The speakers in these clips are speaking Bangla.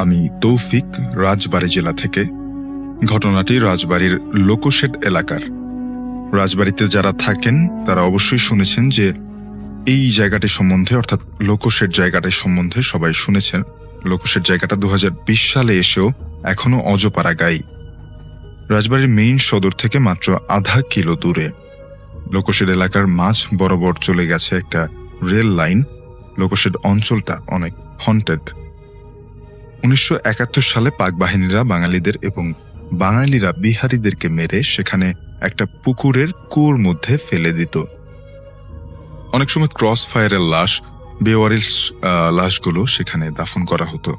আমি তৌফিক, রাজবাড়ী জেলা থেকে। ঘটনাটি রাজবাড়ীর লোকশেড এলাকার। রাজবাড়ীতে যারা থাকেন তারা অবশ্যই শুনেছেন যে এই জায়গাটি সম্বন্ধে, অর্থাৎ লোকশেড জায়গাটি সম্বন্ধে সবাই শুনেছেন। লোকশেড জায়গাটা 2020 সালে এসেও এখনো অজপাড়া গাই। রাজবাড়ীর মেইন সদর থেকে মাত্র আধা কিলো দূরে। লোকশেড এলাকার মাঝ বরাবর চলে গেছে একটা রেল লাইন। লোকশেড অঞ্চলটা অনেক হন্টেড। 1971 সালে পাক বাহিনীরা বাঙালিদের এবং বাঙালিরা বিহারীদেরকে মেরে সেখানে একটা পুকুরের কুয়োর মধ্যে ফেলে দিত। অনেক সময় ক্রস ফায়ারের লাশ, বেওয়ারিশ লাশগুলো সেখানে দাফন করা হতো।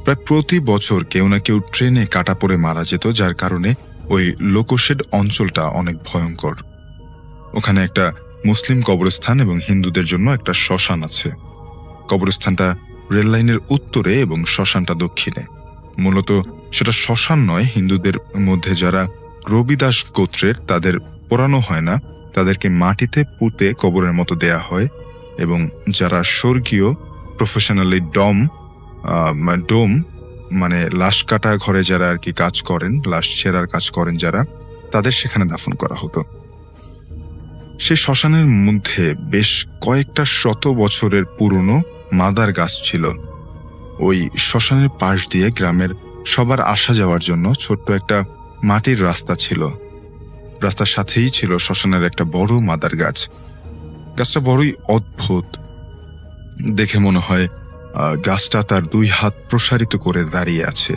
প্রায় প্রতি বছর কেউ না কেউ ট্রেনে কাটা পড়ে মারা যেত, যার কারণে ওই লোকশেড অঞ্চলটা অনেক ভয়ঙ্কর। ওখানে একটা মুসলিম কবরস্থান এবং হিন্দুদের জন্য একটা শ্মশান আছে। কবরস্থানটা রেল লাইনের উত্তরে এবং শ্মশানটা দক্ষিণে। মূলত সেটা শ্মশান নয়, হিন্দুদের মধ্যে যারা রবিদাস গোত্রের, তাদের পোড়ানো হয় না, তাদেরকে মাটিতে পুঁতে কবরের মতো দেয়া হয়। এবং যারা স্বর্গীয় প্রফেশনালি ডোম মানে লাশ কাটা ঘরে যারা আর কি কাজ করেন, লাশ ছেঁড়ার কাজ করেন যারা, তাদের সেখানে দাফন করা হতো। সেই শ্মশানের মধ্যে বেশ কয়েকটা শত বছরের পুরনো মাদার গাছ ছিল। ওই শ্মশানের পাশ দিয়ে গ্রামের সবার আসা যাওয়ার জন্য ছোট্ট একটা মাটির রাস্তা ছিল। রাস্তার সাথেই ছিল শ্মশানের একটা বড় মাদার গাছ। গাছটা বড়ই অদ্ভুত দেখে, মনে হয় গাছটা তার 2 হাত প্রসারিত করে দাঁড়িয়ে আছে।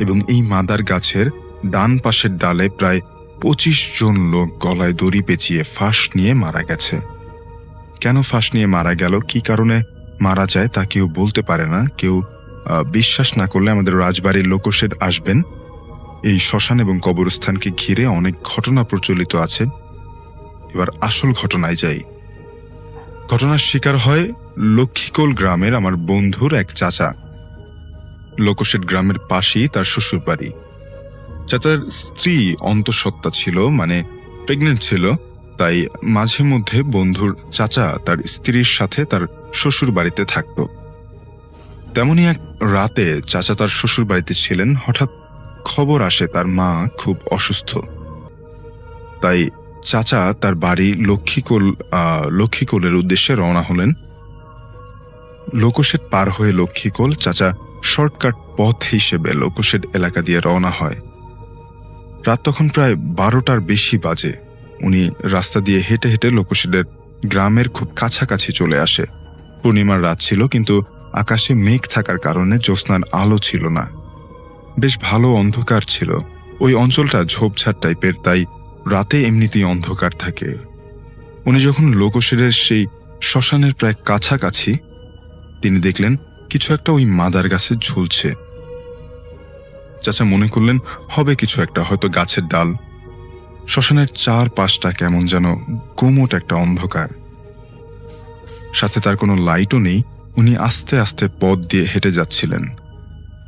এবং এই মাদার গাছের ডান পাশের ডালে প্রায় 25 জন লোক গলায় দড়ি পেঁচিয়ে ফাঁস নিয়ে মারা গেছে। কেন ফাঁস নিয়ে মারা গেল, কি কারণে মারা যায় তা কেউ বলতে পারে না। কেউ বিশ্বাস না করলে আমাদের রাজবাড়ির লোকশেড আসবেন। এই শ্মশান এবং কবরস্থানকে ঘিরে অনেক ঘটনা প্রচলিত আছে। এবার আসল ঘটনায় যাই। ঘটনার শিকার হয় লক্ষ্মীকোল গ্রামের আমার বন্ধুর এক চাচা। লোকশেড গ্রামের পাশেই তার শ্বশুর বাড়ি। চাচার স্ত্রী অন্তঃসত্ত্বা ছিল, মানে প্রেগনেন্ট ছিল। তাই মাঝে মধ্যে বন্ধুর চাচা তার স্ত্রীর সাথে তার শ্বশুর বাড়িতে থাকত। তেমনই এক রাতে চাচা তার শ্বশুর বাড়িতে ছিলেন। হঠাৎ খবর আসে তার মা খুব অসুস্থ। তাই চাচা তার বাড়ি লক্ষ্মীকোলের উদ্দেশ্যে রওনা হলেন। লোকশেড পার হয়ে লক্ষ্মীকোল, চাচা শর্টকাট পথ হিসেবে লোকশেড এলাকা দিয়ে রওনা হয়। রাত তখন প্রায় 12টার বেশি বাজে। উনি রাস্তা দিয়ে হেঁটে হেঁটে লোকশেডের গ্রামের খুব কাছাকাছি চলে আসে। পূর্ণিমার রাত ছিল, কিন্তু আকাশে মেঘ থাকার কারণে জ্যোৎস্নার আলো ছিল না। বেশ ভালো অন্ধকার ছিল। ওই অঞ্চলটা ঝোপঝাড় টাইপের, তাই রাতে এমনিতেই অন্ধকার থাকে। উনি যখন লোকশেডের সেই শ্মশানের প্রায় কাছাকাছি, তিনি দেখলেন কিছু একটা ওই মাদার গাছে ঝুলছে। চাচা মনে করলেন হবে কিছু একটা, হয়তো গাছের ডাল। শ্মশানের 4-5টা কেমন যেন গোমট একটা অন্ধকার, সাথে তার কোনো লাইটও নেই। উনি আস্তে আস্তে পথ দিয়ে হেঁটে যাচ্ছিলেন।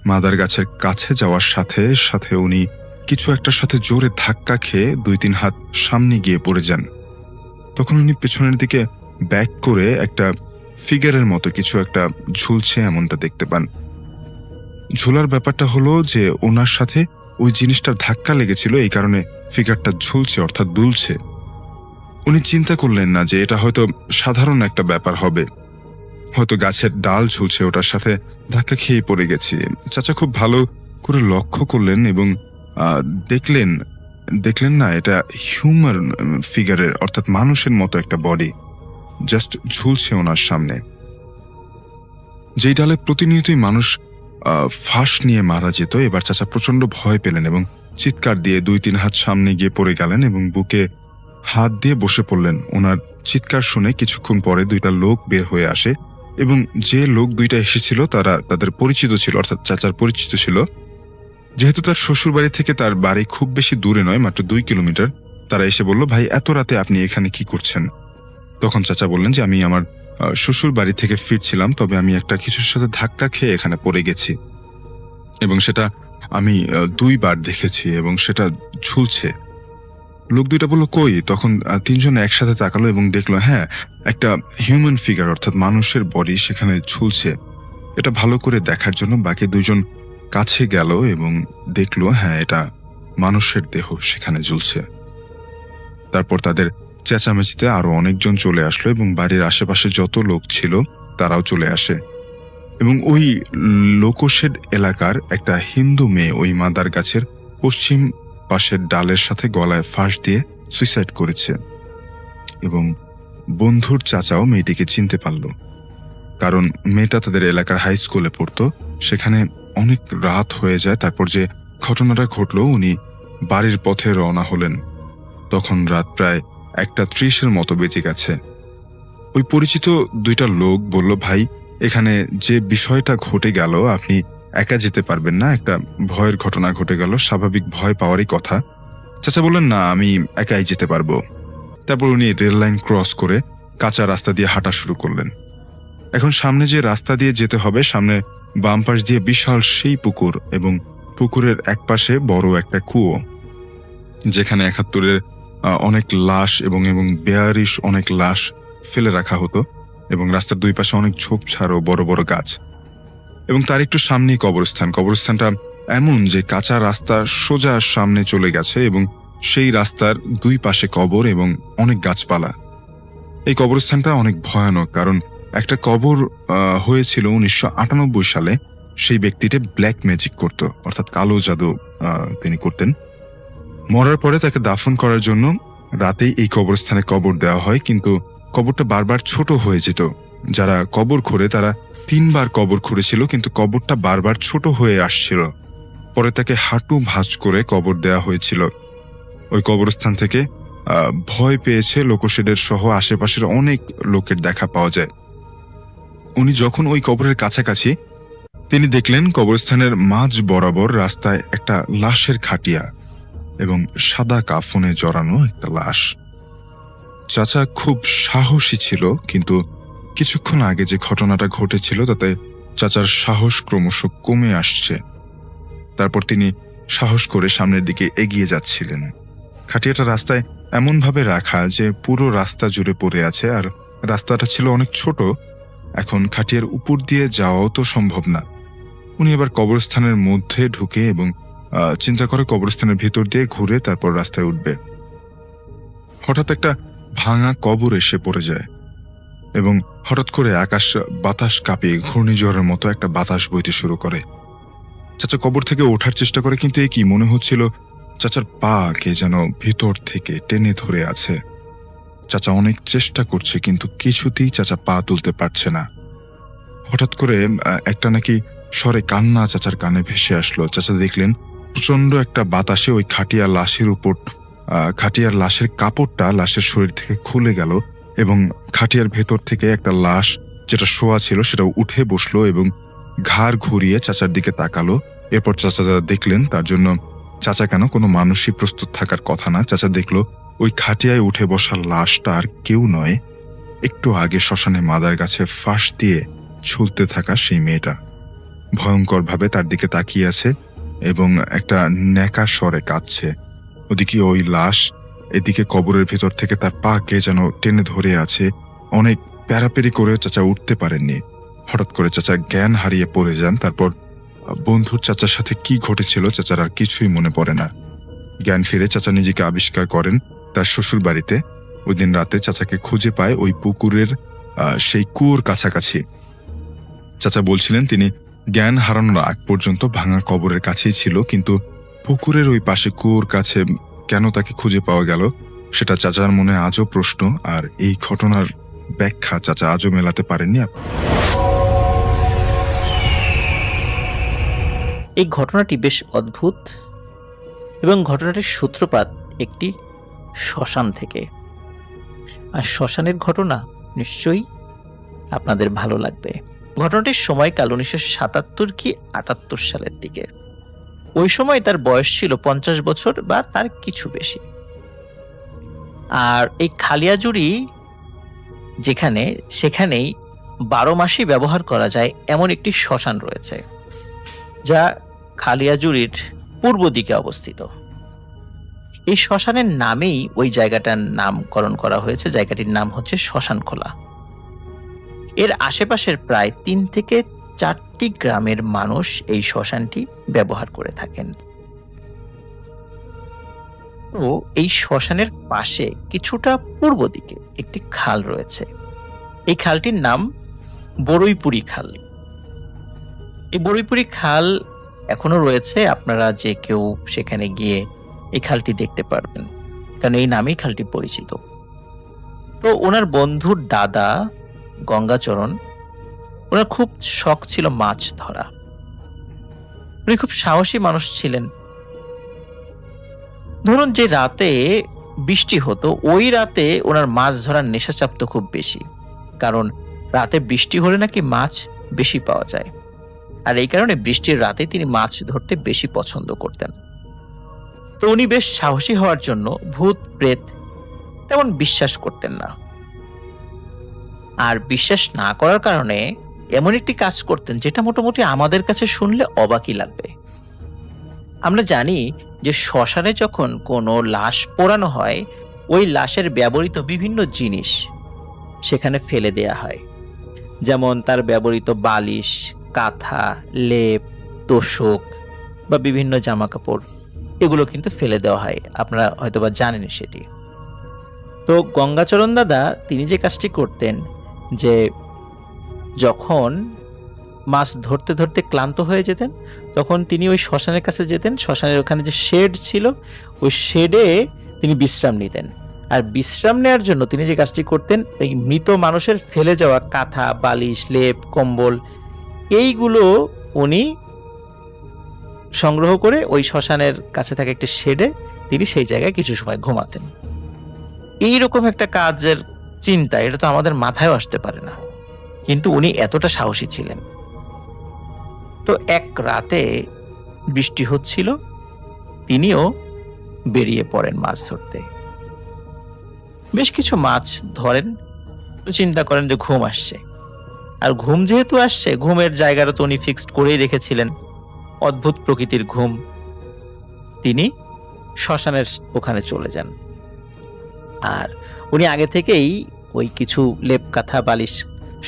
মাদার গাছের কাছে যাওয়ার সাথে সাথে উনি কিছু একটার সাথে জোরে ধাক্কা খেয়ে 2-3 হাত সামনে গিয়ে পড়ে যান। তখন উনি পেছনের দিকে ব্যাক করে একটা ফিগারের মতো কিছু একটা ঝুলছে এমনটা দেখতে পান। ঝোলার ব্যাপারটা হলো যে ওনার সাথে ওই জিনিসটার ধাক্কা লেগেছিল, এই কারণে ফিগারটা ঝুলছে, অর্থাৎ দুলছে। উনি চিন্তা করলেন না যে এটা হয়তো সাধারণ একটা ব্যাপার হবে, হয়তো গাছের ডাল ঝুলছে, ওটার সাথে ধাক্কা খেয়ে পড়ে গেছে। চাচা খুব ভালো করে লক্ষ্য করলেন এবং দেখলেন না, এটা হিউম্যান ফিগারের, অর্থাৎ মানুষের মতো একটা বডি জাস্ট ঝুলছে ওনার সামনে। যেই ডালে প্রতিনিয়তই মানুষ ফাঁস নিয়ে মারা যেত, এবার চাচা প্রচন্ড ভয় পেলেন এবং চিৎকার দিয়ে 2-3 হাত সামনে গিয়ে পড়ে গেলেন এবং বুকে হাত দিয়ে বসে পড়লেন। ওনার চিৎকার শুনে কিছুক্ষণ পরে 2টা লোক বের হয়ে আসে এবং যে লোক 2টা এসেছিল তারা তাদের পরিচিত ছিল, অর্থাৎ চাচার পরিচিত ছিল। যেহেতু তার শ্বশুর বাড়ি থেকে তার বাড়ি খুব বেশি দূরে নয়, মাত্র 2 কিলোমিটার, তারা এসে বলল, ভাই এত রাতে আপনি এখানে কি করছেন? তখন চাচা বললেন যে আমি আমার শ্বশুর বাড়ি থেকে ফিরছিলাম, তবে আমি একটা কিছুর সাথে ধাক্কা খেয়ে এখানে পড়ে গেছি এবং সেটা আমি 2 বার দেখেছি এবং সেটা ঝুলছে। লোক 2টা বলল কই? তখন 3 জন একসাথে তাকালো এবং দেখলো হ্যাঁ, একটা হিউম্যান ফিগার, অর্থাৎ মানুষের বডি সেখানে ঝুলছে। এটা ভালো করে দেখার জন্য বাকি দুজন কাছে গেল এবং দেখলো হ্যাঁ, এটা মানুষের দেহ সেখানে ঝুলছে। তারপর তাদের চেঁচামেচিতে আরো অনেকজন চলে আসলো এবং বাড়ির আশেপাশে যত লোক ছিল তারাও চলে আসে এবং ওই লোকশেড এলাকার একটা হিন্দু মেয়ে ওই মাদার গাছের পশ্চিম পাশের ডালের সাথে গলায় ফাঁস দিয়ে সুইসাইড করেছে এবং বন্ধুর চাচাও মেয়েটিকে চিনতে পারল, কারণ মেয়েটা তাদের এলাকার হাই স্কুলে পড়তো। সেখানে অনেক রাত হয়ে যায়। তারপর যে ঘটনাটা ঘটলো, উনি বাড়ির পথে রওনা হলেন। তখন রাত প্রায় 1:30 মতো বেজে গেছে। ওই পরিচিত দুইটা লোক বলল, ভাই, এখানে যে বিষয়টা ঘটে গেল আপনি একা যেতে পারবেন না, একটা ভয়ের ঘটনা ঘটে গেল, স্বাভাবিক ভয় পাওয়ারই কথা। চাচা বললেন, না, আমি একাই যেতে পারবো। তারপর উনি রেল লাইন ক্রস করে কাঁচা রাস্তা দিয়ে হাঁটা শুরু করলেন। এখন সামনে যে রাস্তা দিয়ে যেতে হবে, সামনে বাম পাশ দিয়ে বিশাল সেই পুকুর এবং পুকুরের একপাশে বড় একটা কুয়ো, যেখানে 71-এর অনেক লাশ এবং 42 অনেক লাশ ফেলে রাখা হতো এবং রাস্তার দুই পাশে অনেক ঝোপঝাড় ও বড় বড় গাছ এবং তার একটু সামনেই কবরস্থান। কবরস্থানটা এমন যে কাঁচা রাস্তা সোজা সামনে চলে গেছে এবং সেই রাস্তার দুই পাশে কবর এবং অনেক গাছপালা। এই কবরস্থানটা অনেক ভয়ানক, কারণ একটা কবর হয়েছিল 1998 সালে। সেই ব্যক্তিটা ব্ল্যাক ম্যাজিক করত, অর্থাৎ কালো জাদু তিনি করতেন। মরার পরে তাকে দাফন করার জন্য রাতেই এই কবরস্থানে কবর দেওয়া হয়, কিন্তু কবরটা বারবার ছোট হয়ে যেত। যারা কবর খোঁড়ে তারা 3 বার কবর খুঁড়েছিল, কিন্তু কবরটা বারবার ছোট হয়ে আসছিল। পরে তাকে হাঁটু ভাঁজ করে কবর দেওয়া হয়েছিল। ওই কবরস্থান থেকে ভয় পেয়েছে লোকশেডের সহ আশেপাশের অনেক লোকের দেখা পাওয়া যায়। উনি যখন ওই কবরের কাছাকাছি, তিনি দেখলেন কবরস্থানের মাঝ বরাবর রাস্তায় একটা লাশের খাটিয়া এবং সাদা কাফনে জড়ানো একটা লাশ। চাচা খুব সাহসী ছিল, কিন্তু কিছুক্ষণ আগে যে ঘটনাটা ঘটেছিল তাতে চাচার সাহস ক্রমশ কমে আসছে। তারপর তিনি সাহস করে সামনের দিকে এগিয়ে যাচ্ছিলেন। খাটিয়াটা রাস্তায় এমনভাবে রাখা যে পুরো রাস্তা জুড়ে পড়ে আছে, আর রাস্তাটা ছিল অনেক ছোট। এখন খাটিয়ার উপর দিয়ে যাওয়াও তো সম্ভব না। উনি এবার কবরস্থানের মধ্যে ঢুকে এবং চিন্তা করে কবরস্থানের ভিতর দিয়ে ঘুরে তারপর রাস্তায় উঠবে। হঠাৎ একটা ভাঙা কবর এসে পড়ে যায় এবং হঠাৎ করে আকাশ বাতাস কাঁপিয়ে ঘূর্ণিঝড়ের মতো একটা বাতাস বইতে শুরু করে। চাচা কবর থেকে ওঠার চেষ্টা করে, কিন্তু এ কি মনে হচ্ছিল চাচার পা কে যেন ভিতর থেকে টেনে ধরে আছে। চাচা অনেক চেষ্টা করছে, কিন্তু কিছুতেই চাচা পা তুলতে পারছে না। হঠাৎ করে একটা নাকি স্বরে কান্না চাচার কানে ভেসে আসলো। চাচা দেখলেন প্রচন্ড একটা বাতাসে ওই খাটিয়ার লাশের উপর খাটিয়ার লাশের কাপড়টা লাশের শরীর থেকে খুলে গেল এবং খাটিয়ার ভেতর থেকে একটা লাশ যেটা শোয়া ছিল সেটা উঠে বসলো এবং ঘাড় ঘুরিয়ে চাচার দিকে তাকালো। এরপর চাচা যা দেখলেন তার জন্য চাচা কেন, কোনো মানুষই প্রস্তুত থাকার কথা না। চাচা দেখলো ওই খাটিয়ায় উঠে বসা লাশটা আর কেউ নয়, একটু আগে শ্মশানে মাদার গাছে ফাঁস দিয়ে ঝুলতে থাকা সেই মেয়েটা। ভয়ঙ্করভাবে তার দিকে তাকিয়ে আছে এবং একটা ন্যাকা স্বরে কাঁদছে। ওদিকে ওই লাশ, এদিকে কবরের ভেতর থেকে তার পা কে যেন টেনে ধরে আছে। অনেক প্যারাপেরি করে চাচা উঠতে পারেননি। হঠাৎ করে চাচা জ্ঞান হারিয়ে পড়ে যান। তারপর বন্ধুর চাচার সাথে কি ঘটেছিল চাচার আর কিছুই মনে পড়ে না। জ্ঞান ফিরে চাচা নিজেকে আবিষ্কার করেন তার শ্বশুর বাড়িতে। ওই দিন রাতে চাচাকে খুঁজে পায় ওই পুকুরের সেই কুয়োর কাছাকাছি। চাচা বলছিলেন তিনি জ্ঞান হারানোর আগ পর্যন্ত ভাঙা কবরের কাছেই ছিল, কিন্তু পুকুরের ওই পাশে কুয়োর কাছে কেন তাকে খুঁজে পাওয়া গেল সেটা চাচার মনে আজও প্রশ্ন। আর এই ঘটনার ব্যাখ্যা চাচা আজও মেলাতে পারেননি। এই ঘটনাটি বেশ অদ্ভুত এবং ঘটনাটির সূত্রপাত একটি শ্মশান থেকে। আর শ্মশানের ঘটনা নিশ্চয়ই আপনাদের ভালো লাগবে। ঘটনাটির সময়কাল 1977 কি 78 সালের দিকে। ওই সময় তার বয়স ছিল 50 বছর বা তার কিছু বেশি। আর এই খালিয়াজুড়ি যেখানে, সেখানেই 12 মাসই ব্যবহার করা যায় এমন একটি শ্মশান রয়েছে, যা খালিয়াজুড়ির পূর্ব দিকে অবস্থিত। এই শ্মশানের নামেই ওই জায়গাটার নামকরণ করা হয়েছে। জায়গাটির নাম হচ্ছে শ্মশানখোলা। এর আশেপাশের প্রায় 3 থেকে 4টি গ্রামের মানুষ এই শ্মশানটি ব্যবহার করে থাকেন। তো এই শ্মশানের পাশে কিছুটা পূর্ব দিকে একটি খাল রয়েছে। এই খালটির নাম বড়ইপুরি খাল। এই বড়ইপুরি খাল এখনো রয়েছে, আপনারা যে কেউ সেখানে গিয়ে এই খালটি দেখতে পারবেন, কারণ এই নামেই খালটি পরিচিত। তো ওনার বন্ধুর দাদা গঙ্গাচরণ, ওনার খুব শখ ছিল মাছ ধরা। উনি খুব সাহসী মানুষ ছিলেন। ধরুন যে রাতে বৃষ্টি হতো, ওই রাতে ওনার মাছ ধরার নেশা চাপতো খুব বেশি, কারণ রাতে বৃষ্টি হলে নাকি মাছ বেশি পাওয়া যায়। আর এই কারণে বৃষ্টির রাতে তিনি মাছ ধরতে বেশি পছন্দ করতেন। তো উনি বেশ সাহসী হওয়ার জন্য ভূত প্রেত তেমন বিশ্বাস করতেন না। আর বিশ্বাস না করার কারণে এমন একটি কাজ করতেন যেটা মোটামুটি আমাদের কাছে শুনলে অবাকই লাগবে। আমরা জানি যে শ্মশানে যখন কোনো লাশ পোড়ানো হয়, ওই লাশের ব্যবহৃত বিভিন্ন জিনিস সেখানে ফেলে দেয়া হয়, যেমন তার ব্যবহৃত বালিশ, কাঁথা, লেপ, তোশক বা বিভিন্ন জামা কাপড়, এগুলো কিন্তু ফেলে দেওয়া হয়। আপনারা হয়তোবা জানেন সেটি। তো গঙ্গাচরণ দাদা তিনি যে কাজটি করতেন, যে যখন মাছ ধরতে ধরতে ক্লান্ত হয়ে যেতেন, তখন তিনি ওই শ্মশানের কাছে যেতেন। শ্মশানের ওখানে যে শেড ছিল, ওই শেডে তিনি বিশ্রাম নিতেন। আর বিশ্রাম নেওয়ার জন্য তিনি যে কাজটি করতেন, এই মৃত মানুষের ফেলে যাওয়া কাঁথা, বালিশ, লেপ, কম্বল, এইগুলো উনি সংগ্রহ করে ওই শ্মশানের কাছে থাকা একটি শেডে তিনি সেই জায়গায় কিছু সময় ঘুমাতেন। এইরকম একটা কাজের চিন্তা, এটা তো আমাদের মাথায় আসতে পারে না, কিন্তু উনি এতটা সাহসী ছিলেন। তো এক রাতে বৃষ্টি হচ্ছিল, তিনিও বেরিয়ে পড়েন মাছ ধরতে। বেশ কিছু মাছ ধরেন, চিন্তা করেন যে ঘুম আসছে। আর ঘুম যেহেতু আসছে, ঘুমের জায়গাটা তো উনি ফিক্সড করেই রেখেছিলেন, অদ্ভুত প্রকৃতির ঘুম। তিনি শ্মশানের ওখানে চলে যান। আর উনি আগে থেকেই ওই কিছু লেপ, কাঁথা, বালিশ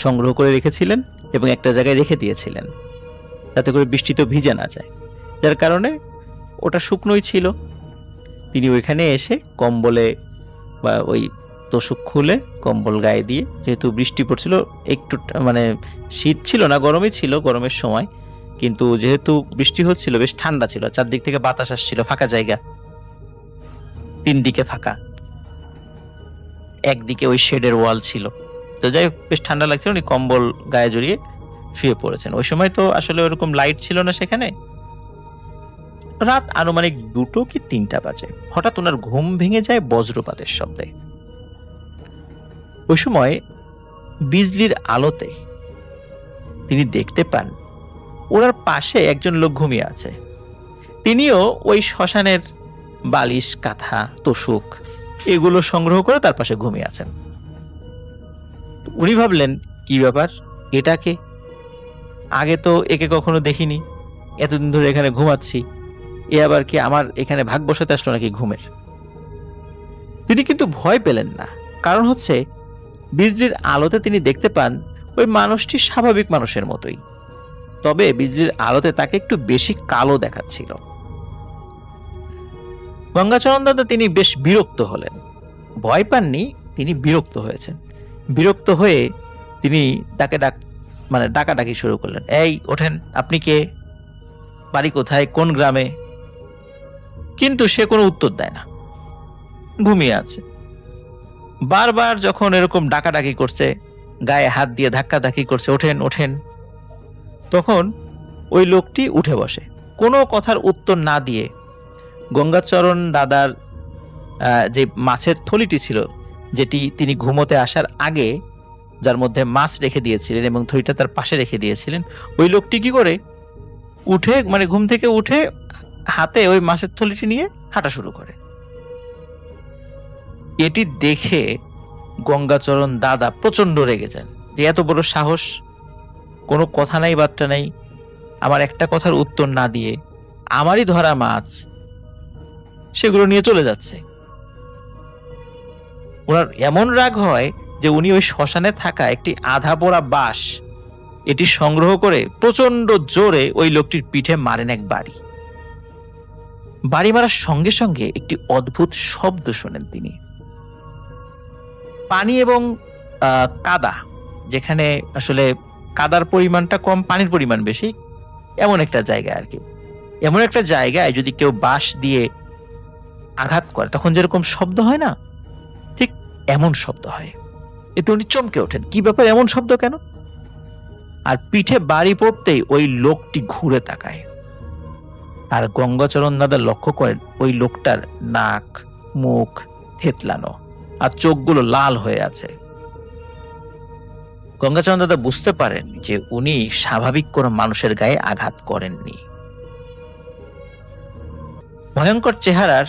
সংগ্রহ করে রেখেছিলেন এবং একটা জায়গায় রেখে দিয়েছিলেন, যাতে করে বৃষ্টিতে ভিজে না যায়। যার কারণে ওটা শুকনোই ছিল। তিনি ওইখানে এসে কম্বলে বা ওই তোশক খুলে কম্বল গায়ে দিয়ে, যেহেতু বৃষ্টি পড়ছিল, একটু মানে শীত ছিল না, গরমই ছিল, গরমের সময়, কিন্তু যেহেতু বৃষ্টি হচ্ছিল বেশ ঠান্ডা ছিল, চারদিক থেকে বাতাস আসছিল, ফাঁকা জায়গা, 3 দিকে ফাঁকা, একদিকে ওই শেডের ওয়াল ছিল। তো যাই হোক, বেশ ঠান্ডা লাগছিল, উনি কম্বল গায়ে জড়িয়ে শুয়ে পড়েছেন। ওই সময় তো আসলে ওরকম লাইট ছিল না সেখানে। রাত আনুমানিক 2টো কি 3টা বাজে। হঠাৎ ওনার ঘুম ভেঙে যায় বজ্রপাতের শব্দে। ওই সময় বিজলির আলোতে তিনি দেখতে পান ওনার পাশে একজন লোক ঘুমিয়ে আছে। তিনিও ওই শ্মশানের বালিশ, কাঁথা, তোশক এগুলো সংগ্রহ করে তার পাশে ঘুমিয়ে আছেন। উনি ভাবলেন, কি ব্যাপার, এটাকে আগে তো একে কখনো দেখিনি, এতদিন ধরে এখানে ঘুমাচ্ছি, এ আবার কি আমার এখানে ভাগ বসাতে আসলো নাকি ঘুমের? তিনি কিন্তু ভয় পেলেন না, কারণ হচ্ছে বিজলির আলোতে তিনি দেখতে পান ওই মানুষটি স্বাভাবিক মানুষের মতোই, তবে বিজলির আলোতে তাকে একটু বেশি কালো দেখাচ্ছিল। গঙ্গাচরণ দাদা তিনি বেশ বিরক্ত হলেন। ভয় পাননি, তিনি বিরক্ত হয়েছেন। বিরক্ত হয়ে তিনি তাকে ডাকাডাকি শুরু করলেন, এই ওঠেন, আপনি কে, বাড়ি কোথায়, কোন গ্রামে? কিন্তু সে কোনো উত্তর দেয় না, ঘুমিয়ে আছে। বারবার যখন এরকম ডাকাডাকি করছে, গায়ে হাত দিয়ে ধাক্কাধাক্কি করছে, ওঠেন ওঠেন, তখন ওই লোকটি উঠে বসে। কোনো কথার উত্তর না দিয়ে গঙ্গাচরণ দাদার যে মাছের থলিটি ছিল, যেটি তিনি ঘুমোতে আসার আগে যার মধ্যে মাছ রেখে দিয়েছিলেন এবং থলিটা তার পাশে রেখে দিয়েছিলেন, ওই লোকটি কি করে উঠে, মানে ঘুম থেকে উঠে হাতে ওই মাছের থলিটি নিয়ে হাঁটা শুরু করে। এটি দেখে গঙ্গাচরণ দাদা প্রচন্ড রেগে যান, যে এত বড় সাহস, কোনো কথা নাই বার্তা নাই, আমার একটা কথার উত্তর না দিয়ে আমারই ধরা মাছ সেগুলো নিয়ে চলে যাচ্ছে। ওনার এমন রাগ হয় যে উনি ওই শ্মশানে থাকা একটি আধা পোড়া বাঁশ এটি সংগ্রহ করে প্রচন্ড জোরে ওই লোকটির পিঠে মারেন এক বাড়ি। বাড়ি মারার সঙ্গে সঙ্গে একটি অদ্ভুত শব্দ শোনেন তিনি। পানি এবং কাদা, যেখানে আসলে কাদার পরিমাণটা কম, পানির পরিমাণ বেশি, এমন একটা জায়গায় আর কি। এমন একটা জায়গায় যদি কেউ বাঁশ দিয়ে আঘাত করে তখন যেরকম শব্দ হয় না, ঠিক এমন শব্দ হয়। এতে উনি চমকে ওঠেন, কি ব্যাপার, এমন শব্দ কেন? আর পিঠে বাড়ি পড়তেই ওই লোকটি ঘুরে তাকায়, আর গঙ্গাচরণ দাদা লক্ষ্য করেন ওই লোকটার নাক, মুখ থেতলানো আর চোখগুলো লাল হয়ে আছে। গঙ্গাচরণ দাদা বুঝতে পারেন যে উনি স্বাভাবিক কোনো মানুষের গায়ে আঘাত করেননি। ভয়ঙ্কর চেহারার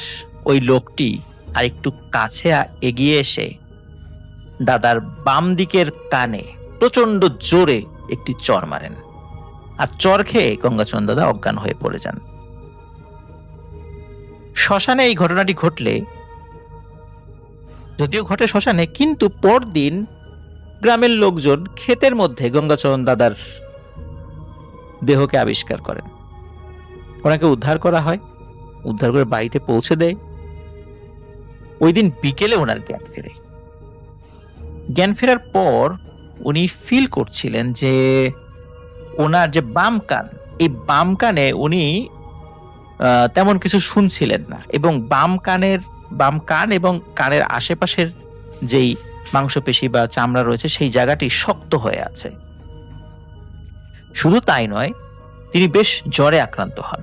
ওই লোকটি আর একটু কাছে এগিয়ে এসে দাদার বাম দিকের কানে প্রচন্ড জোরে একটি চর মারেন, আর চর খেয়ে গঙ্গাচরণ দাদা অজ্ঞান হয়ে পড়ে যান। শ্মশানে এই ঘটনাটি ঘটলে, যদিও ঘটে শ্মশানে, কিন্তু পরদিন গ্রামের লোকজন ক্ষেতের মধ্যে গঙ্গাচরণ দাদার দেহকে আবিষ্কার করেন। ওনাকে উদ্ধার করা হয়, উদ্ধার করে বাড়িতে পৌঁছে দেয়। ওই দিন বিকেলে ওনার জ্ঞান ফেরে। জ্ঞান ফেরার পর উনি ফিল করছিলেন যে ওনার যে বাম কান, এই বাম কানে উনি তেমন কিছু শুনছিলেন না, এবং বাম কান এবং কানের আশেপাশের যেই মাংসপেশি বা চামড়া রয়েছে সেই জায়গাটি শক্ত হয়ে আছে। শুধু তাই নয়, তিনি বেশ জ্বরে আক্রান্ত হন।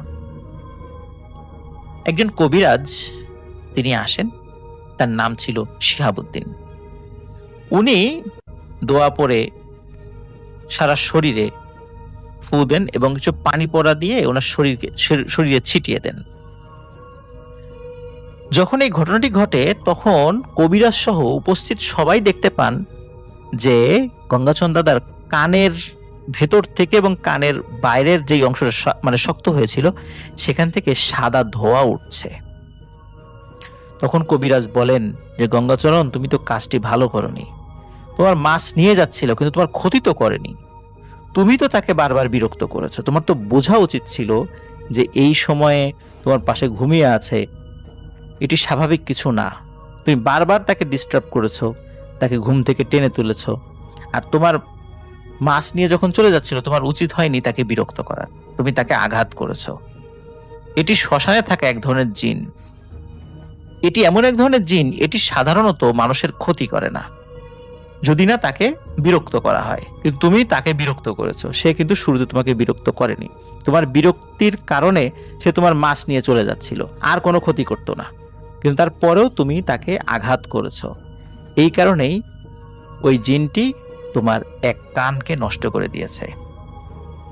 একজন কবিরাজ তিনি আসেন, তার নাম ছিল শিহাবুদ্দিন। উনি দোয়া পরে সারা শরীরে ফু দেন এবং কিছু পানি পড়া দিয়ে ওনার শরীরে ছিটিয়ে দেন। যখন এই ঘটনাটি ঘটে তখন কবিরাজ সহ উপস্থিত সবাই দেখতে পান যে গঙ্গাচরণ দাদার কানের ভেতর থেকে এবং কানের বাইরের যেই অংশটা মানে শক্ত হয়েছিল সেখান থেকে সাদা ধোঁয়া উঠছে। তখন কবিরাজ বলেন যে গঙ্গাচরণ, তুমি তো কাজটি ভালো করনি, তোমার মাছ নিয়ে যাচ্ছিল কিন্তু তোমার ক্ষতি তো করেনি, তুমি তো তাকে বারবার বিরক্ত করেছো, তোমার তো বোঝা উচিত ছিল যে এই সময়ে তোমার পাশে ঘুমিয়ে আছে, এটি স্বাভাবিক কিছু না। তুমি বারবার তাকে ডিস্টার্ব করেছো, তাকে ঘুম থেকে টেনে তুলেছো, আর তোমার মাছ নিয়ে যখন চলে যাচ্ছিল তোমার উচিত হয়নি তাকে বিরক্ত করার, তুমি তাকে আঘাত করেছো। এটি শ্মশানে থাকা এক ধরনের জিন, এটি এমন এক ধরনের জিন, এটি সাধারণত মানুষের ক্ষতি করে না যদি না তাকে বিরক্ত করা হয়, কিন্তু তুমি তাকে বিরক্ত করেছো। সে কিন্তু শুরুতে তোমাকে বিরক্ত করেনি, তোমার বিরক্তির কারণে সে তোমার মাছ নিয়ে চলে যাচ্ছিল, আর কোনো ক্ষতি করতো না, কিন্তু তারপরেও তুমি তাকে আঘাত করেছো। এই কারণেই ওই জিনটি তোমার এক কানকে নষ্ট করে দিয়েছে।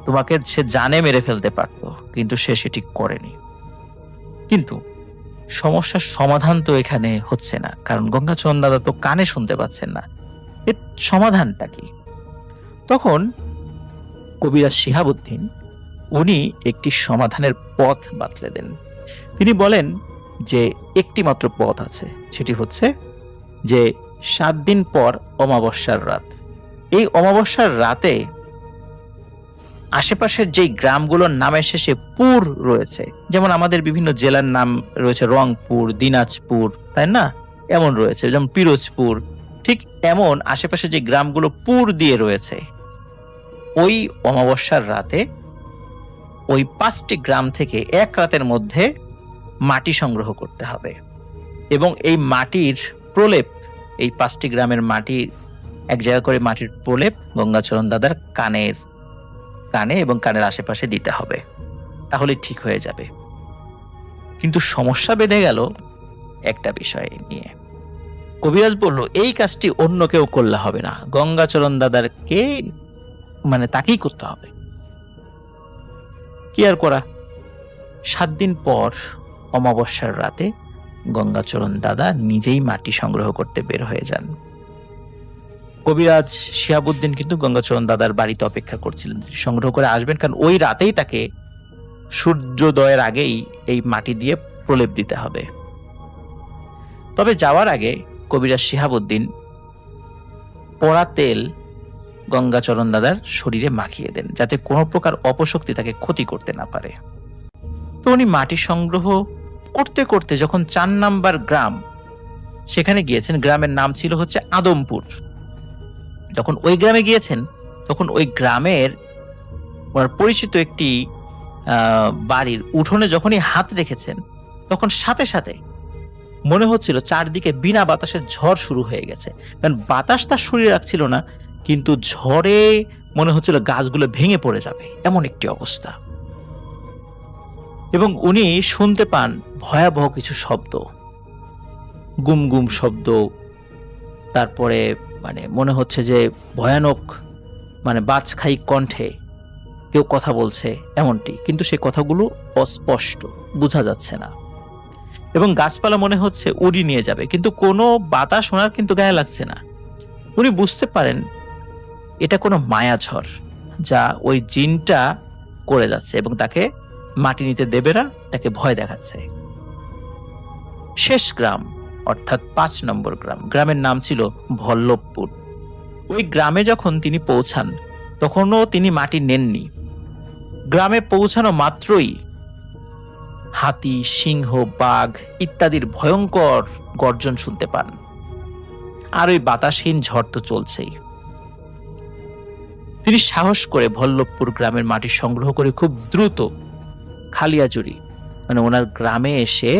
তোমাকে সে জানে মেরে ফেলতে পারতো, কিন্তু সে সেটি করেনি। কিন্তু সমস্যার সমাধান তো এখানে হচ্ছে না, কারণ গঙ্গাচরণ দাদা তো কানে শুনতে পাচ্ছেন না। এর সমাধানটা কি? তখন কবিরাজ শিহাবুদ্দিন উনি একটি সমাধানের পথ বাতলে দেন। তিনি বলেন যে একটি মাত্র পথ আছে, সেটি হচ্ছে যে 7 দিন পর অমাবস্যার রাত, এই অমাবস্যার রাতে আশেপাশের যেই গ্রামগুলোর নামের শেষে পুর রয়েছে, যেমন আমাদের বিভিন্ন জেলার নাম রয়েছে রংপুর, দিনাজপুর, তাই না, এমন রয়েছে, যেমন পিরোজপুর, ঠিক এমন আশেপাশে যে গ্রামগুলো পুর দিয়ে রয়েছে, ওই অমাবস্যার রাতে ওই 5টি গ্রাম থেকে এক রাতের মধ্যে মাটি সংগ্রহ করতে হবে, এবং এই মাটির প্রলেপ, এই 5টি গ্রামের মাটি এক জায়গা করে মাটির প্রলেপ গঙ্গাচরণ দাদার কানে এবং কানের আশেপাশে দিতে হবে, তাহলে ঠিক হয়ে যাবে। কিন্তু সমস্যা বেঁধে গেল একটা বিষয় নিয়ে। কবিরাজ বলল এই কাজটি অন্য কেউ করলে হবে না, গঙ্গাচরণ দাদারকে মানে তাকেই করতে হবে। কি আর করা, 7 দিন পর অমাবস্যার রাতে গঙ্গাচরণ দাদা নিজেই মাটি সংগ্রহ করতে বের হয়ে যান। কবিরাজ শিহাবুদ্দিন কিন্তু গঙ্গাচরণ দাদার বাড়িতে অপেক্ষা করছিলেন, সংগ্রহ করে আসবেন, কারণ ওই রাতেই তাকে সূর্যোদয়ের আগেই এই মাটি দিয়ে প্রলেপ দিতে হবে। তবে যাওয়ার আগে কবিরাজ শিহাবুদ্দিন পোড়া তেল গঙ্গাচরণ দাদার শরীরে মাখিয়ে দেন, যাতে কোনো প্রকার অপশক্তি তাকে ক্ষতি করতে না পারে। তো উনি মাটি সংগ্রহ করতে করতে যখন 4 নাম্বার গ্রাম সেখানে গিয়েছেন, গ্রামের নাম ছিল হচ্ছে আদমপুর। যখন ওই গ্রামে গিয়েছেন তখন ওই গ্রামের ওনার পরিচিত একটি বাড়ির উঠোনে যখনই হাত রেখেছেন তখন সাথে সাথে মনে হচ্ছিল চারদিকে বিনা বাতাসের ঝড় শুরু হয়ে গেছে। কারণ বাতাস তার শরীরে রাখছিল না, কিন্তু ঝড়ে মনে হচ্ছিল গাছগুলো ভেঙে পড়ে যাবে, এমন একটি অবস্থা। এবং উনি শুনতে পান ভয়াবহ কিছু শব্দ, গুম গুম শব্দ, তারপরে মনে হচ্ছে যে ভয়ানক বাজখাই কণ্ঠে কেউ কথা বলছে এমনটি, কিন্তু সেই কথাগুলো অস্পষ্ট, বোঝা যাচ্ছে না। এবং গাছপালা মনে হচ্ছে উড়ি নিয়ে যাবে, কিন্তু কোনো বাতাস ওনার কিন্তু গায়ে লাগছে না। উনি বুঝতে পারেন এটা কোনো মায়াঝড় যা ওই জিনটা করে যাচ্ছে এবং তাকে মাটি নিতে দেবে না, তাকে ভয় দেখাচ্ছে। শেষ গ্রাম অর্থাৎ 5 নম্বর গ্রাম, গ্রামের নাম ছিল ভল্লভপুর। ওই গ্রামে যখন তিনি পৌঁছান তখনও তিনি মাটি নেননি। গ্রামে পৌঁছানো মাত্রই হাতি, সিংহ, বাঘ ইত্যাদির ভয়ঙ্কর গর্জন শুনতে পান। আর ওই বাতাসহীন ঝড় তো চলছেই। তিনি সাহস করে ভল্লভপুর গ্রামের মাটি সংগ্রহ করে খুব দ্রুত খালিয়াজুরি ওনার গ্রামে এসে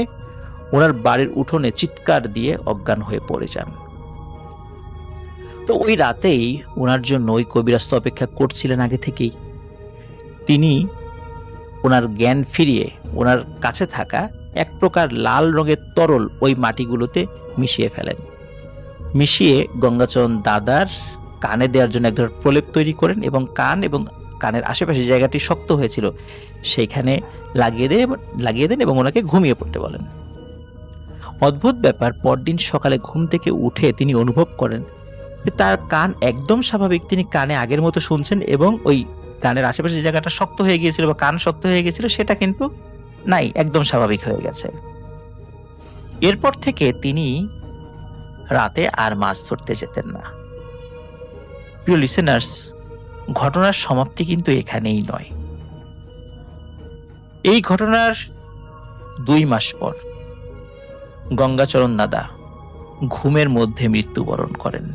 ওনার বাড়ির উঠোনে চিৎকার দিয়ে অজ্ঞান হয়ে পড়ে যান। তো ওই রাতেই ওনার জন্য ওই কবিরাজ তো অপেক্ষা করছিলেন আগে থেকেই। তিনি ওনার জ্ঞান ফিরিয়ে ওনার কাছে থাকা এক প্রকার লাল রঙের তরল ওই মাটিগুলোতে মিশিয়ে ফেলেন। মিশিয়ে গঙ্গাচরণ দাদার কানে দেওয়ার জন্য এক ধরনের প্রলেপ তৈরি করেন এবং কানের আশেপাশে জায়গাটি শক্ত হয়েছিল সেইখানে লাগিয়ে দেন এবং ওনাকে ঘুমিয়ে পড়তে বলেন। অদ্ভুত ব্যাপার, পরদিন সকালে ঘুম থেকে উঠে তিনি অনুভব করেন যে তার কান একদম স্বাভাবিক, তিনি কানে আগের মতো শুনছেন এবং ওই কানের আশেপাশে যে জায়গাটা শক্ত হয়ে গিয়েছিল বা কান শক্ত হয়ে গিয়েছিল সেটা কিন্তু নাই, একদম স্বাভাবিক হয়ে গেছে। এরপর থেকে তিনি রাতে আর মাছ ধরতে যেতেন না। প্রিয় লিসেনার্স, ঘটনার সমাপ্তি কিন্তু এখানেই নয়। এই ঘটনার 2 মাস পর গঙ্গাচরণ দাদা ঘুমের মধ্যে মৃত্যুবরণ করেন।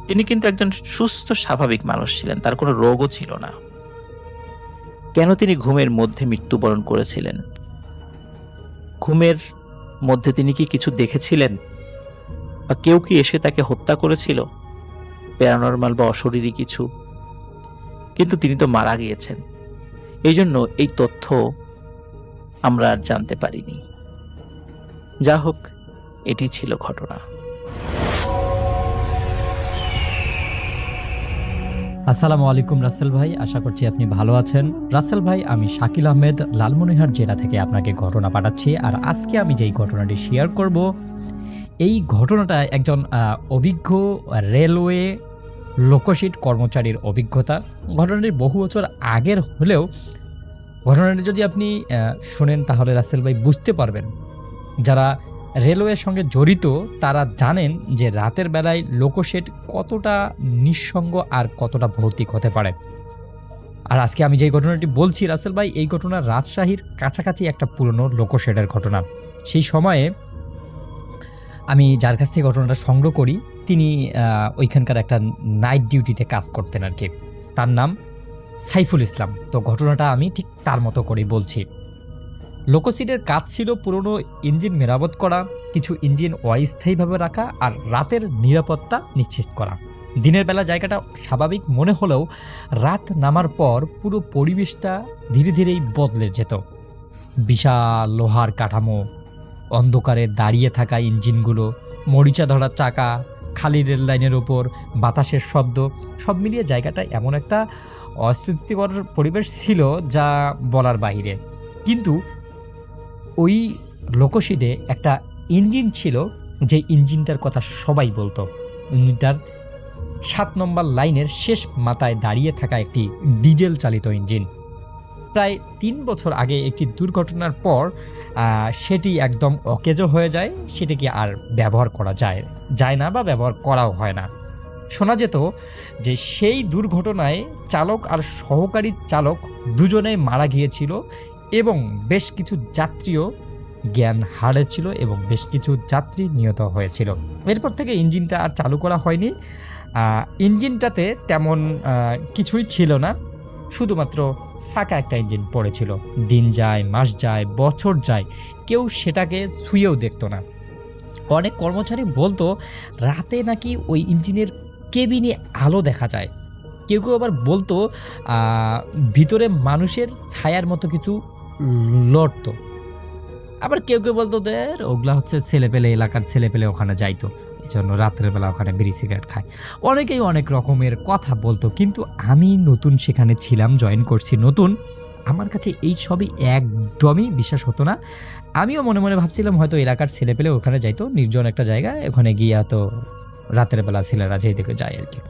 তিনি কিন্তু একজন সুস্থ স্বাভাবিক মানুষ ছিলেন, তার কোনো রোগও ছিল না। কেন তিনি ঘুমের মধ্যে মৃত্যুবরণ করেছিলেন? ঘুমের মধ্যে তিনি কি কিছু দেখেছিলেন বা কেউ কি এসে তাকে হত্যা করেছিল, প্যারানরমাল বা অশরীরী কিছু? কিন্তু তিনি তো মারা গিয়েছেন, এই জন্য এই তথ্য আমরা আর জানতে পারিনি। যা হোক, এটি ছিল ঘটনা। আসসালামু আলাইকুম রাসেল ভাই, আশা করছি আপনি ভালো আছেন। রাসেল ভাই, আমি শাকিল আহমেদ লালমনিরহাট জেলা থেকে আপনাকে ঘটনা পাঠাচ্ছি। আর আজকে আমি যেই ঘটনাটি শেয়ার করব, এই ঘটনাটা একজন অভিজ্ঞ রেলওয়ে লোকশিট কর্মচারীর অভিজ্ঞতা। ঘটনাটি বহু বছর আগের হলেও ঘটনাটি যদি আপনি শোনেন তাহলে রাসেল ভাই বুঝতে পারবেন। যারা রেলওয়ের সঙ্গে জড়িত তারা জানেন যে রাতের বেলায় লোকশেড কতটা নিঃসঙ্গ আর কতটা ভৌতিক হতে পারে। আর আজকে আমি যে ঘটনাটি বলছি রাসেল ভাই, এই ঘটনা রাজশাহীর কাছাকাছি একটা পুরনো লোকশেডের ঘটনা। সেই সময়ে আমি যার কাছ থেকে ঘটনাটা সংগ্রহ করি তিনি ওইখানকার একটা নাইট ডিউটিতে কাজ করতেন আর কি। তার নাম সাইফুল ইসলাম। তো ঘটনাটা আমি ঠিক তার মতো করেই বলছি। লোকোসিডের কাজ ছিল পুরনো ইঞ্জিন মেরামত করা, কিছু ইঞ্জিন অস্থায়ীভাবে রাখা আর রাতের নিরাপত্তা নিশ্চিত করা। দিনের বেলা জায়গাটা স্বাভাবিক মনে হলেও রাত নামার পর পুরো পরিবেশটা ধীরে ধীরেই বদলে যেত। বিশাল লোহার কাঠামো, অন্ধকারে দাঁড়িয়ে থাকা ইঞ্জিনগুলো, মরিচা ধরা চাকা, খালি রেল লাইনের ওপর বাতাসের শব্দ, সব মিলিয়ে জায়গাটা এমন একটা অস্থিতিকর পরিবেশ ছিল যা বলার বাইরে। কিন্তু ওই লোকশিডে একটা ইঞ্জিন ছিল, যে ইঞ্জিনটার কথা সবাই বলতো। ইঞ্জিনটার 7 নম্বর লাইনের শেষ মাথায় দাঁড়িয়ে থাকা একটি ডিজেল চালিত ইঞ্জিন। প্রায় 3 বছর আগে একটি দুর্ঘটনার পর সেটি একদম অকেজো হয়ে যায়, সেটিকে আর ব্যবহার করা যায় না বা ব্যবহার করাও হয় না। শোনা যেত যে সেই দুর্ঘটনায় চালক আর সহকারী চালক দুজনেই মারা গিয়েছিল এবং বেশ কিছু যাত্রীও জ্ঞান হারিয়েছিল এবং বেশ কিছু যাত্রী নিহত হয়েছিল। এরপর থেকে ইঞ্জিনটা আর চালু করা হয়নি। ইঞ্জিনটাতে তেমন কিছুই ছিল না, শুধুমাত্র ফাঁকা একটা ইঞ্জিন পড়েছিল। দিন যায়, মাস যায়, বছর যায়, কেউ সেটাকে ছুঁয়েও দেখতো না। অনেক কর্মচারী বলতো রাতে নাকি ওই ইঞ্জিনের কেবিনে আলো দেখা যায়। কেউ কেউ আবার বলতো ভিতরে মানুষের ছায়ার মতো কিছু লড়তো। আবার কেউ কেউ বলতো ওগুলা হচ্ছে ছেলেপেলে, এলাকার ছেলেপেলে ওখানে যাইতো, এই জন্য রাত্রের বেলা ওখানে বিড়ি সিগারেট খায়। অনেকেই অনেক রকমের কথা বলতো, কিন্তু আমি নতুন সেখানে ছিলাম, জয়েন করছি নতুন, আমার কাছে এই সবই একদমই বিশ্বাস হতো না। আমিও মনে মনে ভাবছিলাম হয়তো এলাকার ছেলেপেলে ওখানে যাইতো, নির্জন একটা জায়গায়, ওখানে গিয়ে তো রাতের বেলা ছেলেরা যেই দিকে যায় আর কি।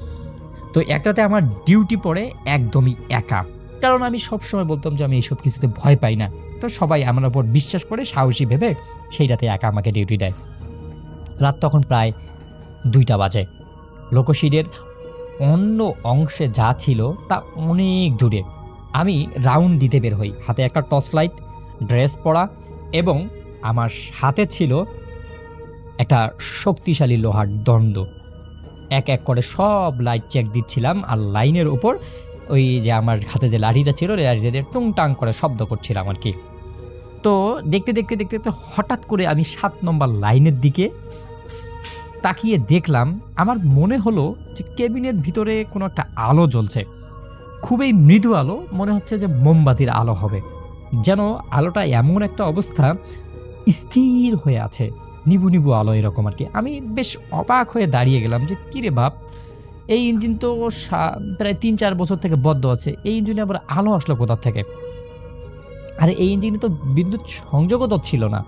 তো একটাতে আমার ডিউটি পড়ে একদমই একা, কারণ আমি সবসময় বলতাম যে আমি এইসব কিছুতে ভয় পাই না। তো সবাই আমার উপর বিশ্বাস করে সাহসী ভেবে সেই রাতে একা আমাকে ডিউটি দেয়। রাত তখন প্রায় 2টা বাজে। লোকশিডের অন্য অংশে যা ছিল তা অনেক দূরে। আমি রাউন্ড দিতে বের হই, হাতে একটা টর্চ লাইট, ড্রেস পরা এবং আমার হাতে ছিল একটা শক্তিশালী লোহার দণ্ড। এক এক করে সব লাইট চেক দিচ্ছিলাম, আর লাইনের উপর ওই যে আমার হাতে যে লাঠিটা ছিল লাঠিটা দিয়ে টুংটাং করে শব্দ করছিলাম আর কি। তো দেখতে দেখতে দেখতে দেখতে হঠাৎ করে আমি 7 নম্বর লাইনের দিকে তাকিয়ে দেখলাম, আমার মনে হলো যে কেবিনের ভিতরে কোনো একটা আলো জ্বলছে, খুবই মৃদু আলো, মনে হচ্ছে যে মোমবাতির আলো হবে। যেন আলোটা এমন একটা অবস্থা স্থির হয়ে আছে, নিবু নিবু আলো এরকম আর কি। আমি বেশ অবাক হয়ে দাঁড়িয়ে গেলাম যে কিরে বাপ, এই ইঞ্জিন তো প্রায় 3-4 বছর থেকে বদ্ধ আছে, এই ইঞ্জিনে আবার আলো আসলো কোথা থেকে? আর এই ইঞ্জিনে তো বিদ্যুৎ সংযোগও তো ছিল না।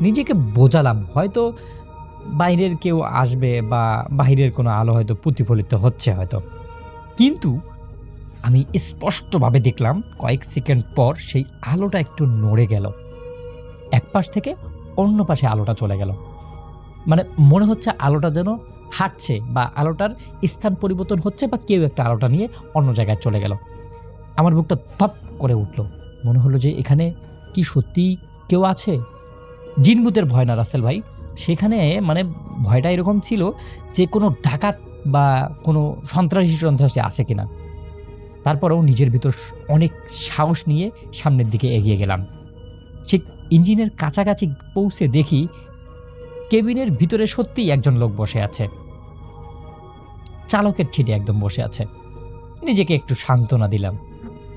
নিজেকে বোঝালাম হয়তো বাইরের কেউ আসবে বা বাইরের কোনো আলো হয়তো প্রতিফলিত হচ্ছে হয়তো, কিন্তু আমি স্পষ্টভাবে দেখলাম কয়েক সেকেন্ড পর সেই আলোটা একটু নড়ে গেল, এক পাশ থেকে অন্য পাশে আলোটা চলে গেল। মানে মনে হচ্ছে আলোটা যেন হাঁটছে বা আলোটার স্থান পরিবর্তন হচ্ছে, বা কেউ একটা আলোটা নিয়ে অন্য জায়গায় চলে গেল। আমার বুকটা ধপ করে উঠল, মনে হলো যে এখানে কি সত্যি কেউ আছে? জিনভূতের ভয় না রাসেল ভাই, সেখানে মানে ভয়টা এরকম ছিল যে কোনো ডাকাত বা কোনো সন্ত্রাসী আছে কিনা। তারপরেও নিজের ভিতর অনেক সাহস নিয়ে সামনের দিকে এগিয়ে গেলাম। ঠিক ইঞ্জিনের কাছাকাছি পৌঁছে দেখি কেবিনের ভিতরে সত্যিই একজন লোক বসে আছে, চালকের সিটে একদম বসে আছে। নিজেকে একটু সান্ত্বনা দিলাম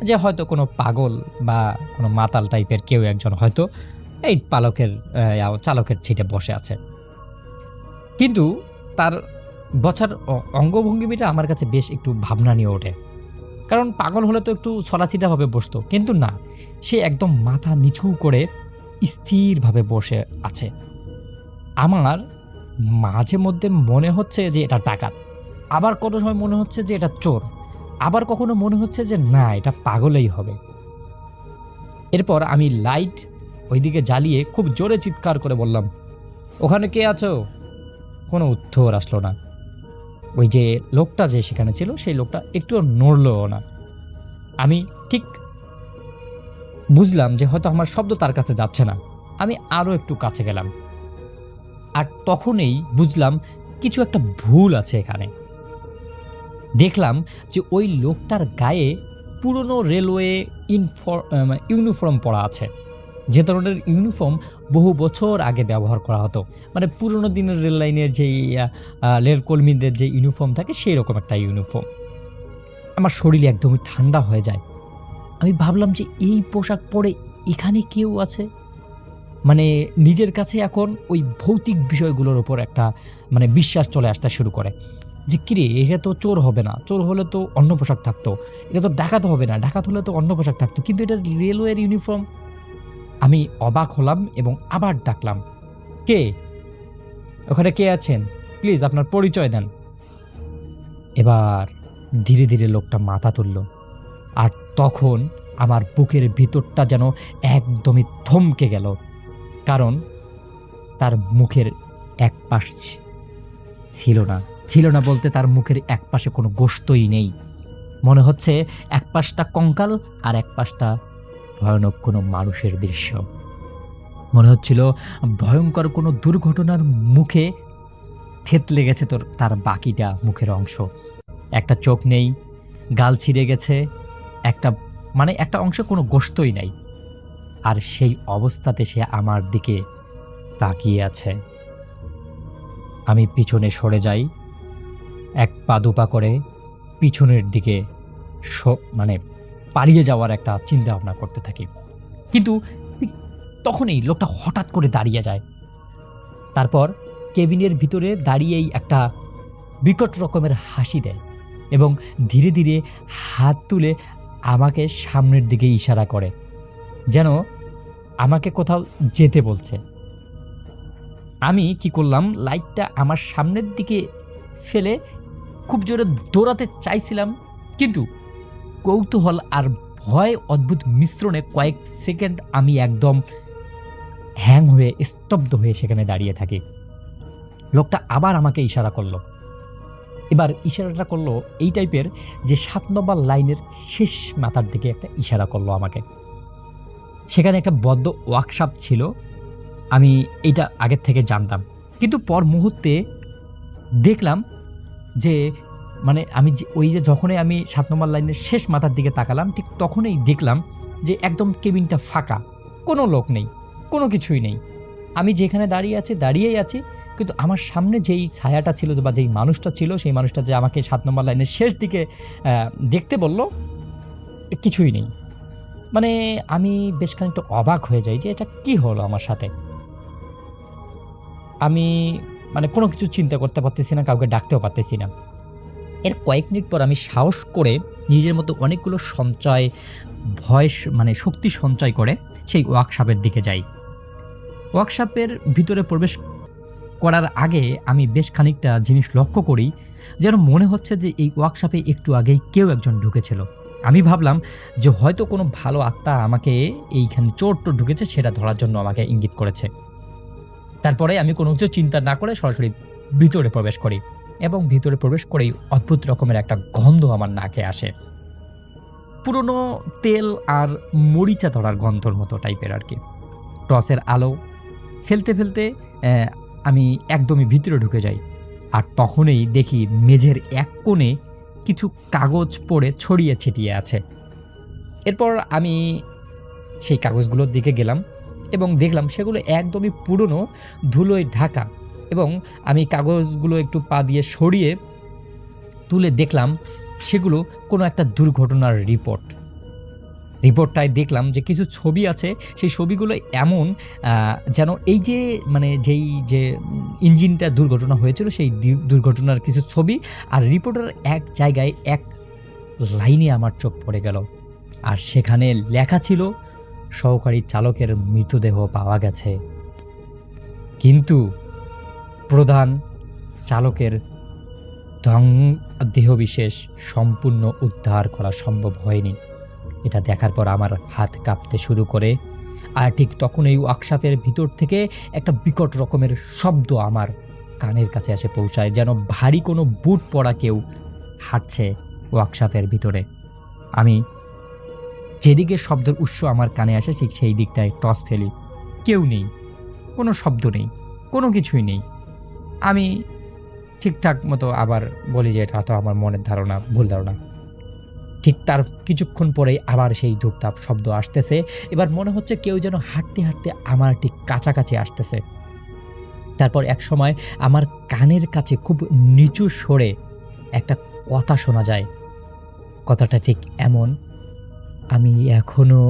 যে হয়তো কোনো পাগল বা কোনো মাতাল টাইপের কেউ একজন হয়তো এই চালকের সিটে বসে আছে। কিন্তু তার বছর অঙ্গভঙ্গিটা আমার কাছে বেশ একটু ভাবনা নিয়ে ওঠে, কারণ পাগল হলে তো একটু ছলাছিটাভাবে বসতো, কিন্তু না, সে একদম মাথা নিচু করে স্থিরভাবে বসে আছে। আমার মাঝে মধ্যে মনে হচ্ছে যে এটা ডাকাত, আবার কোনো সময় মনে হচ্ছে যে এটা চোর, আবার কখনো মনে হচ্ছে যে না, এটা পাগলই হবে। এরপর আমি লাইট ওইদিকে জ্বালিয়ে খুব জোরে চিৎকার করে বললাম, ওখানে কে আছো? কোনো উত্তর আসলো না। ওই যে লোকটা যে সেখানে ছিল সেই লোকটা একটু নড়লও না। আমি ঠিক বুঝলাম যে হয়তো আমার শব্দ তার কাছে যাচ্ছে না। আমি আরও একটু কাছে গেলাম, আর তখনই বুঝলাম কিছু একটা ভুল আছে এখানে। দেখলাম যে ওই লোকটার গায়ে পুরনো রেলওয়ে ইউনিফর্ম পরা আছে, যে ধরনের ইউনিফর্ম বহু বছর আগে ব্যবহার করা হতো, মানে পুরনো দিনের রেল লাইনের যেই রেলকর্মীদের যে ইউনিফর্ম থাকে সেই রকম একটা ইউনিফর্ম। আমার শরীরে একদমই ঠান্ডা হয়ে যায়। আমি ভাবলাম যে এই পোশাক পরে এখানে কেউ আছে, মানে নিজের কাছে এখন ওই ভৌতিক বিষয়গুলোর ওপর একটা মানে বিশ্বাস চলে আসতে শুরু করে যে কিরে, এটা তো চোর হবে না, চোর হলে তো অন্য পোশাক থাকতো, এটা তো ডাকাত হবে না, ডাকাত হলে তো অন্য পোশাক থাকতো, কিন্তু এটা রেলওয়ের ইউনিফর্ম। আমি অবাক হলাম এবং আবার ডাকলাম, কে ওখানে, কে আছেন? প্লিজ আপনার পরিচয় দেন। এবার ধীরে ধীরে লোকটা মাথা তুলল, আর তখন আমার বুকের ভিতরটা যেন একদমই থমকে গেল, কারণ তার মুখের এক পাশ ছিল না, ছিল না বলতে তার মুখের এক পাশে কোনো গোশতই নেই। মনে হচ্ছে এক পাশটা কঙ্কাল আর এক পাশটা ভয়ানক কোনো মানুষের দৃশ্য। মনে হচ্ছিল ভয়ঙ্কর কোনো দুর্ঘটনার মুখে থেতলে গেছে তার বাকিটা মুখের অংশ। একটা চোখ নেই, গাল ছিঁড়ে গেছে, একটা অংশে কোনো গোশতই নাই। আর সেই অবস্থাতে সে আমার দিকে তাকিয়ে আছে। আমি পিছনে সরে যাই, এক পা দুপা করে পিছনের দিকে পালিয়ে যাওয়ার একটা চিন্তা ভাবনা করতে থাকি। কিন্তু ঠিক তখনই লোকটা হঠাৎ করে দাঁড়িয়ে যায়। তারপর কেবিনের ভিতরে দাঁড়িয়েই একটা বিকট রকমের হাসি দেয় এবং ধীরে ধীরে হাত তুলে আমাকে সামনের দিকে ইশারা করে, যেন আমাকে কোথাও যেতে বলছে। আমি কি করলাম, লাইটটা আমার সামনের দিকে ফেলে খুব জোরে দৌড়াতে চাইছিলাম, কিন্তু কৌতূহল আর ভয় অদ্ভুত মিশ্রণে কয়েক সেকেন্ড আমি একদম হ্যাং হয়ে স্তব্ধ হয়ে সেখানে দাঁড়িয়ে থাকি। লোকটা আবার আমাকে ইশারা করলো। এবার ইশারাটা করলো এই টাইপের যে 7 নম্বর লাইনের শেষ মাথার দিকে একটা ইশারা করলো আমাকে। সেখানে একটা বদ্ধ ওয়ার্কশপ ছিল, আমি এইটা আগের থেকে জানতাম, কিন্তু পর মুহূর্তে দেখলাম যে যখনই আমি 7 নম্বর লাইনের শেষ মাথার দিকে তাকালাম, ঠিক তখনই দেখলাম যে একদম কেবিনটা ফাঁকা, কোনো লোক নেই, কোনো কিছুই নেই। আমি যেখানে দাঁড়িয়েই আছি, কিন্তু আমার সামনে যেই ছায়াটা ছিল বা যেই মানুষটা ছিল, সেই মানুষটা যে আমাকে 7 নম্বর লাইনের শেষ দিকে দেখতে বলল, কিছুই নেই। আমি বেশ খানিকটা অবাক হয়ে যাই যে এটা কি হলো আমার সাথে। আমি কোনো কিছু চিন্তা করতে পারতেছি না, কাউকে ডাকতেও পারতেছি না। এর কয়েক মিনিট পর আমি সাহস করে নিজের মতো অনেকগুলো শক্তি সঞ্চয় করে সেই ওয়ার্কশপের দিকে যাই। ওয়ার্কশপের ভিতরে প্রবেশ করার আগে আমি বেশ খানিকটা জিনিস লক্ষ্য করি, যেন মনে হচ্ছে যে এই ওয়ার্কশপে একটু আগেই কেউ একজন ঢুকেছিল। আমি ভাবলাম যে হয়তো কোনো ভালো আত্মা আমাকে এইখানে চোর ঢুকেছে, সেটা ধরার জন্য আমাকে ইঙ্গিত করেছে। তারপরে আমি কোনো কিছু চিন্তা না করে সরাসরি ভিতরে প্রবেশ করি এবং ভিতরে প্রবেশ করেই অদ্ভুত রকমের একটা গন্ধ আমার নাকে আসে, পুরনো তেল আর মরিচা ধরার গন্ধর মতো টাইপের আর কি। টর্চের আলো ফেলতে ফেলতে আমি একদমই ভিতরে ঢুকে যাই, আর তখনই দেখি মেঝের এক কোণে কিছু কাগজ পড়ে ছড়িয়ে ছিটিয়ে আছে। এরপর আমি সেই কাগজগুলোর দিকে গেলাম এবং দেখলাম সেগুলো একদমই পুরনো, ধুলোয় ঢাকা, এবং আমি কাগজগুলো একটু পা দিয়ে সরিয়ে তুলে দেখলাম সেগুলো কোনো একটা দুর্ঘটনার রিপোর্টটায় দেখলাম যে কিছু ছবি আছে। সেই ছবিগুলো এমন যেন এই যে ইঞ্জিনটা দুর্ঘটনা হয়েছিল সেই দুর্ঘটনার কিছু ছবি, আর রিপোর্টের এক জায়গায় এক লাইনে আমার চোখ পড়ে গেল, আর সেখানে লেখা ছিল সহকারী চালকের মৃতদেহ পাওয়া গেছে, কিন্তু প্রধান চালকের দেহবিশেষ সম্পূর্ণ উদ্ধার করা সম্ভব হয়নি। এটা দেখার পর আমার হাত কাঁপতে শুরু করে, আর ঠিক তখন এই ওয়ার্কশপের ভিতর থেকে একটা বিকট রকমের শব্দ আমার কানের কাছে এসে পৌঁছায়, যেন ভারী কোনো বুট পরা কেউ হাঁটছে ওয়ার্কশপের ভিতরে। আমি যেদিকে শব্দের উৎস আমার কানে আসে ঠিক সেই দিকটায় টস ফেলি, কেউ নেই, কোনো শব্দ নেই, কোনো কিছুই নেই। আমি ঠিকঠাক মতো আবার বলি যে এটা তো আমার মনের ধারণা, ভুল ধারণা। ঠিক তার কিছুক্ষণ পরেই আবার সেই ধূপধাপ শব্দ আসতেছে। এবার মনে হচ্ছে কেউ যেন হাঁটতে হাঁটতে আমার ঠিক কাছাকাছি আসতেছে। তারপর এক সময় আমার কানের কাছে খুব নিচু স্বরে একটা কথা শোনা যায়। কথাটা ঠিক এমন, আমি এখনো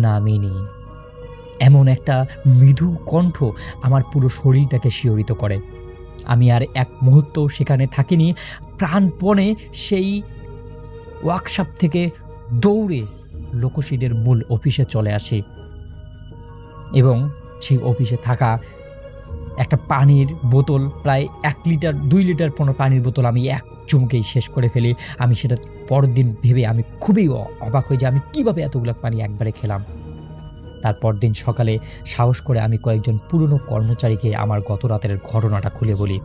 নামিনি। এমন একটা মৃদু কণ্ঠ আমার পুরো শরীরটাকে শিহরিত করে। আমি আর এক মুহূর্ত সেখানে থাকিনি, প্রাণপণে সেই ওয়ার্কশপ থেকে দৌড়ে লোকশিদের মূল অফিসে চলে আসি এবং সেই অফিসে থাকা একটা পানির বোতল, প্রায় 1 লিটার 2 লিটার পানির বোতল আমি এক চুমুকেই শেষ করে ফেলি। আমি সেটা পরের দিন ভেবে আমি খুবই অবাক হই যে আমি কীভাবে এতগুলো পানি একবারে খেলাম। তারপর দিন সকালে সাহস করে আমি কয়েকজন পুরনো কর্মচারীকে আমার গত রাতের ঘটনাটা খুলে বলি।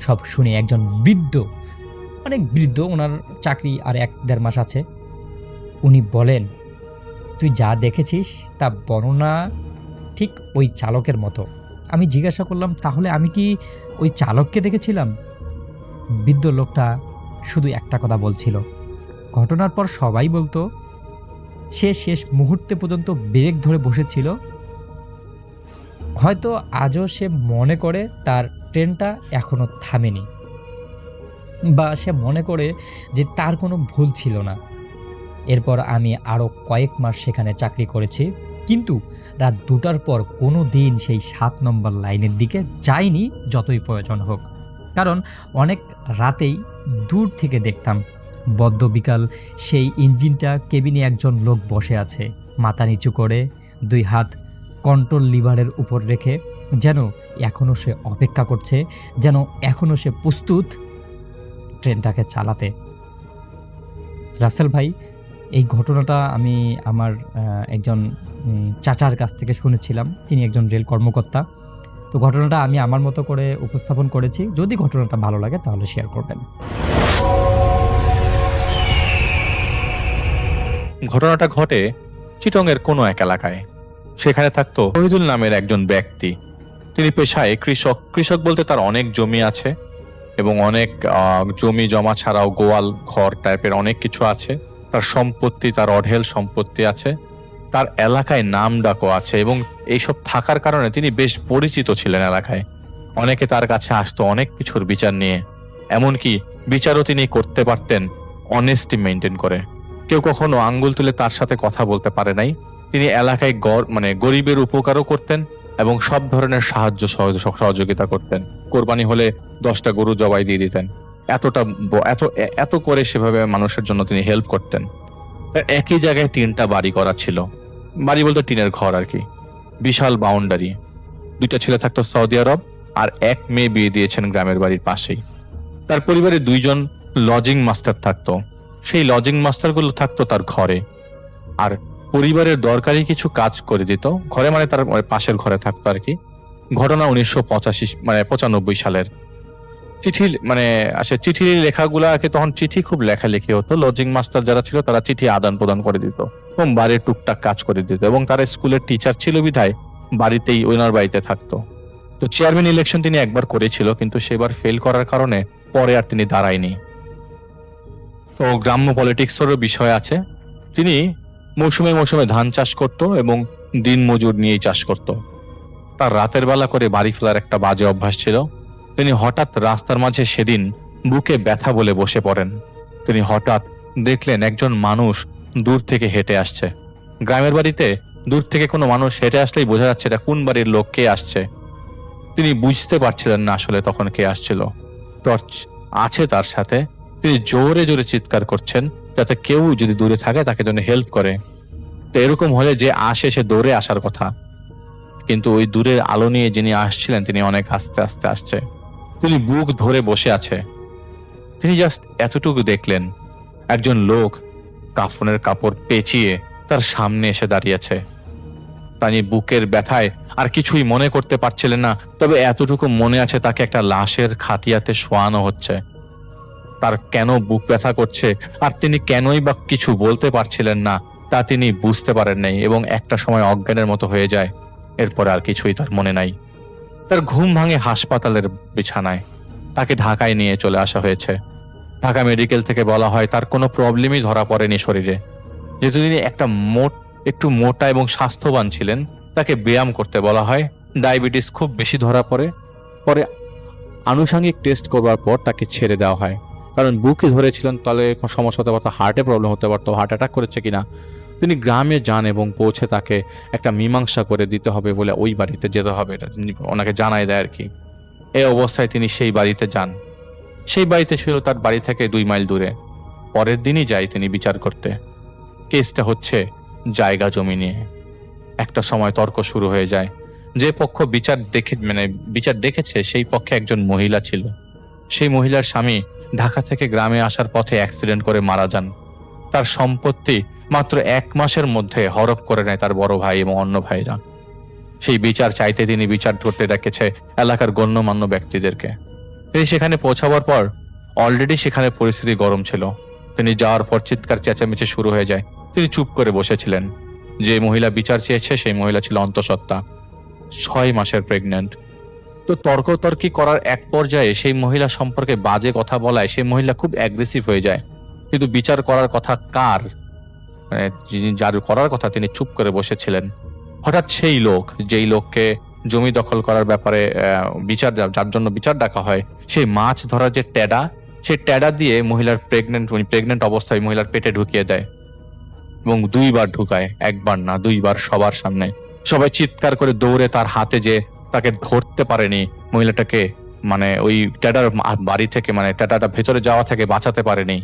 সব শুনে একজন বৃদ্ধ, অনেক বৃদ্ধ, ওনার চাকরি আর 1-1.5 মাস আছে, উনি বলেন, তুই যা দেখেছিস তা বর্ণনা ঠিক ওই চালকের মতো। আমি জিজ্ঞাসা করলাম, তাহলে আমি কি ওই চালককে দেখেছিলাম? বৃদ্ধ লোকটা শুধু একটা কথা বলছিল, ঘটনার পর সবাই বলতো সে শেষ মুহূর্তে পর্যন্ত ব্রেক ধরে বসেছিল। হয়তো আজও সে মনে করে তার ট্রেনটা এখনো থামেনি, বা সে মনে করে যে তার কোনো ভুল ছিল না। এরপর আমি আরও কয়েক মাস সেখানে চাকরি করেছি, কিন্তু রাত 2টার পর কোনো দিন সেই 7 নম্বর লাইনের দিকে যাইনি, যতই প্রয়োজন হোক। কারণ অনেক রাতেই দূর থেকে দেখতাম বদ্ধ বিকাল সেই ইঞ্জিনটা কেবিনে একজন লোক বসে আছে, মাথা নিচু করে 2 হাত কন্ট্রোল লিভারের উপর রেখে, যেন এখনও সে অপেক্ষা করছে, যেন এখনও সে প্রস্তুত ট্রেনটাকে চালাতে। রাসেল ভাই, এই ঘটনাটা আমি আমার একজন চাচার কাছ থেকে শুনেছিলাম, তিনি একজন রেল কর্মকর্তা। তো ঘটনাটা আমি আমার মতো করে উপস্থাপন করেছি, যদি ঘটনাটা ভালো লাগে তাহলে শেয়ার করবেন। ঘটনাটা ঘটে চিটংয়ের কোনো এক এলাকায়। সেখানে থাকতো শহীদুল নামের একজন ব্যক্তি। তিনি পেশায় কৃষক। কৃষক বলতে তার অনেক জমি আছে এবং অনেক জমি জমা ছাড়াও গোয়াল ঘর টাইপের অনেক কিছু আছে। তার সম্পত্তি, তার অঢেল সম্পত্তি আছে, তার এলাকায় নাম ডাকও আছে, এবং এইসব থাকার কারণে তিনি বেশ পরিচিত ছিলেন এলাকায়। অনেকে তার কাছে আসতো অনেক কিছুর বিচার নিয়ে, এমনকি বিচারও তিনি করতে পারতেন অনেস্টি মেনটেন করে। কেউ কখনো আঙ্গুল তুলে তার সাথে কথা বলতে পারে নাই। তিনি এলাকায় গরিবের উপকারও করতেন এবং সব ধরনের সাহায্য সহযোগিতা করতেন। কোরবানি হলে 10টা গরু জবাই দিয়ে দিতেন। এত করে সেভাবে মানুষের জন্য তিনি হেল্প করতেন। একই জায়গায় 3টা বাড়ি করা ছিল। বাড়ি বলতে টিনের ঘর আর কি, বিশাল বাউন্ডারি। 2টা ছেলে থাকতো সৌদি আরব, আর 1 মেয়ে বিয়ে দিয়েছেন গ্রামের বাড়ির পাশেই। তার পরিবারে 2 জন লজিং মাস্টার থাকতো। সেই লজিং মাস্টারগুলো থাকতো তার ঘরে, আর পরিবারের দরকারি কিছু কাজ করে দিত ঘরে, মানে তার পাশের ঘরে থাকতো আর কি। ঘটনা 1995 সালের। চিঠির লেখাগুলাকে, তখন চিঠি খুব লেখালেখি হতো। লজিং মাস্টার যারা ছিল তারা চিঠি আদান প্রদান করে দিত এবং বাড়ির টুকটাক কাজ করে দিত, এবং তারা স্কুলের টিচার ছিল বিধায় বাড়িতেই ওনার বাড়িতে থাকতো। তো চেয়ারম্যান ইলেকশন তিনি একবার করেছিল, কিন্তু সেবার ফেল করার কারণে পরে আর তিনি দাঁড়ায়নি। তো গ্রাম্য পলিটিক্সেরও বিষয় আছে। তিনি মৌসুমে মৌসুমে ধান চাষ করত এবং দিন মজুর নিয়েই চাষ করত। তার রাতের বেলা করে বাড়ি ফেলার একটা বাজে অভ্যাস ছিল। তিনি হঠাৎ রাস্তার মাঝে সেদিন বুকে ব্যথা বলে বসে পড়েন। তিনি হঠাৎ দেখলেন একজন মানুষ দূর থেকে হেঁটে আসছে। গ্রামের বাড়িতে দূর থেকে কোনো মানুষ হেঁটে আসলেই বোঝা যাচ্ছে এটা কোন বাড়ির লোক, কে আসছে। তিনি বুঝতে পারছিলেন না আসলে তখন কে আসছিল। টর্চ আছে তার সাথে। তিনি জোরে জোরে চিৎকার করছেন যাতে কেউ যদি দূরে থাকে তাকে যেন হেল্প করে। তো এরকম হলে যে আসে সে দৌড়ে আসার কথা, কিন্তু ওই দূরের আলো নিয়ে যিনি আসছিলেন তিনি অনেক আস্তে আস্তে আসছে। তিনি বুক ধরে বসে আছে। তিনি জাস্ট এতটুকু দেখলেন, একজন লোক কাফনের কাপড় পেঁচিয়ে তার সামনে এসে দাঁড়িয়েছে। তিনি বুকের ব্যথায় আর কিছুই মনে করতে পারছিলেন না, তবে এতটুকু মনে আছে তাকে একটা লাশের খাটিয়াতে শোয়ানো হচ্ছে। তার কেন বুক ব্যথা করছে আর তিনি কেনই বা কিছু বলতে পারছিলেন না তা তিনি বুঝতে পারেন নাই, এবং একটা সময় অজ্ঞানের মতো হয়ে যায়। এরপর আর কিছুই তার মনে নাই। তার ঘুম ভাঙে হাসপাতালের বিছানায়। তাকে ঢাকায় নিয়ে চলে আসা হয়েছে। ঢাকা মেডিকেল থেকে বলা হয় তার কোনো প্রবলেমই ধরা পড়েনি শরীরে। যেহেতু তিনি একটু মোটা এবং স্বাস্থ্যবান ছিলেন, তাকে ব্যায়াম করতে বলা হয়। ডায়াবেটিস খুব বেশি ধরা পড়ে। পরে আনুষঙ্গিক টেস্ট করবার পর তাকে ছেড়ে দেওয়া হয়, কারণ বুকে ধরেছিলেন, তাহলে সমস্যা হতে পারতো, হার্টে প্রবলেম হতে পারতো, হার্ট অ্যাটাক করেছে কিনা। তিনি গ্রামে যান এবং পৌঁছে তাকে একটা মীমাংসা করে দিতে হবে বলে ওই বাড়িতে যেতে হবে, এটা ওনাকে জানাই দেয় আর কি। এই অবস্থায় তিনি সেই বাড়িতে যান। সেই বাড়িতে ছিল তার বাড়ি থেকে 2 মাইল দূরে। পরের দিনই যায় তিনি বিচার করতে। কেসটা হচ্ছে জায়গা জমি নিয়ে। একটা সময় তর্ক শুরু হয়ে যায়। যে পক্ষ বিচার দেখেছে সেই পক্ষে একজন মহিলা ছিল। সেই মহিলার স্বামী ঢাকা থেকে গ্রামে আসার পথে অ্যাক্সিডেন্ট করে মারা যান। তার সম্পত্তি মাত্র 1 মাসের মধ্যে হরপ করে নেয় তার বড় ভাই এবং অন্য ভাইরা। সেই বিচার চাইতে তিনি বিচার করতে ডেকেছে এলাকার গণ্যমান্য ব্যক্তিদেরকে। তিনি সেখানে পৌঁছাবার পর অলরেডি সেখানে পরিস্থিতি গরম ছিল। তিনি যাওয়ার পর চিৎকার চেঁচামেচি শুরু হয়ে যায়। তিনি চুপ করে বসেছিলেন। যে মহিলা বিচার চেয়েছে সেই মহিলা ছিল অন্তঃসত্ত্বা, 6 মাসের প্রেগন্যান্ট। তো তর্কতর্কি করার এক পর্যায়ে সেই মহিলা সম্পর্কে বাজে কথা বলায় সেই মহিলা খুব অ্যাগ্রেসিভ হয়ে যায়। কিন্তু বিচার করার কথা কার, মানে যার করার কথা তিনি চুপ করে বসেছিলেন। হঠাৎ সেই লোক, যেই লোককে জমি দখল করার ব্যাপারে বিচার, যার জন্য বিচার ডাকা হয়, সেই মাছ ধরার যে ট্যাডা, সেই ট্যাডা দিয়ে মহিলার প্রেগনেন্ট অবস্থায় মহিলার পেটে ঢুকিয়ে দেয় এবং 2 বার ঢুকায়, 1 বার না 2 বার, সবার সামনে। সবাই চিৎকার করে দৌড়ে তার হাতে যে তাকে ধরতে পারেনি, মহিলাটাকে মানে ওই ট্যাডার বাড়ি থেকে, মানে ট্যাডাটা ভেতরে যাওয়া থেকে বাঁচাতে পারেনি,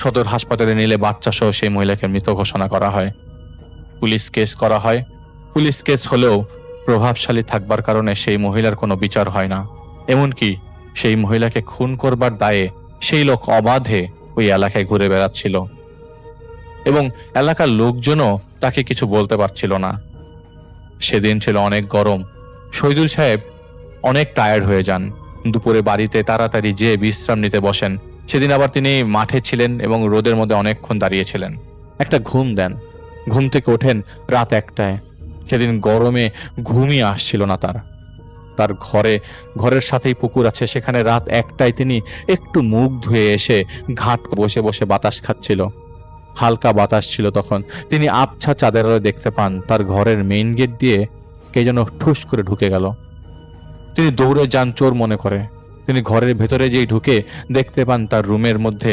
সদর হাসপাতালে নিলে বাচ্চা সহ সেই মহিলাকে মৃত ঘোষণা করা হয়। পুলিশ কেস করা হয়। পুলিশ কেস হলেও প্রভাবশালী থাকবার কারণে সেই মহিলার কোনো বিচার হয় না। এমনকি সেই মহিলাকে খুন করবার দায়ে সেই লোক অবাধে ওই এলাকায় ঘুরে বেড়াচ্ছিল এবং এলাকার লোকজনও তাকে কিছু বলতে পারছিল না। সেদিন ছিল অনেক গরম। শহীদুল সাহেব অনেক টায়ার্ড হয়ে যান। দুপুরে বাড়িতে তাড়াতাড়ি যেয়ে বিশ্রাম নিতে বসেন। সেদিন আবার তিনি মাঠে ছিলেন এবং রোদের মধ্যে অনেকক্ষণ দাঁড়িয়েছিলেন। একটা ঘুম দেন। ঘুম থেকে ওঠেন রাত 1টায়। সেদিন গরমে ঘুমই আসছিল না তার ঘরের সাথেই পুকুর আছে, সেখানে রাত 1টায় তিনি একটু মুখ ধুয়ে এসে ঘাট বসে বসে বাতাস খাচ্ছিল। হালকা বাতাস ছিল তখন। তিনি আবছা চাঁদের আলো দেখতে পান তার ঘরের মেইন গেট দিয়ে কে যেন ঠুস করে ঢুকে গেল। তিনি দৌড়ে যান চোর মনে করে। তিনি ঘরের ভেতরে যেই ঢুকে দেখতে পান তার রুমের মধ্যে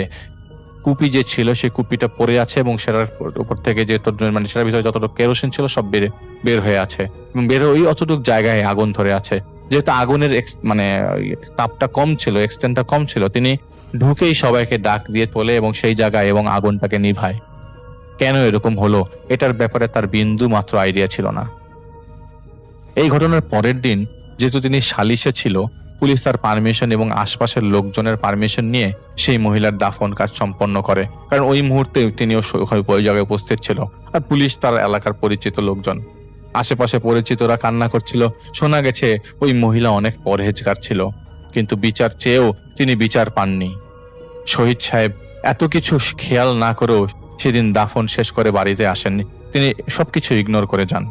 কুপি যে ছিল সেই কুপিটা পড়ে আছে এবং সেটার উপর থেকে যে মানে সেটার ভিতরে যতটুকু কেরোসিন ছিল সব বের হয়ে আছে এবং বের ওই অতটুকু জায়গায় আগুন ধরে আছে। যেহেতু আগুনের মানে তাপটা কম ছিল, এক্সটেন্টটা কম ছিল, তিনি ঢুকেই সবাইকে ডাক দিয়ে তোলে এবং সেই জায়গায় এবং আগুনটাকে নিভায়। কেন এরকম হলো এটার ব্যাপারে তার বিন্দু মাত্র আইডিয়া ছিল না। এই ঘটনার পরের দিন যেহেতু তিনি সালিশে ছিল, পুলিশ তার পারমিশন এবং আশপাশের লোকজনের পারমিশন নিয়ে সেই মহিলার দাফন কাজ সম্পন্ন করে, কারণ ওই মুহূর্তে তিনিও ওই জায়গায় উপস্থিত ছিল। আর পুলিশ তার এলাকার পরিচিত লোকজন, আশেপাশে পরিচিতরা কান্না করছিল। শোনা গেছে ওই মহিলা অনেক পরহেজগার ছিল, কিন্তু বিচার চেয়েও তিনি বিচার পাননি। শহীদ সাহেব এত কিছু খেয়াল না করেও সেদিন দাফন শেষ করে বাড়িতে আসেননি। তিনি সবকিছু ইগনোর করে যান।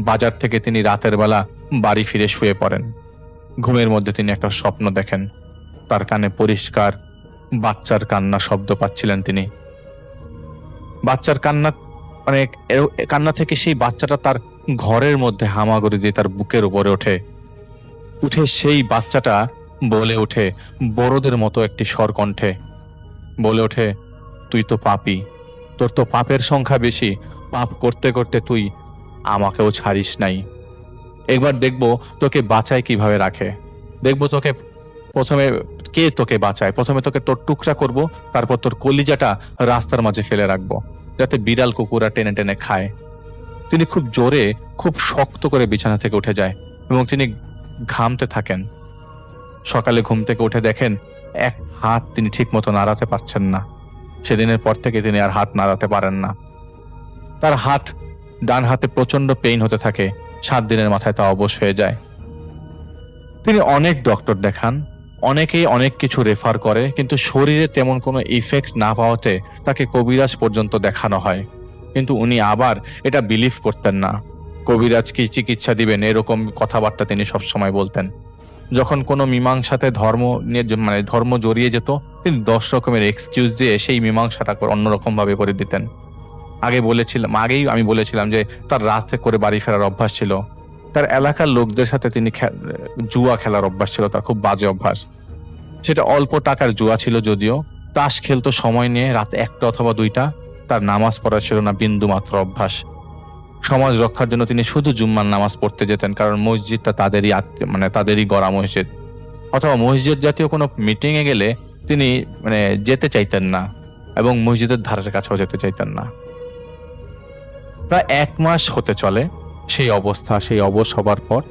বাজার থেকে তিনি রাতের বেলা বাড়ি ফিরে শুয়ে পড়েন। ঘুমের মধ্যে তিনি একটা স্বপ্ন দেখেন। তার কানে পরিষ্কার বাচ্চার কান্না শব্দ পাচ্ছিলেন তিনি। বাচ্চার কান্না, মানে কান্না থেকে সেই বাচ্চাটা তার ঘরের মধ্যে হামাগুড়ি দিয়ে তার বুকের উপরে উঠে সেই বাচ্চাটা বলে ওঠে বড়দের মতো একটি স্বরকণ্ঠে, বলে ওঠে, তুই তো পাপী, তোর তো পাপের সংখ্যা বেশি, পাপ করতে করতে তুই আমাকেও ছাড়িস নাই। একবার দেখবো তোকে বাঁচায় কিভাবে রাখে, দেখবো তোকে প্রথমে কে তোকে বাঁচায়। প্রথমে তোকে তোর টুকরা করব, তারপর তোর কলিজাটা রাস্তার মাঝে ফেলে রাখবো যাতে বিড়াল কুকুরা টেনে টেনে খায়। তিনি খুব জোরে, খুব শক্ত করে বিছানা থেকে উঠে যায় এবং তিনি ঘামতে থাকেন। সকালে ঘুম থেকে উঠে দেখেন এক হাত তিনি ঠিক মতো নাড়াতে পারছেন না। সেদিনের পর থেকে তিনি আর হাত নাড়াতে পারেন না। তার হাত, ডান হাতে প্রচন্ড পেইন হতে থাকে। 7 দিনের মাথায় তা অবশ হয়ে যায়। তিনি অনেক ডক্টর দেখান, অনেকেই অনেক কিছু রেফার করে, কিন্তু শরীরে তেমন কোনো ইফেক্ট না পাওয়াতে তাকে কবিরাজ পর্যন্ত দেখানো হয়। কিন্তু উনি আবার এটা বিলিভ করতেন না। কবিরাজ কি চিকিৎসা দিবেন এরকম কথাবার্তা তিনি সবসময় বলতেন। যখন কোনো মীমাংসাতে ধর্ম নিয়ে মানে ধর্ম জড়িয়ে যেত, তিনি 10 রকমের এক্সকিউজ দিয়ে সেই মীমাংসাটা অন্যরকম ভাবে করে দিতেন। আগেই আমি বলেছিলাম যে তার রাতে করে বাড়ি ফেরার অভ্যাস ছিল। তার এলাকার লোকদের সাথে তিনি জুয়া খেলার অভ্যাস ছিল, তার খুব বাজে অভ্যাস। সেটা অল্প টাকার জুয়া ছিল যদিও। তাস খেলতো সময় নিয়ে, রাত 1টা অথবা 2টা। তার নামাজ পড়া ছিল না বিন্দু মাত্র অভ্যাস। সমাজ রক্ষার জন্য তিনি শুধু জুম্মার নামাজ পড়তে যেতেন, কারণ মসজিদটা তাদেরই গড়া মসজিদ। অথবা মসজিদ জাতীয় কোনো মিটিং এ গেলে তিনি যেতে চাইতেন না এবং মসজিদের ধারের কাছেও যেতে চাইতেন না। প্রায় 1 মাস হতে চলে সেই অবস্থা। সেই অবশ হবার পর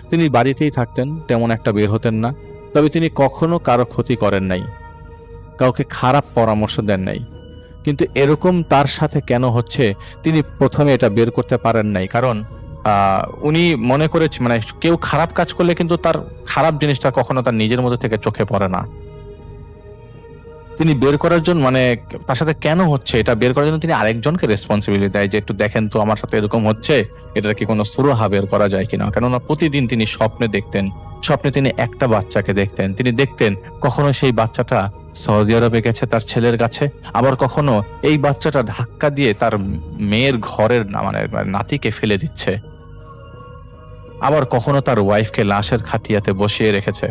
তিনি বাড়িতেই থাকতেন, তেমন একটা বের হতেন না। তবে তিনি কখনো কারো ক্ষতি করেন নাই, কাউকে খারাপ পরামর্শ দেন নাই। কিন্তু এরকম তার সাথে কেন হচ্ছে তিনি প্রথমে এটা বের করতে পারেন নাই, কারণ উনি মনে করেছেন কেউ খারাপ কাজ করলে কিন্তু তার খারাপ জিনিসটা কখনো তার নিজের মধ্যে থেকে চোখে পড়ে না। তিনি বের করার জন্য মানে তার সাথে কেন হচ্ছে এটা বের করার জন্য তিনি আরেকজনকে রেসপন্সিবিলিটি দেয় যে একটু দেখেন তো আমার সাথে এরকম হচ্ছে, এটার কি কোনো সুরাহা বের করা যায় কিনা। কেননা প্রতিদিন তিনি স্বপ্নে দেখতেন, স্বপ্নে তিনি একটা বাচ্চাকে দেখতেন, তিনি দেখতেন কখনো সেই বাচ্চাটা সৌদি আরবে গেছে তার ছেলের কাছে, আবার কখনো এই বাচ্চাটা ধাক্কা দিয়ে তার মেয়ের ঘরের মানে নাতিকে ফেলে দিচ্ছে, আবার কখনো তার ওয়াইফকে লাশের খাটিয়াতে বসিয়ে রেখেছে।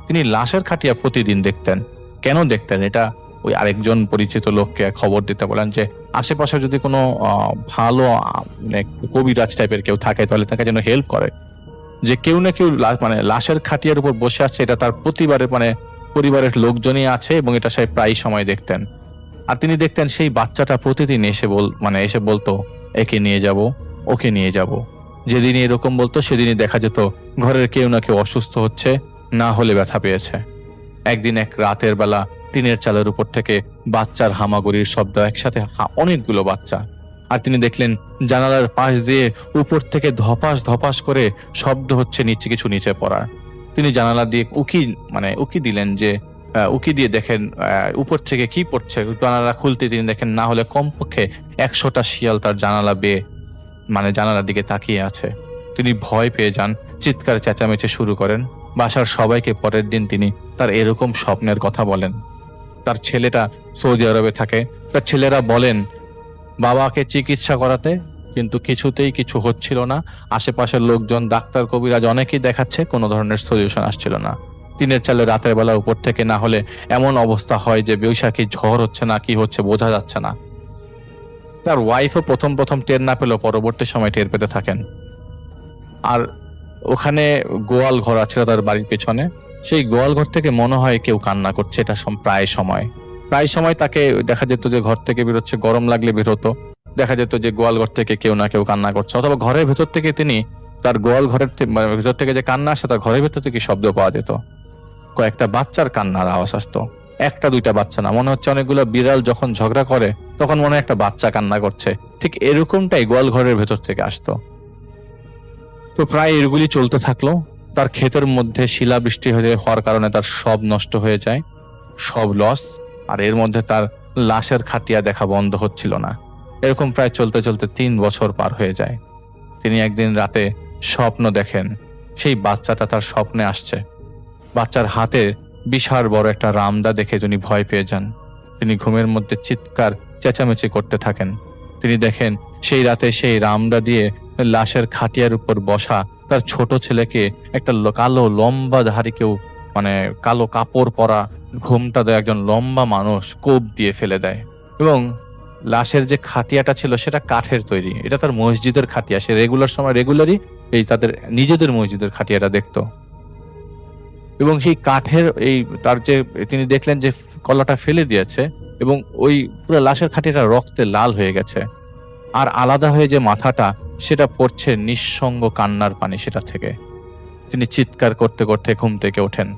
তিনি লাশের খাটিয়া প্রতিদিন দেখতেন। কেন দেখতেন এটা ওই আরেকজন পরিচিত লোককে খবর দিতে বলেন যে আশেপাশে যদি কোনো ভালো মানে কবিরাজ টাইপের কেউ থাকে তাহলে তাকে যেন হেল্প করে, যে কেউ না কেউ মানে লাশের খাটিয়ার উপর বসে আছে, এটা তার পরিবারের লোকজনই আছে এবং এটা সে প্রায় সময় দেখতেন। আর তিনি দেখতেন সেই বাচ্চাটা প্রতিদিন এসে বলতো একে নিয়ে যাব, ওকে নিয়ে যাব। যেদিনই এরকম বলতো সেদিনই দেখা যেত ঘরের কেউ না কেউ অসুস্থ হচ্ছে, না হলে ব্যথা পেয়েছে। একদিন এক রাতের বেলা টিনের চালের উপর থেকে বাচ্চার হামাগুড়ির শব্দ, একসাথে অনেকগুলো বাচ্চা। আর তিনি দেখলেন জানালার পাশ দিয়ে উপর থেকে ধপাস ধপাস করে শব্দ হচ্ছে, কিছু নিচে পড়ার। তিনি জানালা দিয়ে উকি দিলেন যে উকি দিয়ে দেখেন উপর থেকে কি পড়ছে। জানালা খুলতে তিনি দেখেন না হলে কমপক্ষে 100টা শিয়াল তার জানালা বেয়ে মানে জানালার দিকে তাকিয়ে আছে। তিনি ভয় পেয়ে যান, চিৎকার চেঁচামেচি শুরু করেন। বাসার সবাইকে পরের দিন তিনি তার এরকম স্বপ্নের কথা বলেন। তার ছেলেটা সৌদি আরবে থাকে, তার ছেলেরা বলেন বাবাকে চিকিৎসা করাতে, কিন্তু কিছুতেই কিছু হচ্ছিল না। আশেপাশের লোকজন, ডাক্তার, কবিরাজ অনেকেই দেখাচ্ছে, কোনো ধরনের সলিউশন আসছিল না। টিনের চালে রাতের বেলা উপর থেকে না হলে এমন অবস্থা হয় যে বৈশাখী ঝড় হচ্ছে না কি হচ্ছে বোঝা যাচ্ছে না। তার ওয়াইফও প্রথম টের না পেলেও পরবর্তী সময় টের পেতে থাকেন। আর ওখানে গোয়াল ঘর আছে তার বাড়ির পেছনে, সেই গোয়াল ঘর থেকে মনে হয় কেউ কান্না করছে। এটা প্রায় সময় তাকে দেখা যেত যে ঘর থেকে বেরোচ্ছে, গরম লাগলে বেরোতো, দেখা যেত যে গোয়াল ঘর থেকে কেউ না কেউ কান্না করছে, অথবা ঘরের ভেতর থেকে তিনি তার গোয়াল ঘরের ভেতর থেকে যে কান্না আসে তার ঘরের ভেতর থেকে শব্দ পাওয়া যেত। কয়েকটা বাচ্চার কান্নার আওয়াজ আসতো, একটা দুইটা বাচ্চা না, মনে হচ্ছে অনেকগুলো বিড়াল যখন ঝগড়া করে তখন মনে হয় একটা বাচ্চা কান্না করছে, ঠিক এরকমটাই গোয়াল ঘরের ভেতর থেকে আসতো। তো প্রায় এগুলি চলতে থাকলো। তার ক্ষেতের মধ্যে শিলাবৃষ্টি হওয়ার কারণে তার সব নষ্ট হয়ে যায়, সব লস। আর এর মধ্যে তার লাশের খাটিয়া দেখা বন্ধ হচ্ছিল না। এরকম প্রায় চলতে 3 বছর পার হয়ে যায়। তিনি একদিন রাতে স্বপ্ন দেখেন, সেই বাচ্চাটা তার স্বপ্নে আসছে। বাচ্চার হাতে বিশাল বড় একটা রামদা দেখে তিনি ভয় পেয়ে যান। তিনি ঘুমের মধ্যে চিৎকার চেঁচামেচি করতে থাকেন। তিনি দেখেন সেই রাতে সেই রামদা দিয়ে লাশের খাটিয়ার উপর বসা তার ছোট ছেলেকে একটা কালো লম্বা ধারী কেউ, মানে কালো কাপড় পরা, ঘুমটা দেয় একজন লম্বা মানুষ কোপ দিয়ে ফেলে দেয়। এবং লাশের যে খাটিয়াটা ছিল সেটা কাঠের তৈরি, এটা তার মসজিদের খাটিয়া। সে রেগুলারই এই তাদের নিজেদের মসজিদের খাটিয়াটা দেখতো। এবং সেই কাঠের তার যে তিনি দেখলেন যে কলাটা ফেলে দিয়েছে এবং ওই পুরো লাশের খাটিয়াটা রক্তে লাল হয়ে গেছে। আর আলাদা হয়ে যে মাথাটা, সেটা পড়ছে নিঃসঙ্গ কান্নার পানি সেটা থেকে। তিনি চিৎকার করতে করতে ঘুম থেকে ওঠেন,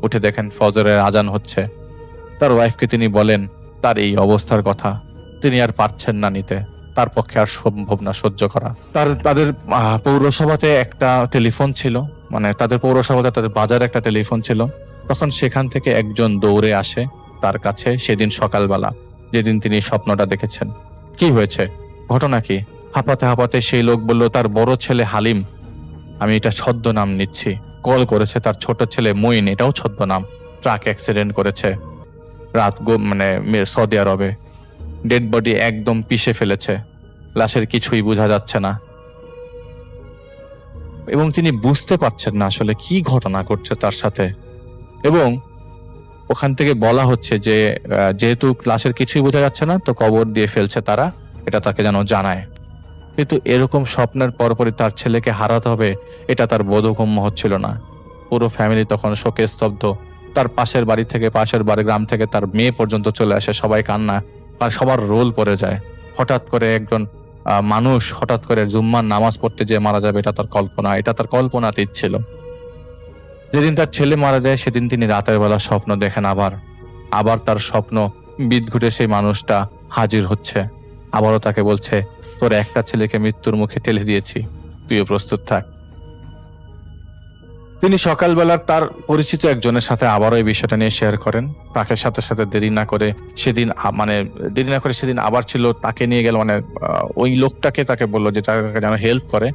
উঠে দেখেন ফজরের আজান হচ্ছে। তার ওয়াইফকে তিনি বলেন তার এই অবস্থার কথা, তিনি আর পারছেন না নিতে, তার পক্ষে আর সম্ভব না সহ্য করা। তাদের পৌরসভাতে একটা টেলিফোন ছিল, মানে তাদের পৌরসভাতে তাদের বাজারে একটা টেলিফোন ছিল। তখন সেখান থেকে একজন দৌড়ে আসে তার কাছে, সেদিন সকালবেলা যেদিন তিনি স্বপ্নটা দেখেছেন। কি হয়েছে, ঘটনা কি? হাঁপাতে সেই লোক বলল তার বড় ছেলে হালিম, আমি এটা ছদ্মনাম নিচ্ছি, কল করেছে তার ছোট ছেলে মঈন, এটাও ছদ্মনাম, ট্রাক অ্যাক্সিডেন্ট করেছে রাত সৌদি আরবে। ডেড বডি একদম পিষে ফেলেছে, লাশের কিছুই বোঝা যাচ্ছে না। এবং তিনি বুঝতে পারছেন না আসলে কি ঘটনা ঘটছে তার সাথে। এবং ওখান থেকে বলা হচ্ছে যে যেহেতু লাশের কিছুই বোঝা যাচ্ছে না, তো কবর দিয়ে ফেলছে তারা, এটা তাকে যেন জানায়। কিন্তু এরকম স্বপ্নের পরপরই তার ছেলেকে হারাতে হবে, এটা তার বোধগম্য হচ্ছিল না। পুরো ফ্যামিলি তখন শোকে স্তব্ধ। তার পাশের গ্রাম থেকে তার মেয়ে পর্যন্ত চলে আসে, সবাই কান্না, আর সবার রোল পড়ে যায়। হঠাৎ করে একজন মানুষ হঠাৎ করে জুম্মার নামাজ পড়তে যে মারা যাবে, এটা তার কল্পনাতীত ছিল। যেদিন তার ছেলে মারা যায় সেদিন তিনি রাতের বেলা স্বপ্ন দেখেন, আবার তার স্বপ্ন বিদঘুটে সেই মানুষটা হাজির হচ্ছে। আবারও তাকে বলছে তোর একটা ছেলেকে মৃত্যুর মুখে ঠেলে দিয়েছি, তুইও প্রস্তুত থাক। তিনি সকালবেলার তার পরিচিত একজনের সাথে আবারও এই বিষয়টা নিয়ে শেয়ার করেন। তাকে সাথে সাথে দেরি না করে সেদিন আবার ছিল, তাকে নিয়ে গেল, মানে ওই লোকটাকে তাকে বললো যে তাকে যেন হেল্প করে।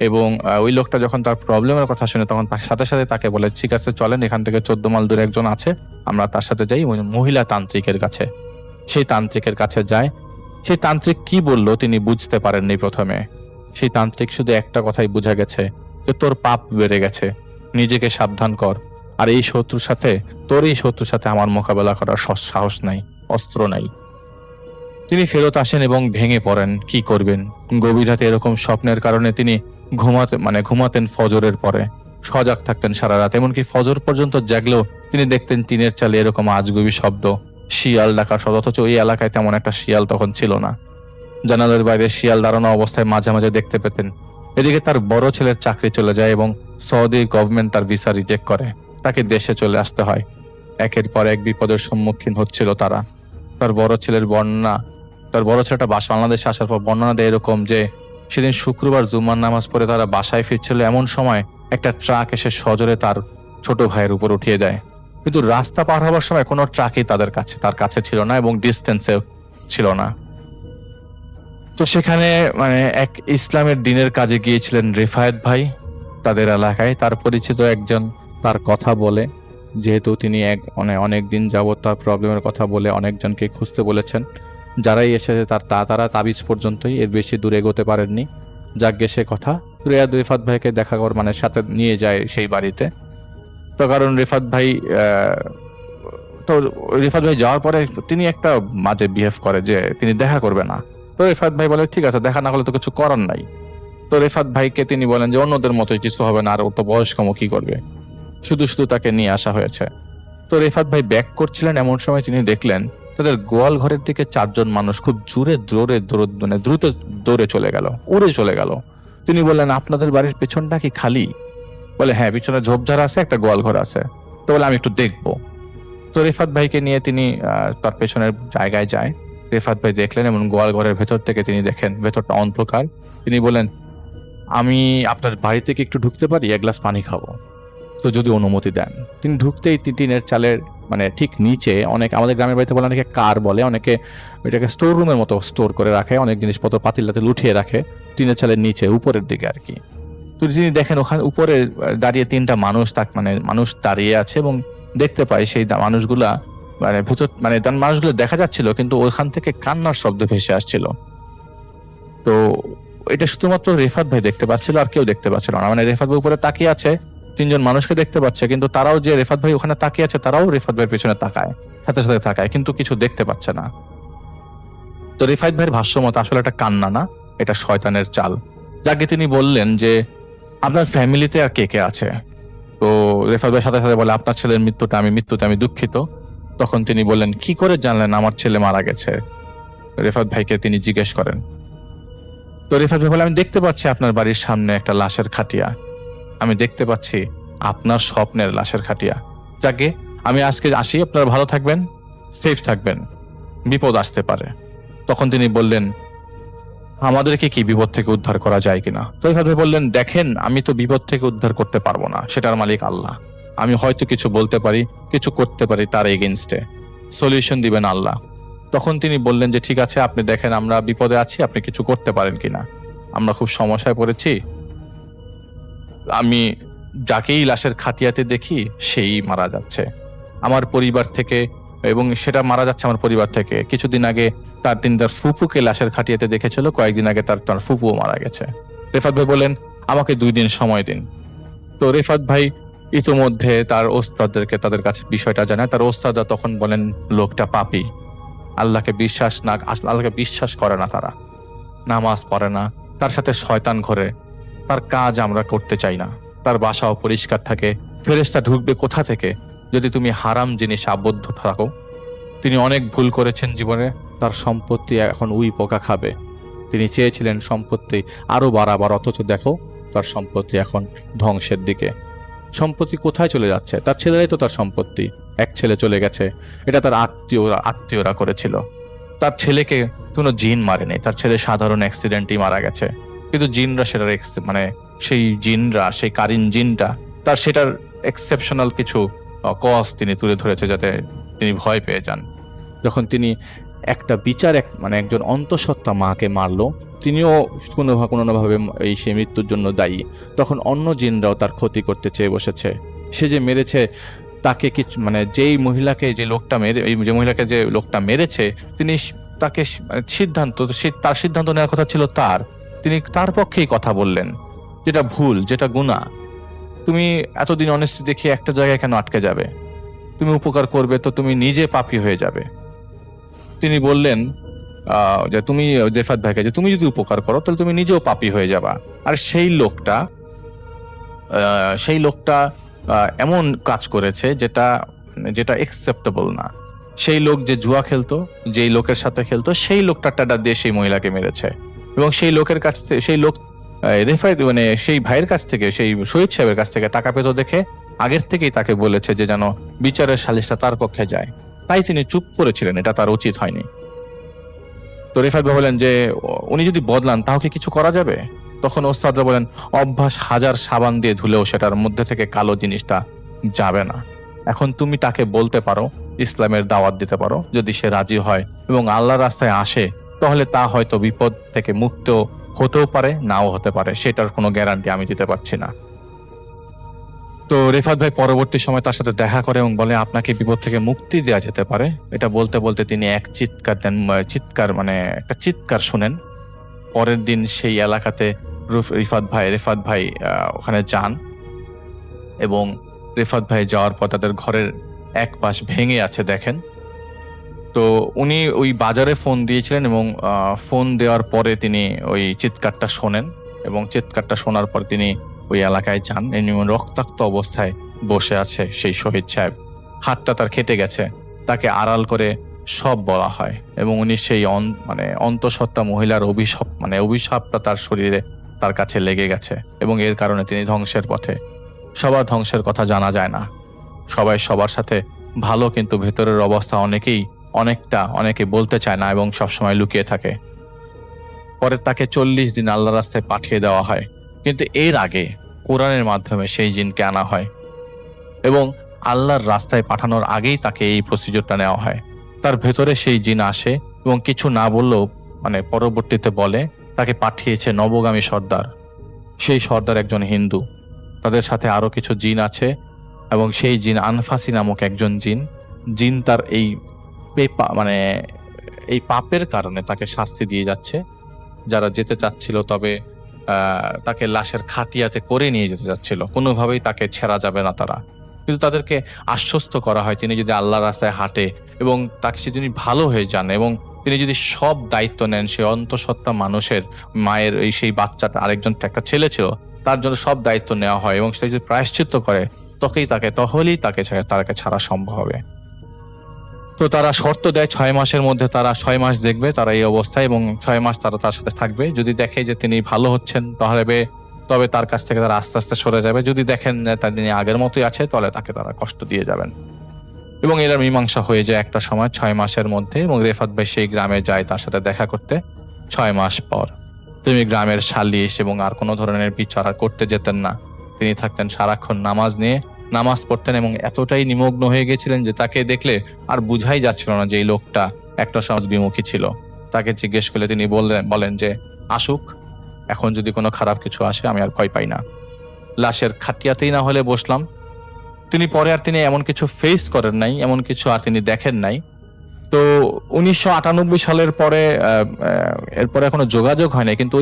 এবং ওই লোকটা যখন তার প্রবলেমের কথা শুনে তখন তার সাথে সাথে তাকে বলে ঠিক আছে চলেন, এখান থেকে 14 মাইল দূরে একজন আছে, আমরা তার সাথে যাই ওই মহিলা তান্ত্রিকের কাছে। সেই তান্ত্রিকের কাছে যায়। সেই তান্ত্রিক কি বলল তিনি বুঝতে পারেননি প্রথমে। সেই তান্ত্রিক শুধু একটা কথাই বুঝা গেছে যে তোর পাপ বেড়ে গেছে, নিজেকে সাবধান কর, আর এই শত্রুর সাথে আমার মোকাবেলা করার সাহস নাই, অস্ত্র নাই। তিনি ফেরত আসেন এবং ভেঙে পড়েন, কি করবেন। গভীর রাতে এরকম স্বপ্নের কারণে তিনি ঘুমাতেন ফজরের পরে, সজাগ থাকতেন সারা রাত। এমনকি ফজর পর্যন্ত জাগলেও তিনি দেখতেন টিনের চালে এরকম আজগুবি শব্দ, শিয়াল ডাকার শব্দ, অথচ ওই এলাকায় তেমন একটা শিয়াল তখন ছিল না। জানালার বাইরে শিয়াল দাঁড়ানো অবস্থায় মাঝে মাঝে দেখতে পেতেন। এদিকে তার বড় ছেলের চাকরি চলে যায় এবং সৌদি গভর্নমেন্ট তার ভিসা রিজেক্ট করে, তাকে দেশে চলে আসতে হয়। একের পর এক বিপদের সম্মুখীন হচ্ছিল তারা। তার বড় ছেলেটা বাংলাদেশে আসার পর বর্ণনা দেয় এরকম যে সেদিন শুক্রবার জুম্মার নামাজ পড়ে তারা বাসায় ফিরছিল, এমন সময় একটা ট্রাক এসে সজোরে তার ছোট ভাইয়ের উপর উঠিয়ে দেয়। কিন্তু রাস্তা পার হওয়ার সময় কোনো ট্রাকই তার কাছে ছিল না এবং ডিস্টেন্সেও ছিল না। তো সেখানে এক ইসলামের দিনের কাজে গিয়েছিলেন রেফায়েত ভাই তাদের এলাকায়। তার পরিচিত একজন তার কথা বলে, যেহেতু তিনি অনেক দিন যাবৎ তার প্রবলেমের কথা বলে অনেকজনকে খুঁজতে বলেছেন, যারাই এসেছে তারা তাবিজ পর্যন্তই, এর বেশি দূরে এগোতে পারেননি। যাগ্গে সে কথা রেফাত ভাইকে দেখা সাথে নিয়ে যায় সেই বাড়িতে। তো কারণ রেফাত ভাই যাওয়ার পরে তিনি একটা মাঝে বিহেভ করে যে তিনি দেখা করবে না। তো রেফাত ভাই বলে ঠিক আছে, দেখা না করলে তো কিছু করার নাই। তো রেফাত ভাইকে তিনি বলেন যে অন্যদের মতোই কিছু হবে না, আর ও তো বয়স্কম, কি করবে, শুধু শুধু তাকে নিয়ে আসা হয়েছে। তো রেফাত ভাই ব্যাক করছিলেন, এমন সময় তিনি দেখলেন তাদের গোয়াল ঘরের দিকে 4 জন মানুষ খুব দ্রুত দৌড়ে চলে গেল, উড়ে চলে গেল। তিনি বললেন আপনাদের বাড়ির পেছনটা কি খালি? বলে হ্যাঁ, পিছনে ঝোপঝাড় আছে, একটা গোয়াল ঘর আছে। তো বলে আমি একটু দেখবো। তো রেফাত ভাইকে নিয়ে তিনি তার পেছনের জায়গায় যায়। রেফাত ভাই দেখলেন এবং গোয়াল ঘরের ভেতর থেকে তিনি দেখেন ভেতরটা অন্ধকার। তিনি বলেন আমি আপনার বাড়ি থেকে একটু ঢুকতে পারি, 1 গ্লাস পানি খাবো, তো যদি অনুমতি দেন। তিনি ঢুকতেই টিনের চালের ঠিক নিচে আমাদের গ্রামের বাড়িতে বলে অনেকে কার বলে, অনেকে ওইটাকে স্টোর রুমের মতো স্টোর করে রাখে, অনেক জিনিসপত্র পাতিলাতে লুঠিয়ে রাখে টিনের চালের নিচে উপরের দিকে আর কি। তো তিনি দেখেন ওখানে উপরে দাঁড়িয়ে 3টা মানুষ দাঁড়িয়ে আছে এবং দেখতে পাই সেই মানুষগুলা মানুষগুলো দেখা যাচ্ছিল, কিন্তু ওখান থেকে কান্নার শব্দ ভেসে আসছিল। তো এটা শুধুমাত্র রেফাত ভাই দেখতে পাচ্ছিল, আর কেউ দেখতে পাচ্ছিল না। রেফাত ভাই উপরে তাকিয়ে আছে, 3 জন মানুষকে দেখতে পাচ্ছে, কিন্তু তারাও যে রেফাত ভাই ওখানে তাকিয়ে আছে তারাও রেফাত ভাইয়ের পেছনে সাথে সাথে তাকায়, কিন্তু কিছু দেখতে পাচ্ছে না। তো রেফাত ভাইয়ের ভাষ্যমত আসলে এটা কান্না না, এটা শয়তানের চাল। যাকে তিনি বললেন যে আপনার ফ্যামিলিতে আর কে কে আছে? তো রেফাত ভাই সাথে সাথে বলে আপনার ছেলের মৃত্যুতে আমি দুঃখিত। তখন তিনি বললেন কি করে জানলেন আমার ছেলে মারা গেছে? রেফাত ভাইকে তিনি জিজ্ঞেস করেন। তো রেফাত ভাই বলে আমি দেখতে পাচ্ছি আপনার বাড়ির সামনে একটা লাশের খাটিয়া, আমি দেখতে পাচ্ছি আপনার স্বপ্নের লাশের খাটিয়া। যাকে আমি আজকে আসি, আপনারা ভালো থাকবেন, সেফ থাকবেন, বিপদ আসতে পারে। তখন তিনি বললেন আমাদেরকে কি বিপদ থেকে উদ্ধার করা যায় কিনা? তো রেফাত ভাই বললেন দেখেন আমি তো বিপদ থেকে উদ্ধার করতে পারবো না, সেটার মালিক আল্লাহ। আমি হয়তো কিছু বলতে পারি, কিছু করতে পারি, তার এগেইনস্টে সলিউশন দিবেন আল্লাহ। তখন তিনি বললেন যে ঠিক আছে, আপনি দেখেন আমরা বিপদে আছি, আপনি কিছু করতে পারেন কিনা, আমরা খুব সমস্যায় পড়েছি। আমি যাকেই লাশের খাটিয়াতে দেখি সেই মারা যাচ্ছে আমার পরিবার থেকে, এবং সেটা মারা যাচ্ছে আমার পরিবার থেকে। কিছুদিন আগে তার ফুপুকে লাশের খাটিয়াতে দেখেছিল, কয়েকদিন আগে তার ফুপুও মারা গেছে। রেফাত ভাই বলেন আমাকে 2 দিন সময় দিন। তো রেফাত ভাই ইতোমধ্যে তার ওস্তাদদেরকে তাদের কাছে বিষয়টা জানায়। তার ওস্তাদরা তখন বলেন লোকটা পাপী, আল্লাহকে বিশ্বাস করে না, তারা নামাজ পড়ে না, তার সাথে শয়তান ঘরে, তার কাজ আমরা করতে চাই না, তার বাসাও পরিষ্কার থাকে, ফেরেশতা ঢুকবে কোথা থেকে যদি তুমি হারাম জিনিস আবদ্ধ থাকো? তিনি অনেক ভুল করেছেন জীবনে, তার সম্পত্তি এখন উই পোকা খাবে। তিনি চেয়েছিলেন সম্পত্তি আরো বাড়াবার, অথচ দেখো তার সম্পত্তি এখন ধ্বংসের দিকে। সম্পত্তি কোথায় চলে যাচ্ছে? তার ছেলেরাই তো তার সম্পত্তি। এক ছেলে চলে গেছে, এটা তার আত্মীয়রা করেছিল। তার ছেলেকে কোনো জিন মারেনি, তার ছেলে সাধারণ অ্যাক্সিডেন্টই মারা গেছে, কিন্তু জিনরা সেই কারিন জিনটা তার সেটার এক্সেপশনাল কিছু কজ তিনি তুলে ধরেছে যাতে তিনি ভয় পেয়ে যান। যখন তিনি একটা মানে একজন অন্তঃসত্ত্বা মাকে মারলো, তিনিও কোনোভাবে এই সে মৃত্যুর জন্য দায়ী, তখন অন্য জিনরাও তার ক্ষতি করতে চেয়ে বসেছে। সে যে মেরেছে তাকে কিছু মানে যে মহিলাকে যে লোকটা মেরেছে তিনি তাকে তার সিদ্ধান্ত নেওয়ার কথা ছিল তিনি তার পক্ষেই কথা বললেন, যেটা ভুল, যেটা গুনাহ। তুমি এতদিন অনেস্টি দেখিয়ে একটা জায়গায় কেন আটকে যাবে? তুমি উপকার করবে তো তুমি নিজে পাপী হয়ে যাবে। তিনি বললেন যে তুমি রেফাত ভাইকে যে তুমি যদি উপকার করো তাহলে তুমি নিজেও পাপী হয়ে যাবা। আর সেই লোকটা এমন কাজ করেছে যেটা একসেপ্টেবল না। সেই লোক যে জুয়া খেলতো, যেই লোকের সাথে খেলতো, সেই লোকটা টাডা দিয়ে সেই মহিলাকে মেরেছে। এবং সেই লোকের কাছ থেকে সেই ভাইয়ের কাছ থেকে, সেই শহীদ সাহেবের কাছ থেকে টাকা পেত দেখে আগের থেকেই তাকে বলেছে যে যেন বিচারের সালিশটা তার পক্ষে যায়। তাই তিনি চুপ করেছিলেন, এটা তার উচিত হয়নি। তো রেফাত ভাই বলেন যে উনি যদি বদলান তাও কি কিছু করা যাবে? তখন ওস্তাদরা বলেন অভ্যাস হাজার সাবান দিয়ে ধুলেও সেটার মধ্যে থেকে কালো জিনিসটা যাবে না। এখন তুমি তাকে বলতে পারো, ইসলামের দাওয়াত দিতে পারো, যদি সে রাজি হয় এবং আল্লাহর রাস্তায় আসে তাহলে তা হয়তো বিপদ থেকে মুক্ত হতেও পারে, নাও হতে পারে, সেটার কোনো গ্যারান্টি আমি দিতে পারছি না। তো রেফাত ভাই পরবর্তী সময় তার সাথে দেখা করে এবং বলে আপনাকে বিপদ থেকে মুক্তি দেওয়া যেতে পারে। এটা বলতে বলতে তিনি এক চিৎকার দেন, একটা চিৎকার শুনেন। পরের দিন সেই এলাকাতে রেফাত ভাই ওখানে যান এবং রেফাত ভাই যাওয়ার পর তাদের ঘরের এক পাশ ভেঙে আছে দেখেন। তো উনি ওই বাজারে ফোন দিয়েছিলেন এবং ফোন দেওয়ার পরে তিনি ওই চিৎকারটা শোনেন এবং চিৎকারটা শোনার পর তিনি ওই এলাকায় যান। রক্তাক্ত অবস্থায় বসে আছে সেই শহীদ সাহেব, হাতটা তার কেটে গেছে। তাকে আড়াল করে সব বলা হয় এবং উনি সেই অন্তঃসত্ত্বা মহিলার অভিশাপটা তার শরীরে তার কাছে লেগে গেছে এবং এর কারণে তিনি ধ্বংসের পথে। সবার ধ্বংসের কথা জানা যায় না, সবাই সবার সাথে ভালো, কিন্তু ভেতরের অবস্থা অনেকে বলতে চায় না এবং সবসময় লুকিয়ে থাকে। পরে তাকে 40 দিন আল্লাহ রাস্তায় পাঠিয়ে দেওয়া হয়, কিন্তু এর আগে কোরআনের মাধ্যমে সেই জিনকে আনা হয় এবং আল্লাহর রাস্তায় পাঠানোর আগেই তাকে এই প্রসিডিউরটা নেওয়া হয়। তার ভেতরে সেই জিন আসে এবং কিছু না বললেও পরবর্তীতে বলে তাকে পাঠিয়েছে নবগামী সর্দার। সেই সর্দার একজন হিন্দু, তাদের সাথে আরো কিছু জিন আছে এবং সেই জিন আনফাসি নামক একজন জিন তার এই পাপের কারণে তাকে শাস্তি দিয়ে যাচ্ছে। যারা যেতে চাচ্ছিল তবে তাকে লাশের খাটিয়াতে করে নিয়ে যেতে চাচ্ছিল, কোনোভাবেই তাকে ছেড়া যাবে না তারা, কিন্তু তাদেরকে আশ্বস্ত করা হয় তিনি যদি আল্লাহর রাস্তায় হাঁটে এবং তাকে তিনি ভালো হয়ে যান এবং তিনি যদি সব দায়িত্ব নেন, সে অন্তঃসত্ত্বা মানুষের মায়ের সেই বাচ্চাটা, আরেকজন একটা ছেলে ছিল, তার জন্য সব দায়িত্ব নেওয়া হয় এবং সে যদি প্রায়শ্চিত্ত করে তাহলেই তাকে ছাড়া সম্ভব হবে। তো তারা শর্ত দেয় 6 মাসের মধ্যে তারা 6 মাস দেখবে তারা এই অবস্থায় এবং 6 মাস তারা তার সাথে থাকবে। যদি দেখে যে তিনি ভালো হচ্ছেন তবে তার কাছ থেকে তারা আস্তে আস্তে সরে যাবে। যদি দেখেন তিনি আগের মতোই আছে তাহলে তাকে তারা কষ্ট দিয়ে যাবেন এবং এরা মীমাংসা হয়ে যায় একটা সময় 6 মাসের মধ্যে। এবং রেফাত ভাই সেই গ্রামে যায় তার সাথে দেখা করতে। 6 মাস পর তিনি গ্রামের সালিশ এবং আর কোনো ধরনের বিচার করতে যেতেন না। তিনি থাকতেন সারাক্ষণ নামাজ পড়তেন এবং এতটাই নিমগ্ন হয়ে গেছিলেন যে তাকে দেখলে আর বুঝাই যাচ্ছিল না যে এই লোকটা একটা সমাজ বিমুখী ছিল। তাকে জিজ্ঞেস করলে তিনি বলেন যে আসুক, এখন যদি কোনো খারাপ কিছু আসে আমি আর ভয় পাই না। লাশের খাটিয়াতেই না হলে বসলাম। তিনি পরে আর তিনি এমন কিছু ফেস করেন নাই, এমন কিছু আর তিনি দেখেন নাই। তো 1998 সালের পরে এরপরে কোনো যোগাযোগ হয় না, কিন্তু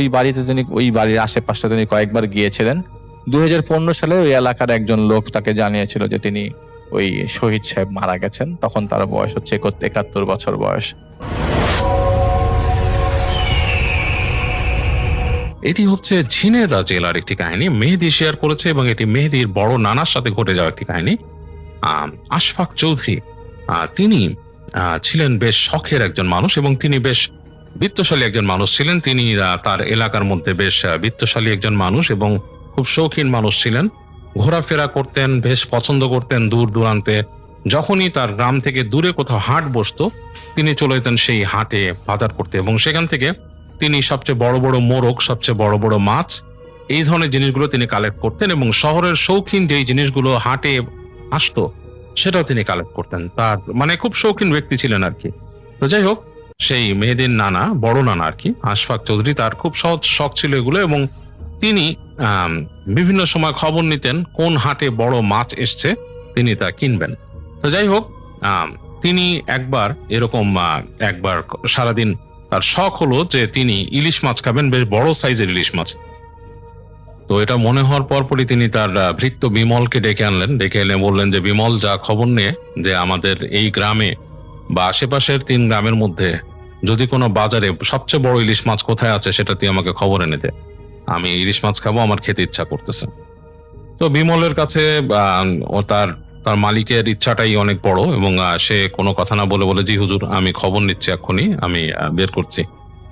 ওই বাড়ির আশেপাশে তিনি কয়েকবার গিয়েছিলেন। 2015 সালে ওই এলাকার একজন লোক তাকে জানিয়েছিল যে তিনি ওই শহীদ সাহেব মারা গেছেন। তখন তার বয়স হচ্ছে 71 বছর বয়স। এটি হচ্ছে ঝিনেদা জেলার একটি কাহিনী, মেহেদী শেয়ার করেছে এবং এটি মেহেদীর বড় নানার সাথে ঘটে যাওয়া একটি কাহিনী। আশফাক চৌধুরী তিনি ছিলেন বেশ শখের একজন মানুষ এবং তিনি বেশ বিত্তশালী একজন মানুষ ছিলেন। তিনি তার এলাকার মধ্যে বেশ বিত্তশালী একজন মানুষ এবং খুব শৌখিন মানুষ ছিলেন। ঘোরাফেরা করতেন, বেশ পছন্দ করতেন দূর দূরান্তে। যখনই তার গ্রাম থেকে দূরে কোথাও হাট বসতো তিনি চলে যেতেন সেই হাটে বাজার করতে এবং সেখান থেকে তিনি সবচেয়ে বড় বড় মোরগ, সবচেয়ে বড় বড় মাছ এই ধরনের জিনিসগুলো তিনি কালেক্ট করতেন, এবং শহরের শৌখিন যেই জিনিসগুলো হাটে আসতো সেটাও তিনি কালেক্ট করতেন। তার মানে খুব শৌখিন ব্যক্তি ছিলেন আর কি। তো যাই হোক, সেই মেহেদীর নানা, বড় নানা আর কি, আশফাক চৌধুরী, তার খুব সহজ শখ ছিল এগুলো, এবং তিনি বিভিন্ন সময় খবর নিতেন কোন হাটে বড় মাছ এসছে, তিনি তা কিনবেন। তো যাই হোক, তিনি একবার এরকম একবার সারাদিন তার শখ হলো যে তিনি ইলিশ মাছ খাবেন, বেশ বড় সাইজের ইলিশ মাছ। তো এটা মনে হওয়ার পরপরই তিনি তার ভৃত্য বিমলকে ডেকে আনলেন। ডেকে এনে বললেন যে, বিমল, যা খবর নিয়ে যে আমাদের এই গ্রামে বা আশেপাশের 3 গ্রামের মধ্যে যদি কোনো বাজারে সবচেয়ে বড় ইলিশ মাছ কোথায় আছে সেটা তুই আমাকে খবর এনে দে, আমি ইলিশ মাছ খাবো, আমার খেতে ইচ্ছা করতেছে। তো বিমলের কাছে ও তার তার মালিকের ইচ্ছাটাই অনেক বড়, এবং সে কোনো কথা না বলে বলে, জি হুজুর, আমি খবর নিচ্ছি, এক্ষুনি আমি বের করছি,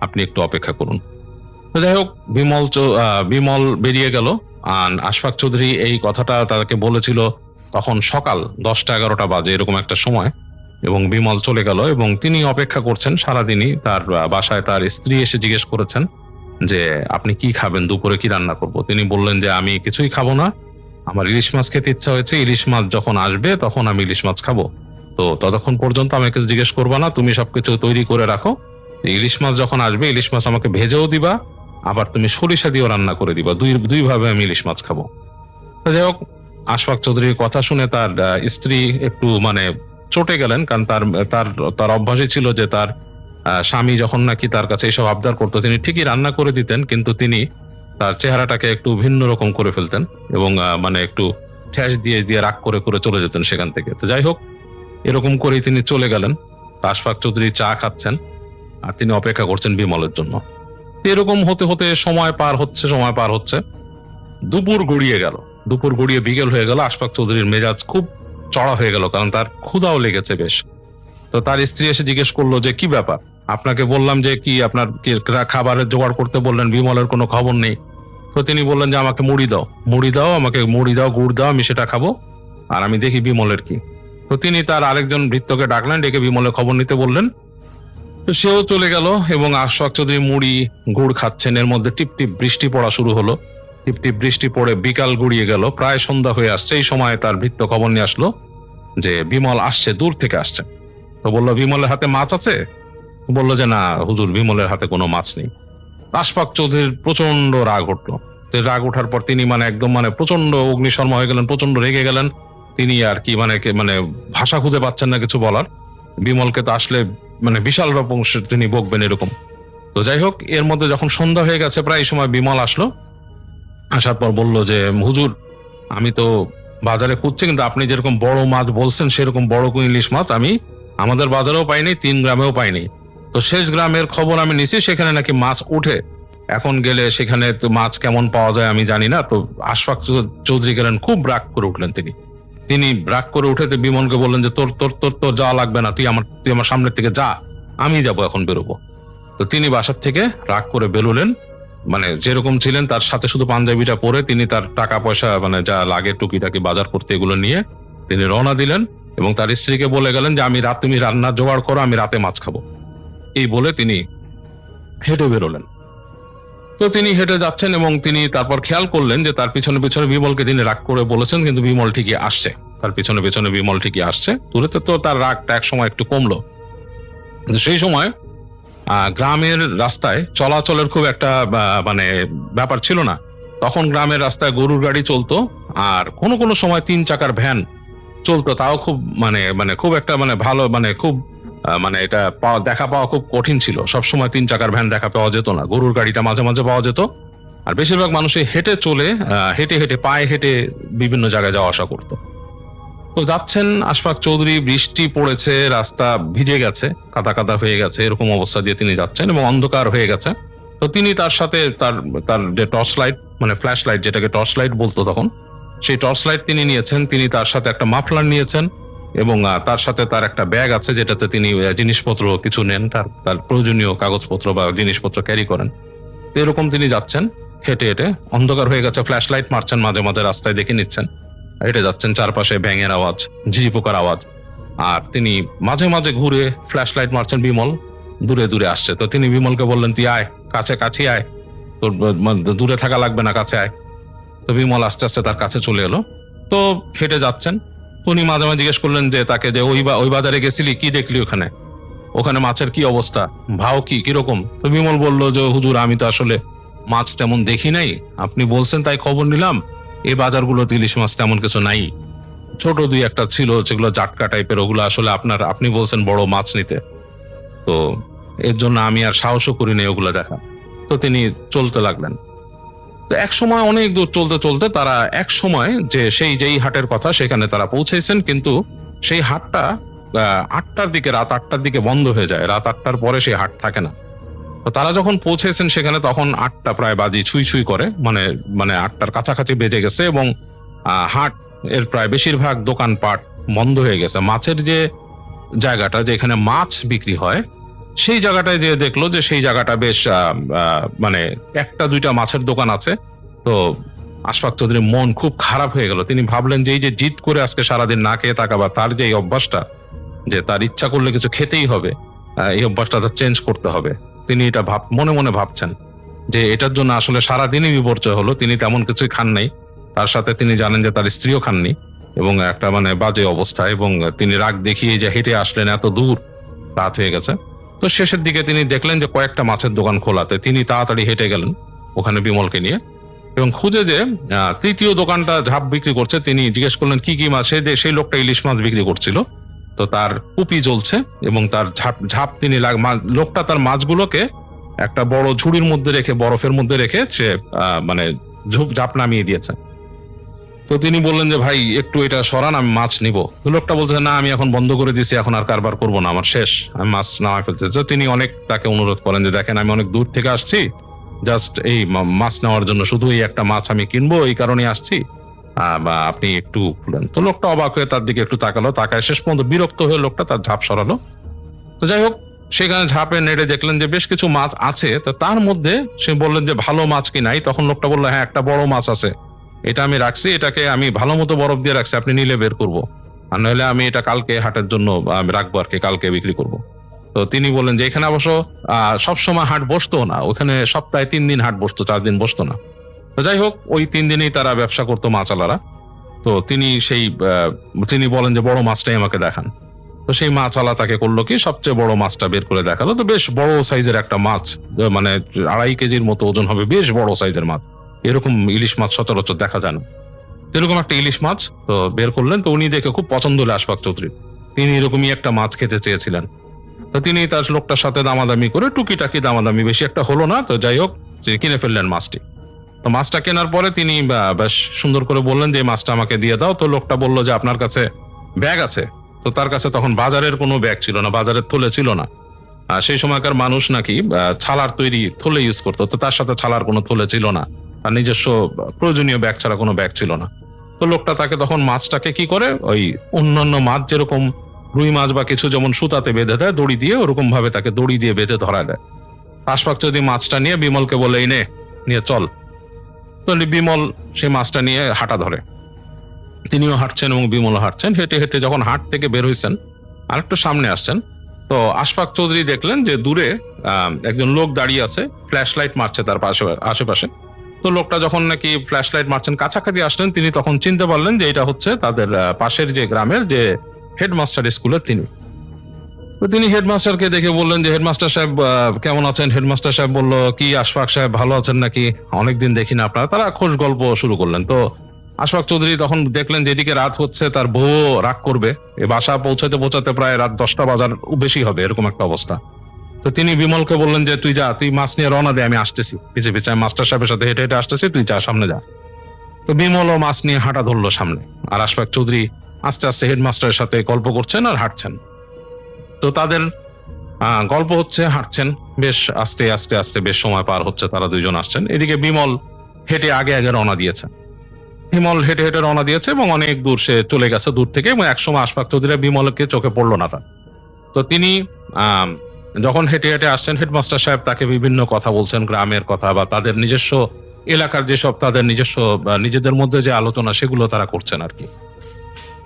আপনি একটু অপেক্ষা করুন। তো যাই হোক, বিমল বেরিয়ে গেল। আর আশফাক চৌধুরী এই কথাটা তাকে বলেছিল তখন সকাল 10টা-11টা বাজে এরকম একটা সময়, এবং বিমল চলে গেল, এবং তিনি অপেক্ষা করছেন সারাদিনই। তার বাসায় তার স্ত্রী এসে জিজ্ঞেস করেছেন যে, আপনি কি খাবেন, দুপুরে কি রান্না করব? তিনি বললেন যে, আমি কিছুই খাবো না, আমার ইলিশ মাছ খেতে ইচ্ছা হয়েছে, ইলিশ মাছ যখন আসবে তখন আমি ইলিশ মাছ খাবো, তো ততক্ষণ পর্যন্ত আমাকে জিজ্ঞেস করবা না, তুমি সবকিছু তৈরি করে রাখো, ইলিশ মাছ যখন আসবে ইলিশ মাছ আমাকে ভেজেও দিবা, আবার তুমি সরিষা দিয়েও রান্না করে দিবা, দুই ভাবে আমি ইলিশ মাছ খাবো। তো যাই হোক, আশফাক চৌধুরীর কথা শুনে তার স্ত্রী একটু মানে চটে গেলেন, কারণ তার তার তার অভ্যাসই ছিল যে তার স্বামী যখন নাকি তার কাছে এইসব আবদার করতো, তিনি ঠিকই রান্না করে দিতেন, কিন্তু তিনি তার চেহারাটাকে একটু ভিন্ন রকম করে ফেলতেন, এবং মানে একটু ঠেস দিয়ে দিয়ে রাগ করে করে চলে যেতেন সেখান থেকে। তো যাই হোক, এরকম করেই তিনি চলে গেলেন। আশফাক চৌধুরী চা খাচ্ছেন আর তিনি অপেক্ষা করছেন বিমলের জন্য। এরকম হতে হতে সময় পার হচ্ছে। দুপুর গড়িয়ে বিকেল হয়ে গেল। আশফাক চৌধুরীর মেজাজ খুব চড়া হয়ে গেল, কারণ তার ক্ষুধাও লেগেছে বেশ। তো তার স্ত্রী এসে জিজ্ঞেস করলো যে, কি ব্যাপার, আপনাকে বললাম যে কি আপনার খাবারের জোগাড় করতে বললেন, বিমলের কোনো খবর নেই। তো তিনি বললেন যে, আমাকে মুড়ি দাও, আমাকে মুড়ি দাও, গুড় দাও, আমি সেটা খাবো, আর আমি দেখি বিমলের কি। তো তিনি তার আরেকজন ভৃত্যকে ডাকলেন, ডেকে বিমলের খবর নিতে বললেন। তো সেও চলে গেল, এবং আশফাক চৌধুরী মুড়ি গুড় খাচ্ছেন। এর মধ্যে টিপ টিপ বৃষ্টি পড়া শুরু হলো। টিপ টিপ বৃষ্টি পড়ে বিকাল গড়িয়ে গেল, প্রায় সন্ধ্যা হয়ে আসছে। এই সময় তার ভৃত্য খবর নিয়ে আসলো যে বিমল আসছে, দূর থেকে আসছে। তো বললো, বিমলের হাতে মাছ আছে? বললো যে, না হুজুর, বিমলের হাতে কোনো মাছ নেই। আশফাক চৌধুরীর প্রচন্ড রাগ উঠলো। রাগ ওঠার পর তিনি মানে একদম মানে প্রচন্ড অগ্নিশর্মা হয়ে গেলেন, প্রচন্ড রেগে গেলেন। তিনি আর কি মানে ভাষা খুঁজে পাচ্ছেন না কিছু বলার। বিমলকে তো আসলে মানে বিশাল রকম তিনি বকবেন এরকম। তো যাই হোক, এর মধ্যে যখন সন্ধ্যা হয়ে গেছে প্রায়, এই সময় বিমল আসলো। আসার পর বলল যে, হুজুর, আমি তো বাজারে খুঁজছি, কিন্তু আপনি যেরকম বড় মাছ বলছেন সেরকম বড় কোন ইলিশ মাছ আমি আমাদের বাজারেও পাইনি, 3 গ্রামেও পাইনি। তো শেষ গ্রামের খবর আমি নিছি, সেখানে নাকি মাছ উঠে, এখন গেলে সেখানে তো মাছ কেমন পাওয়া যায় আমি জানি না। তো আশফাক চৌধুরী গেলেন, খুব রাগ করে উঠলেন। তিনি রাগ করে উঠে বিমলকে বললেন যে, তোর তোর তোর তোর যাওয়া লাগবে না, তুই আমার সামনের থেকে যা, আমি যাবো, এখন বেরোবো। তো তিনি বাসার থেকে রাগ করে বেরোলেন, মানে যেরকম ছিলেন তার সাথে শুধু পাঞ্জাবিটা পরে তিনি তার টাকা পয়সা মানে যা লাগে টুকিটাকি বাজার করতে এগুলো নিয়ে তিনি রওনা দিলেন, এবং তার স্ত্রীকে বলে গেলেন যে, তুমি রান্না জোগাড় করো, আমি রাতে মাছ খাবো। এই বলে তিনি হেঁটে বেরোলেন। তো তিনি হেঁটে যাচ্ছেন, এবং তিনি তারপর খেয়াল করলেন যে তার পিছনে পিছনে বিমলকে তিনি রাগ করে বলেছেন, কিন্তু বিমল ঠিকই আসছে, তার পিছনে পিছনে বিমল ঠিকই আসছে। দূরেতে তো তার রাগটা এক সময় একটু কমলো। সেই সময় গ্রামের রাস্তায় চলাচলের খুব একটা মানে ব্যাপার ছিল না। তখন গ্রামের রাস্তায় গরুর গাড়ি চলতো, আর কোনো কোনো সময় 3 চাকার ভ্যান চলতো, তাও খুব মানে খুব একটা মানে ভালো মানে খুব মানে এটা দেখা পাওয়া খুব কঠিন ছিল। সবসময় 3 চাকার ভ্যান দেখা পাওয়া যেত না, গরুর গাড়িটা মাঝে মাঝে পাওয়া যেত। আর বেশিরভাগ মানুষই হেঁটে চলে, হেঁটে পায়ে হেঁটে বিভিন্ন জায়গায় যাওয়া আসা করতো। তো যাচ্ছেন আশফাক চৌধুরী, বৃষ্টি পড়েছে, রাস্তা ভিজে গেছে, কাদা কাদা হয়ে গেছে, এরকম অবস্থা দিয়ে তিনি যাচ্ছেন, এবং অন্ধকার হয়ে গেছে। তো তিনি তার সাথে তার যে টর্চ লাইট, মানে ফ্ল্যাশ লাইট, যেটাকে টর্চ লাইট বলতো তখন, সেই টর্চ লাইট তিনি নিয়েছেন। তিনি তার সাথে একটা মাফলার নিয়েছেন, এবং তার সাথে তার একটা ব্যাগ আছে যেটাতে তিনি জিনিসপত্র কিছু নেন, তার প্রয়োজনীয় কাগজপত্র বা জিনিসপত্র ক্যারি করেন। এরকম তিনি যাচ্ছেন হেঁটে হেঁটে, অন্ধকার হয়ে গেছে, ফ্ল্যাশ লাইট মারছেন মাঝে মাঝে, রাস্তায় দেখে নিচ্ছেন, হেঁটে যাচ্ছেন। চারপাশে ব্যাঙের আওয়াজ, ঝিঝি পোকার আওয়াজ, আর তিনি মাঝে মাঝে ঘুরে ফ্ল্যাশ লাইট মারছেন। বিমল দূরে দূরে আসছে। তো তিনি বিমলকে বললেন, তুই আয়, কাছে আয়। তোর মানে দূরে থাকা লাগবে না, কাছে আয়। তো বিমল আস্তে আস্তে তার কাছে চলে এলো। তো হেঁটে যাচ্ছেন, উনি মাঝে মাঝে জিজ্ঞেস করলেন যে তাকে যে ওই বাজারে গেছিলি, কি দেখলি ওখানে, ওখানে মাছের কি অবস্থা, ভাও কি কিরকম? তো বিমল বলল যে হুজুর আমি তো আসলে মাছ তেমন দেখি নাই, আপনি বলছেন তাই খবর নিলাম, এই বাজারগুলোতে ইলিশ মাছ তেমন কিছু নাই, ছোট দুই একটা ছিল যেগুলো জাটকা টাইপের, ওগুলো আসলে আপনি বলছেন বড় মাছ নিতে, তো এর জন্য আমি আর সাহসও করি নাই ওগুলো দেখা। তো তিনি চলতে লাগলেন। তো এক সময় অনেক দূর চলতে চলতে তারা এক সময় যে যেই হাটের কথা সেখানে তারা পৌঁছেছেন, কিন্তু সেই হাটটা 8টার দিকে, রাত 8টার দিকে বন্ধ হয়ে যায়, রাত 8টার পরে সেই হাট থাকে না। তো তারা যখন পৌঁছেছেন সেখানে তখন 8টা প্রায় বাজি ছুঁই ছুঁই করে, মানে মানে 8টার কাছাকাছি বেজে গেছে, এবং হাট এর প্রায় বেশিরভাগ দোকানপাট বন্ধ হয়ে গেছে। মাছের যে জায়গাটা যেখানে মাছ বিক্রি হয় সেই জায়গাটায় যে দেখলো যে সেই জায়গাটা বেশ মানে 1-2টা মাছের দোকান আছে। তো আশফাক চৌধুরীর মন খুব খারাপ হয়ে গেল। তিনি ভাবলেন যে এই যে জিদ করে আজকে সারাদিন না খেয়ে থাকা, বা তার যে এই অভ্যাসটা যে তার ইচ্ছা করলে কিছু খেতেই হবে, এই অভ্যাসটা তার চেঞ্জ করতে হবে। তিনি এটা মনে মনে ভাবছেন যে এটার জন্য আসলে সারাদিনই বিপর্যয় হলো। তিনি তেমন কিছুই খান নাই, তার সাথে তিনি জানেন যে তার স্ত্রীও খাননি, এবং একটা মানে বাজে অবস্থা, এবং তিনি রাগ দেখিয়ে যে হেঁটে আসলেন এত দূর, রাত হয়ে গেছে। তো শেষের দিকে তিনি দেখলেন যে কয়েকটা মাছের দোকান খোলাতে, তিনি তাড়াতাড়ি হেঁটে গেলেন ওখানে বিমলকে নিয়ে, এবং খুঁজে যে তৃতীয় দোকানটা ঝাপ বিক্রি করছে তিনি জিজ্ঞেস করলেন কি কি মাছ, সেই লোকটা ইলিশ মাছ বিক্রি করছিল। তো তার কুপি জ্বলছে, এবং তার ঝাপ তিনি লোকটা তার মাছগুলোকে একটা বড় ঝুড়ির মধ্যে রেখে, বরফের মধ্যে রেখে সে মানে ঝাপ নামিয়ে দিয়েছে। তো তিনি বললেন যে ভাই একটু এটা সরান, আমি মাছ নিব। লোকটা বলছে না আমি এখন বন্ধ করে দিছি, এখন আর কারবার করবো না, আমার শেষ, আমি মাছ নামাই ফেলতে। তো তিনি অনেক তাকে অনুরোধ করেন যে দেখেন আমি অনেক দূর থেকে আসছি, জাস্ট এই মাছ নেওয়ার জন্য, শুধু এই একটা মাছ আমি কিনবো এই কারণে আসছি, বা আপনি একটু খুলেন। তো লোকটা অবাক হয়ে তার দিকে একটু তাকালো, তাকায় শেষ পর্যন্ত বিরক্ত হয়ে লোকটা তার ঝাপ সরালো। তো যাই হোক, সেখানে ঝাঁপে নেড়ে দেখলেন যে বেশ কিছু মাছ আছে। তো তার মধ্যে সে বললেন যে ভালো মাছ কি নাই? তখন লোকটা বললো হ্যাঁ একটা বড় মাছ আছে, এটা আমি রাখছি, এটাকে আমি ভালো মতো বরফ দিয়ে রাখছি, আপনি নিলে বের করবো, আর নইলে আমি এটা কালকে হাটের জন্য আমি রাখবো আর কি, কালকে বিক্রি করব। তো তিনি বললেন যে এখানে অবশ্য সবসময় হাট বসতো না, ওখানে সপ্তাহে 3 দিন হাট বসতো, 4 দিন বসতো না। তো যাই হোক, ওই 3 দিনেই তারা ব্যবসা করতো মাছওয়ালারা। তো তিনি বলেন যে বড় মাছটাই আমাকে দেখান। তো সেই মাছওয়ালা তাকে করলো কি, সবচেয়ে বড় মাছটা বের করে দেখালো। তো বেশ বড় সাইজের একটা মাছ, মানে 2.5 কেজির মতো ওজন হবে, বেশ বড় সাইজের মাছ। এরকম ইলিশ মাছ সচরাচর দেখা যায় না। এরকম একটা ইলিশ মাছ তো বের করলেন। তো উনি দেখে খুব পছন্দ হলো আশফাক চৌধুরী, তিনি এরকমই একটা মাছ খেতে চেয়েছিলেন। তো তিনি তার লোকটার সাথে দামাদামি করে, টুকিটাকি দামাদামি, বেশি একটা হলো না, তো যাই হোক কিনে ফেললেন মাছটি। তো মাছটা কেনার পরে তিনি বেশ সুন্দর করে বললেন যে মাছটা আমাকে দিয়ে দাও। তো লোকটা বললো যে আপনার কাছে ব্যাগ আছে? তো তার কাছে তখন বাজারের কোনো ব্যাগ ছিল না, বাজারের থলে ছিল না। সেই সময়কার মানুষ নাকি ছালার তৈরি থলে ইউজ করতো, তো তার সাথে ছালার কোনো থলে ছিল না, আর নিজস্ব প্রয়োজনীয় ব্যাগ ছাড়া কোনো ব্যাগ ছিল না। তো লোকটা তাকে তখন মাছটাকে কি করে, ওই অন্যান্য মাছ যেরকম রুই মাছ বা কিছু যেমন সুতাতে বেঁধে দেয় দড়ি দিয়ে, ওরকম ভাবে তাকে দড়ি দিয়ে বেঁধে ধরা দেয়। আশফাক যদি মাছটা নিয়ে বিমলকে বলে এই নিয়ে চল। তো বিমল সেই মাছটা নিয়ে হাঁটা ধরে, তিনিও হাঁটছেন এবং বিমলও হাঁটছেন। হেঁটে হেঁটে যখন হাট থেকে বের হয়েছেন, আর একটু সামনে আসছেন, তো আশফাক চৌধুরী দেখলেন যে দূরে একজন লোক দাঁড়িয়ে আছে, ফ্ল্যাশ লাইট মারছে তার আশেপাশে। তো লোকটা যখন নাকি ফ্ল্যাশ লাইট মারছেন, কাছাকাছি আসলেন, তিনি তখন চিনতে পারলেন যে এটা হচ্ছে তাদের পাশের যে গ্রামের যে হেডমাস্টার স্কুলের তিনি। তো তিনি হেডমাস্টারকে দেখে বললেন যে হেডমাস্টার সাহেব কেমন আছেন? হেডমাস্টার সাহেব বলল কি আশফাক সাহেব ভালো আছেন নাকি, অনেকদিন দেখি না আপনারা। তারা খোঁজ গল্প শুরু করলেন। তো আশফাক চৌধুরী তখন দেখলেন যে এদিকে রাত হচ্ছে, তার বউ রাগ করবে, এ বাসা পৌঁছাতে পৌঁছাতে প্রায় রাত 10টা বাজার বেশি হবে, এরকম একটা অবস্থা। তো তিনি বিমলকে বললেন যে তুই যা, তুই মাছ নিয়ে রওনা দে, আমি আসতেছি পিছে পিছে, আমি মাস্টার সাহেবের সাথে হেঁটে হেঁটে আসতেছি, তুই যা সামনে যা। তো বিমলও মাছ নিয়ে হাঁটা ধরলো সামনে, আর আশফাক চৌধুরী আস্তে আস্তে হেডমাস্টারের সাথে গল্প করছেন আর হাঁটছেন। তো তাদের গল্প হচ্ছে, হাঁটছেন, বেশ আস্তে আস্তে আস্তে বেশ সময় পার হচ্ছে, তারা দুইজন আসছেন। এদিকে বিমল হেঁটে আগে আগে রওনা দিয়েছে। বিমল হেঁটে হেঁটে রওনা দিয়েছে এবং অনেক দূর সে চলে গেছে দূর থেকে, এবং একসময় আশফাক চৌধুরী বিমলকে চোখে পড়লো না তার। তো তিনি যখন হেঁটে হেঁটে আসছেন, হেডমাস্টার সাহেব তাকে বিভিন্ন কথা বলছেন, গ্রামের কথা বা তাদের নিজস্ব এলাকার যেসব তাদের নিজস্ব নিজেদের মধ্যে যে আলোচনা সেগুলো তারা করছেন আর কি।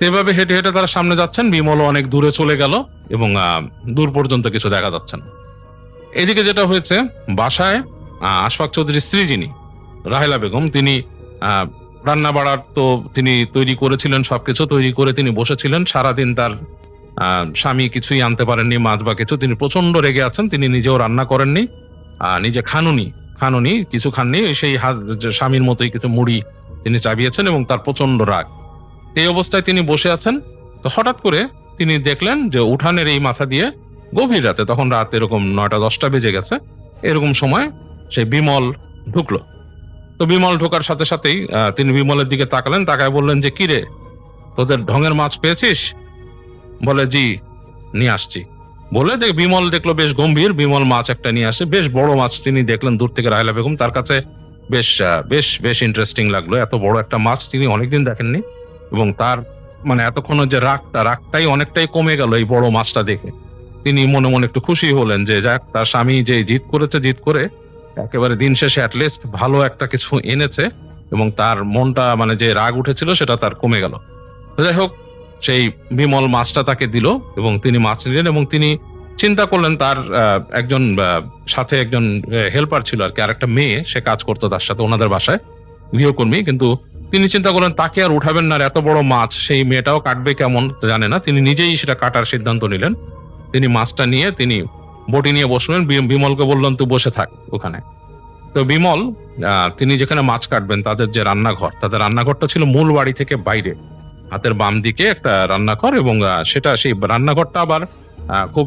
এভাবে হেঁটে হেঁটে তারা সামনে যাচ্ছেন। বিমলও অনেক দূরে চলে গেল এবং দূর পর্যন্ত কিছু দেখা যাচ্ছে না। এদিকে যেটা হয়েছে, বাসায় আশফাক চৌধুরীর স্ত্রী যিনি রাহেলা বেগম, তিনি রান্না বাড়ার তো তিনি তৈরি করেছিলেন, সবকিছু তৈরি করে তিনি বসেছিলেন। সারাদিন তার স্বামী কিছুই আনতে পারেননি, মাছ বা কিছু। তিনি প্রচন্ড রেগে আছেন, তিনি নিজেও রান্না করেননি, নিজে খানুনি কিছু খাননি, সেই স্বামীর মতোই কিছু মুড়ি তিনি চাবিয়েছেন এবং তার প্রচন্ড রাগ। এই অবস্থায় তিনি বসে আছেন। তো হঠাৎ করে তিনি দেখলেন যে উঠানের এই মাথা দিয়ে গভীর রাতে, তখন রাত এরকম 9টা-10টা বেজে গেছে, এরকম সময় সেই বিমল ঢুকলো। তো বিমল ঢোকার সাথে সাথেই তিনি বিমলের দিকে তাকালেন, তাকায় বললেন যে, কিরে, তোদের ঢঙের মাছ পেয়েছিস? বলে, জি, নিয়ে আসছি। বলে বিমল দেখলো বেশ গম্ভীর, বিমল মাছ একটা নিয়ে আসে, বেশ বড় মাছ। তিনি দেখলেন দূর থেকে রাহেলা বেগম, তার কাছে বেশ বেশ বেশ ইন্টারেস্টিং লাগলো। এত বড় একটা মাছ তিনি অনেকদিন দেখেননি, এবং তার মানে এতক্ষণের যে রাগটাই অনেকটাই কমে গেল এই বড় মাছটা দেখে। তিনি মনে মনে একটু খুশি হলেন যে যাক, তার স্বামী যে জিত করে একেবারে দিন শেষে অ্যাটলিস্ট ভালো একটা কিছু এনেছে, এবং তার মনটা মানে যে রাগ উঠেছিল সেটা তার কমে গেল। যাই হোক, সেই বিমল মাছটা তাকে দিল এবং তিনি মাছ নিলেন, এবং তিনি চিন্তা করলেন তার একজন সাথে একজন হেল্পার ছিল আর কি, আর একটা মেয়ে সে কাজ করতো তার সাথে ওনাদের বাসায়, গৃহকর্মী। কিন্তু তিনি চিন্তা করলেন তাকে আর উঠাবেন না, এত বড় মাছ, সেই মেয়েটাও কাটবে কেমন জানে না। তিনি নিজেই সেটা কাটার সিদ্ধান্ত নিলেন। তিনি মাছটা নিয়ে তিনি বটি নিয়ে বসলেন, বিমলকে বললেন তুই বসে থাক ওখানে। তো বিমল তিনি যেখানে মাছ কাটবেন তাদের যে রান্নাঘর, তাদের রান্নাঘরটা ছিল মূল বাড়ি থেকে বাইরে, হাতের বাম দিকে একটা রান্নাঘর, এবং সেটা সেই রান্নাঘরটা আবার খুব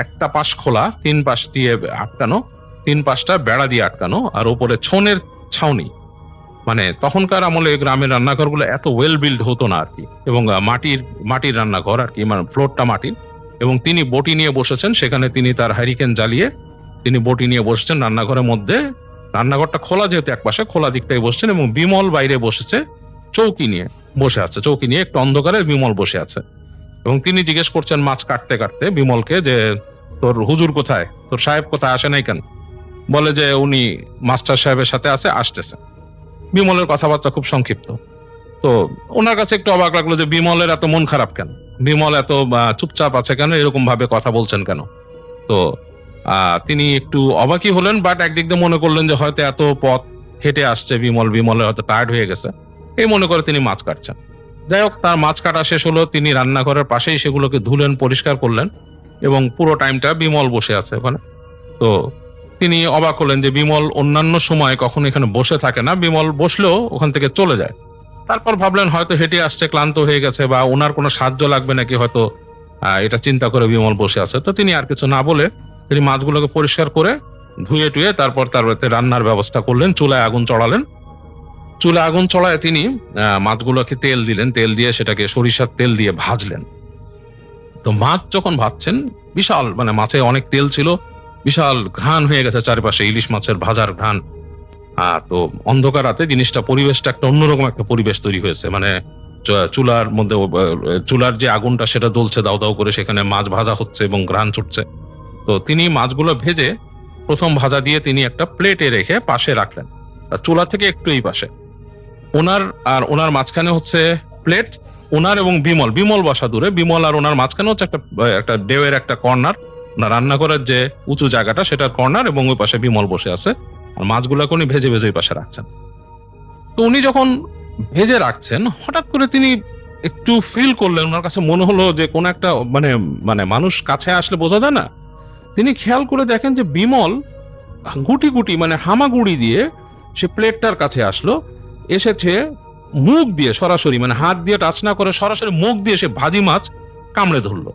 একটা পাশ খোলা, 3 পাশ দিয়ে আটকানো, 3 পাশটা বেড়া দিয়ে আটকানো, আর উপরে ছনের ছাউনি। মানে তখনকার আমলে গ্রামের রান্নাঘরগুলো এত ওয়েল বিল্ড হতো না আর কি, এবং মাটির রান্নাঘর আর কি, মানে ফ্লোরটা মাটির। এবং তিনি বটি নিয়ে বসেছেন সেখানে, তিনি তার হ্যারিকেন জ্বালিয়ে তিনি বটি নিয়ে বসছেন রান্নাঘরের মধ্যে। রান্নাঘরটা খোলা, যেহেতু একপাশে খোলা দিকটাই বসছেন, এবং বিমল বাইরে বসেছে চৌকি নিয়ে বসে আছে, চৌকি নিয়ে একটু অন্ধকারে বিমল বসে আছে। এবং তিনি জিজ্ঞেস করছেন মাছ কাটতে কাটতে বিমলকে যে, তোর হুজুর কোথায়, তোর সাহেব কোথায়, আসে নাই কেন? বলে যে উনি মাস্টার সাহেবের সাথে আসতেছে। বিমলের কথাবার্তা খুব সংক্ষিপ্ত। তো ওনার কাছে একটু অবাক লাগলো যে বিমলের এত মন খারাপ কেন, বিমল এত চুপচাপ আছে কেন, এরকম ভাবে কথা বলছেন কেন? তো তিনি একটু অবাকই হলেন, বাট একদিক দিয়ে মনে করলেন যে হয়তো এত পথ হেঁটে আসছে বিমলের হয়তো টায়ার্ড হয়ে গেছে, এই মনে করে তিনি মাছ কাটছেন। যাই হোক, তার মাছ কাটা শেষ হলো, তিনি রান্নাঘরের পাশেই সেগুলোকে ধুলেন, পরিষ্কার করলেন, এবং পুরো টাইমটা বিমল বসে আছে ওখানে। তো তিনি অবাক হলেন যে বিমল অন্যান্য সময় কখনো এখানে বসে থাকে না, বিমল বসলেও ওখান থেকে চলে যায়। তারপর ভাবলেন হয়তো হেঁটে আসছে, ক্লান্ত হয়ে গেছে, বা ওনার কোনো সাহায্য লাগবে নাকি, হয়তো এটা চিন্তা করে বিমল বসে আছে। তো তিনি আর কিছু না বলে তিনি মাছগুলোকে পরিষ্কার করে ধুয়ে টুয়ে তারপর রান্নার ব্যবস্থা করলেন, চুলায় আগুন চড়ালেন। চুলায় আগুন চড়ায় তিনি মাছগুলোকে তেল দিলেন, তেল দিয়ে সেটাকে সরিষার তেল দিয়ে ভাজলেন। তো মাছ যখন ভাজছেন, বিশাল মানে মাছে অনেক তেল ছিল, বিশাল ঘ্রাণ হয়ে গেছে চারিপাশে, ইলিশ মাছের ভাজার ঘ্রাণ। তো অন্ধকার রাতে জিনিসটা, পরিবেশটা একটা অন্যরকম একটা পরিবেশ তৈরি হয়েছে। মানে চুলার মধ্যে চুলার যে আগুনটা সেটা জ্বলছে দাউ দাউ করে, সেখানে মাছ ভাজা হচ্ছে এবং ঘ্রাণ ছুটছে। তো তিনি মাছগুলো ভেজে প্রথম ভাজা দিয়ে তিনি একটা প্লেটে রেখে পাশে রাখলেন, চুলা থেকে একটু এই পাশে। ওনার মাঝখানে হচ্ছে প্লেট, ওনার এবং বিমল বসা দূরে, বিমল আর ওনার মাঝখানে হচ্ছে একটা ডেওয়ের একটা কর্নার, ওনার রান্নাঘরের যে উঁচু জায়গাটা সেটার কর্নার, এবং ওই পাশে বিমল বসে আছে, আর মাছগুলোকে উনি ভেজে ভেজে ওই পাশে রাখছেন। তো উনি যখন ভেজে রাখছেন, হঠাৎ করে তিনি একটু ফিল করলেন, ওনার কাছে মনে হলো যে কোন একটা মানে মানুষ কাছে আসলে বোঝা যায় না। তিনি খেয়াল করে দেখেন যে বিমল গুটি গুটি মানে হামাগুড়ি দিয়ে সে প্লেটটার কাছে আসলো, এসেছে মুখ দিয়ে সরাসরি, মানে হাত দিয়ে টাচ না করে সরাসরি মুখ দিয়ে সে ভাজি মাছ কামড়ে ধরলো,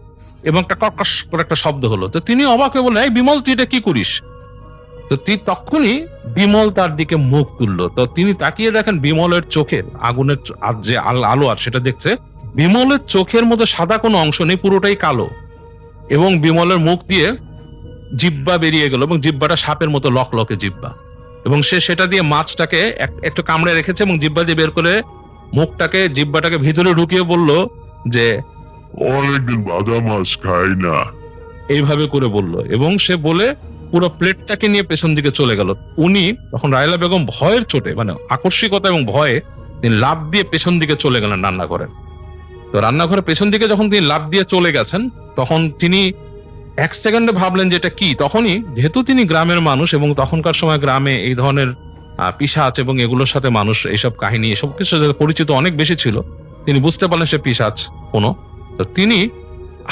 এবং একটা কর্কশ করে একটা শব্দ হলো। তো তিনি অবাক হয়ে বললেন, এই বিমল তুই এটা কি করিস? তো তখনই বিমল তার দিকে মুখ তুললো। তো তিনি তাকিয়ে দেখেন বিমলের চোখের আগুনের যে আলো, আর সেটা দেখছে বিমলের চোখের মধ্যে সাদা কোনো অংশ নেই, পুরোটাই কালো, এবং বিমলের মুখ দিয়ে জিব্বা বেরিয়ে গেল, এবং জিব্বাটা সাপের মতো লকলকে জিব্বা, এবং সে সেটা দিয়ে মাছটাকে একটু কামড়ে রেখেছে, এবং জিব্বা দিয়ে বের করে জিব্বাটাকে ভিতরে ঢুকিয়ে বলল যে অনেকদিন ভাজা মাছ খাই না, এইভাবে করে বলল, এবং সে বলে পুরো প্লেটটাকে নিয়ে পেছন দিকে চলে গেল। উনি তখন রাহেলা বেগম ভয়ের চোটে, মানে আকস্মিকতা এবং ভয়ে, তিনি লাফ দিয়ে পেছন দিকে চলে গেলেন রান্নাঘরে। তো রান্নাঘরের পেছন দিকে যখন তিনি লাফ দিয়ে চলে গেছেন, তখন তিনি এক সেকেন্ডে ভাবলেন যে এটা কি। তখনই যেহেতু তিনি গ্রামের মানুষ এবং তখনকার সময় গ্রামে এই ধরনের পিশাচ এবং এগুলোর সাথে মানুষ এইসব কাহিনী এসব কিছু সাথে পরিচিত অনেক বেশি ছিল, তিনি বুঝতে পারলেন সে পিশাচ কোনো। তো তিনি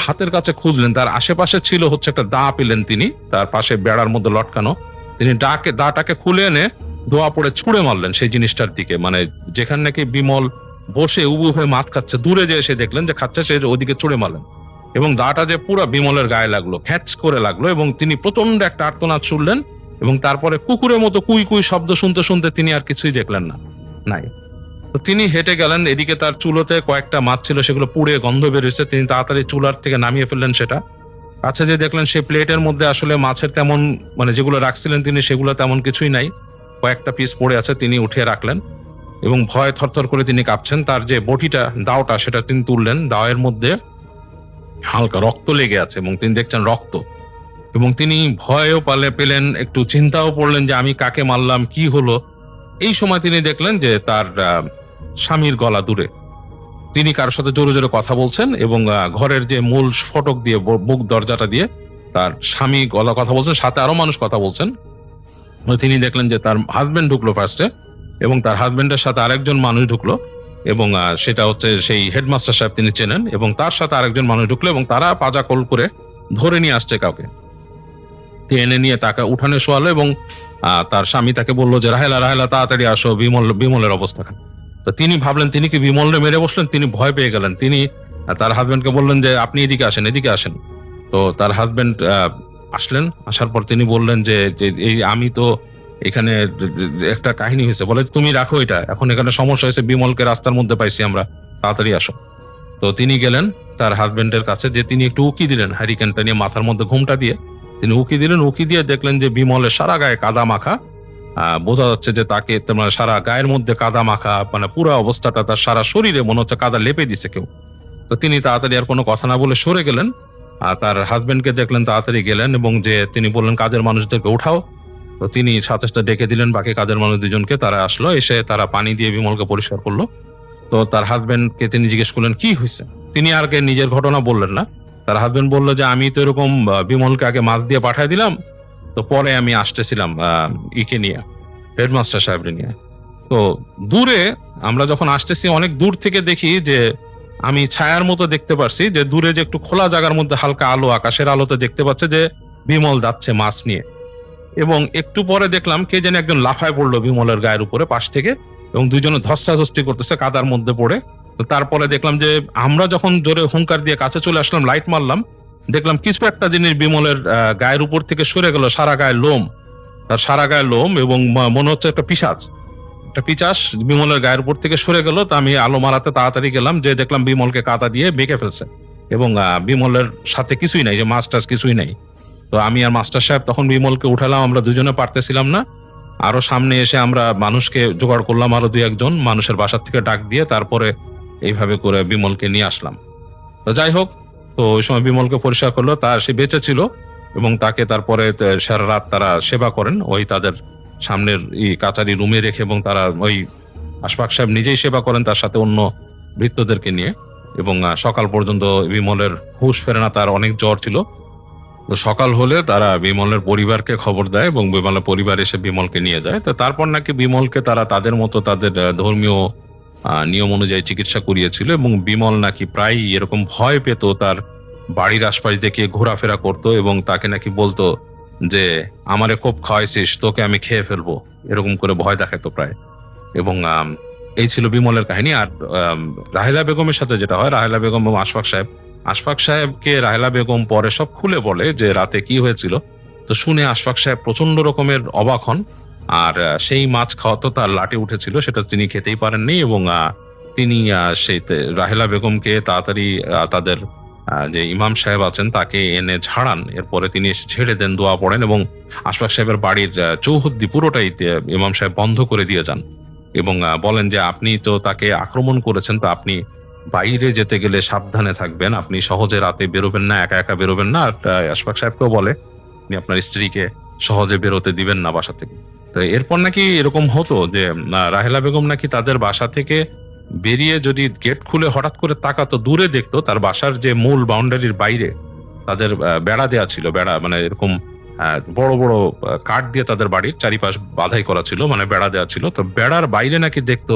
হাতের কাছে খুঁজলেন, তার আশেপাশে ছিল হচ্ছে একটা দা পেলেন তিনি, তার পাশে বেড়ার মধ্যে লটকানো। তিনি দাটাকে খুলে এনে ধোয়া পড়ে ছুঁড়ে মারলেন সেই জিনিসটার দিকে, মানে যেখানে নাকি বিমল বসে উবু হয়ে মাছ খাচ্ছে, দূরে যে এসে দেখলেন যে খাচ্ছে, সে ওদিকে ছুঁড়ে মারলেন এবং দাটা যে পুরো বিমলের গায়ে লাগলো, খ্যাচ করে লাগলো এবং তিনি প্রচন্ড একটা আর্তনাদ শুনলেন এবং তারপরে কুকুরের মতো কুই কুই শব্দ শুনতে শুনতে তিনি আর কিছুই দেখলেন না, নাই। তো তিনি হেঁটে গেলেন, এদিকে তার চুলোতে কয়েকটা মাছ ছিল, সেগুলো পুড়ে গন্ধ বেরিয়েছে, তিনি তাড়াতাড়ি চুলার থেকে নামিয়ে ফেললেন সেটা। কাছে যে দেখলেন সেই প্লেটের মধ্যে আসলে মাছের তেমন, মানে যেগুলো রাখছিলেন তিনি সেগুলো তেমন কিছুই নাই, কয়েকটা পিস পড়ে আছে, তিনি উঠিয়ে রাখলেন এবং ভয়ে থরথর করে তিনি কাঁপছেন। তার যে বটিটা, দাওটা, সেটা তিনি তুললেন, দাওয়ের মধ্যে হালকা রক্ত লেগে আছে এবং তিনি দেখছেন রক্ত, এবং তিনি ভয়ও পেলেন, একটু চিন্তাও পড়লেন যে আমি কাকে মারলাম, কি হলো। এই সময় তিনি দেখলেন যে তার স্বামীর গলা দূরে, তিনি কারোর সাথে জোরে জোরে কথা বলছেন এবং ঘরের যে মূল ফটক দিয়ে, মুখ দরজাটা দিয়ে তার স্বামী গলা কথা বলছেন, সাথে আরো মানুষ কথা বলছেন। তিনি দেখলেন যে তার হাজবেন্ড ঢুকলো ফার্স্টে এবং তার হাজবেন্ডের সাথে আরেকজন মানুষ ঢুকলো এবং সেটা হচ্ছে সেই হেডমাস্টার সাহেব, তিনি চেনেন, এবং তার সাথে আরেকজন মানুষ ঢুকলো এবং তারা পাজা কল করে ধরে নিয়ে আসছে কাউকে, এনে নিয়ে তাকে উঠানে শোয়ালো এবং তার স্বামী তাকে বললো যে রাহেলা রাহেলা তাড়াতাড়ি আসো, বিমলের অবস্থা খারাপ। তো তিনি ভাবলেন তিনি কি বিমলরে মেরে বসলেন, তিনি ভয় পেয়ে গেলেন। তিনি তার হাজবেন্ডকে বললেন যে আপনি এদিকে আসেন, এদিকে আসেন। তো তার হাজবেন্ড আসলেন, আসার পর তিনি বললেন যে এই আমি তো এখানে একটা কাহিনী হয়েছে, বলে তুমি রাখো এটা, এখন এখানে সমস্যা হয়েছে, বিমলকে রাস্তার মধ্যে পাইছি আমরা, তাড়াতাড়ি আসো। তো তিনি গেলেন তার হাজবেন্ডের কাছে, যে তিনি একটু উকি দিলেন হ্যারিকেনটা নিয়ে, মাথার মধ্যে ঘুমটা দিয়ে তিনি উকি দিলেন। উকি দিয়ে দেখলেন যে বিমলের সারা গায়ে কাদা মাখা, বোঝা যাচ্ছে যে তাকে তোমার সারা গায়ের মধ্যে কাদা মাখা, মানে পুরো অবস্থাটা, তার সারা শরীরে মনে হচ্ছে কাদা লেপে দিছে কেউ। তো তিনি তাড়াতাড়ি আর কোনো কথা না বলে সরে গেলেন, আর তার হাজবেন্ডকে দেখলেন, তাড়াতাড়ি গেলেন এবং যে তিনি বললেন কাজের মানুষদেরকে উঠাও। তো তিনি সাথে সাথে ডেকে দিলেন বাকি কাজের মানুষ দুজনকে, তারা আসলো, এসে তারা পানি দিয়ে বিমলকে পরিষ্কার করলো। তো তার হাজবেন্ডকে তিনি জিজ্ঞেস করলেন কি হয়েছে, তিনি আর নিজের ঘটনা বললেন না। তার হাজবেন্ড বললো যে আমি তো এরকম বিমলকে আগে মাছ দিয়ে পাঠিয়ে দিলাম, তো পরে আমি আসতেছিলাম ইকে নিয়ে, হেডমাস্টার সাহেবরে নিয়ে। তো দূরে আমরা যখন আসতেছি, অনেক দূর থেকে দেখি যে আমি ছায়ার মতো দেখতে পারছি যে দূরে যে একটু খোলা জায়গার মধ্যে হালকা আলো, আকাশের আলোতে দেখতে পাচ্ছে যে বিমল যাচ্ছে মাছ নিয়ে। এবং একটু পরে দেখলাম কে যেন একজন লাফায় পড়লো বিমলের গায়ের উপরে পাশ থেকে, এবং দুইজনে ধস্তাধস্তি করতেছে কাদার মধ্যে পড়ে। তো তারপরে দেখলাম যে আমরা যখন জোরে হুঙ্কার দিয়ে কাছে চলে আসলাম, লাইট মারলাম, দেখলাম কিছু একটা জিনিস বিমলের গায়ের উপর থেকে সরে গেল, সারা গায়ে লোম, তার সারা গায়ে লোম, এবং মনে হচ্ছে একটা পিশাচ বিমলের গায়ের উপর থেকে সরে গেল। তো আমি আলো মারাতে তাড়াতাড়ি গেলাম, যে দেখলাম বিমলকে কাদা দিয়ে বেঁকে ফেলছে এবং বিমলের সাথে কিছুই নাই, যে মাছ টাছ কিছুই নাই। তো আমি আর মাস্টার সাহেব তখন বিমলকে উঠালাম, আমরা দুজনে পারতেছিলাম না, আরো সামনে এসে আমরা মানুষকে জোগাড় করলাম, আরো 2-1 মানুষের বাসার থেকে ডাক দিয়ে তারপরে এইভাবে করে বিমলকে নিয়ে আসলাম। তো যাই হোক, তো ওই সময় বিমলকে পরিষ্কার করলো, সে বেঁচে ছিল এবং তাকে তারপরে সারা রাত তারা সেবা করেন ওই তাদের সামনের কাচারি রুমে রেখে, এবং তারা ওই আশফাক সাহেব নিজেই সেবা করেন তার সাথে অন্য ভৃত্যদেরকে নিয়ে, এবং সকাল পর্যন্ত বিমলের হুঁশ ফেরে না, তার অনেক জ্বর ছিল। তো সকাল হলে তারা বিমলের পরিবারকে খবর দেয় এবং বিমলের পরিবার এসে বিমলকে নিয়ে যায়। তো তারপর নাকি বিমলকে তারা তাদের মতো তাদের ধর্মীয় নিয়ম অনুযায়ী চিকিৎসা করিয়েছিল, এবং বিমল নাকি প্রায় এরকম ভয় পেত, তার বাড়ির আশপাশ দেখে ঘোরাফেরা করতো এবং তাকে নাকি বলতো যে আমারে খুব খাওয়াইছিস, তোকে আমি খেয়ে ফেলবো, এরকম করে ভয় দেখাতো প্রায়। এবং এই ছিল বিমলের কাহিনী। আর রাহেলা বেগমের সাথে যেটা হয়, রাহেলা বেগম এবং আশফাক সাহেবকে রাহেলা বেগম পরে সব খুলে বলে যে রাতে কি হয়েছিল। তো শুনে আশফাক সাহেব প্রচন্ড রকমের অবাক হন, আর সেই মাছ খাওয়া তো তার লাটে উঠেছিল, সেটা তিনি খেতেই পারেননি, এবং তিনি সেই রাহেলা বেগমকে তাড়াতাড়ি তাদের যে ইমাম সাহেব আছেন তাকে এনে ঝাড়ান। এরপরে তিনি এসে ছেড়ে দেন, দোয়া পড়েন, এবং আশফাক সাহেবের বাড়ির চৌহদ্দি পুরোটাই ইমাম সাহেব বন্ধ করে দিয়ে যান এবং বলেন যে আপনি তো তাকে আক্রমণ করেছেন, তো আপনি বাইরে যেতে গেলে সাবধানে থাকবেন, আপনি সহজে রাতে বেরোবেন না, একা একা বেরোবেন না। আর আশফাক সাহেবকেও বলে আপনি আপনার স্ত্রীকে সহজে বেরোতে দিবেন না বাসা থেকে। তো এরপর নাকি এরকম হতো যে রাহেলা বেগম নাকি তাদের বাসা থেকে বেরিয়ে যদি গেট খুলে হঠাৎ করে তাকাতো, দূরে দেখতো তার বাসার যে মূল বাউন্ডারির বাইরে তাদের বেড়া দেওয়া ছিল, বেড়া মানে এরকম বড় বড় কাঠ দিয়ে তাদের বাড়ির চারিপাশ বাধাই করা ছিল, মানে বেড়া দেওয়া ছিল। তো বেড়ার বাইরে নাকি দেখতো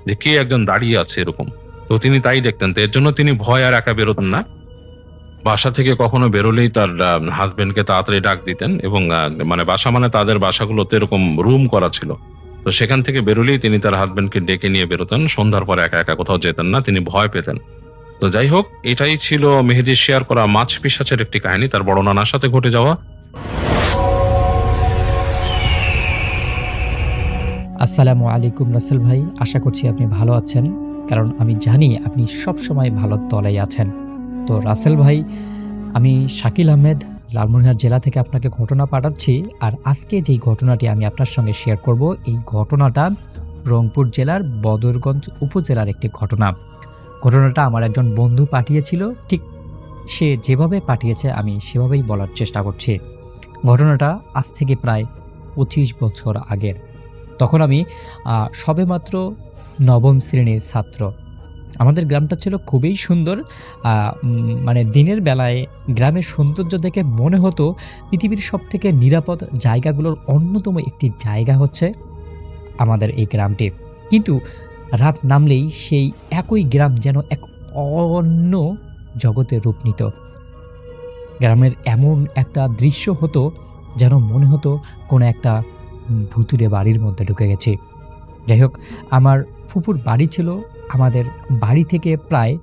যে কে একজন দাঁড়িয়ে আছে এরকম। তো তিনি তাই দেখতেন। তো এর জন্য তিনি ভয় আর একা বেরোতেন না। বাসা থেকে কখনো বেরোলেই তার হাজবেন্ডকে তাড়াতাড়ি ডাক দিতেন, এবং মানে বাসা মানে তাদের বাসাগুলোতে এরকম রুম করা ছিল। তো সেখান থেকে বেরোলেই তিনি তার হাজবেন্ডকে ডেকে নিয়ে বেরোতেন। সন্ধ্যার পরে একা একা কোথাও যেতেন না, তিনি ভয় পেতেন। তো যাই হোক, এটাই ছিল মেহেদীর শেয়ার করা মাছ পিশাচের একটি কাহিনী, তার বড় নানার সাথে ঘটে যাওয়া। আসসালামু আলাইকুম রাসেল ভাই, আশা করছি আপনি ভালো আছেন, কারণ আমি জানি আপনি সব সময় ভালো তলায় আছেন। তো রাসেল ভাই, আমি শাকিল আহমেদ লালমনিরহাট জেলা থেকে আপনাকে ঘটনা পাঠাচ্ছি। আর আজকে যেই ঘটনাটি আমি আপনার সঙ্গে শেয়ার করব, এই ঘটনাটা রংপুর জেলার বদরগঞ্জ উপজেলার একটি ঘটনাটা আমার একজন বন্ধু পাঠিয়েছিল। ঠিক সে যেভাবে পাঠিয়েছে আমি সেভাবেই বলার চেষ্টা করছি। ঘটনাটা আজ থেকে প্রায় 25 বছর আগের। তখন আমি সবেমাত্র নবম শ্রেণীর ছাত্র। আমাদের গ্রামটা ছিল খুবই সুন্দর। মানে দিনের বেলায় গ্রামের সৌন্দর্য দেখে মনে হতো পৃথিবীর সবথেকে নিরাপদ জায়গাগুলোর অন্যতম একটি জায়গা হচ্ছে আমাদের এই গ্রামটি। কিন্তু রাত নামলেই সেই একই গ্রাম যেন এক অন্য জগতে রূপ নিত। গ্রামের এমন একটা দৃশ্য হতো যেন মনে হতো কোনো একটা ভুতুরে বাড়ির মধ্যে ঢুকে গেছি। যাই হোক, আমার ফুপুর বাড়ি ছিল আমাদের বাড়ি থেকে প্রায়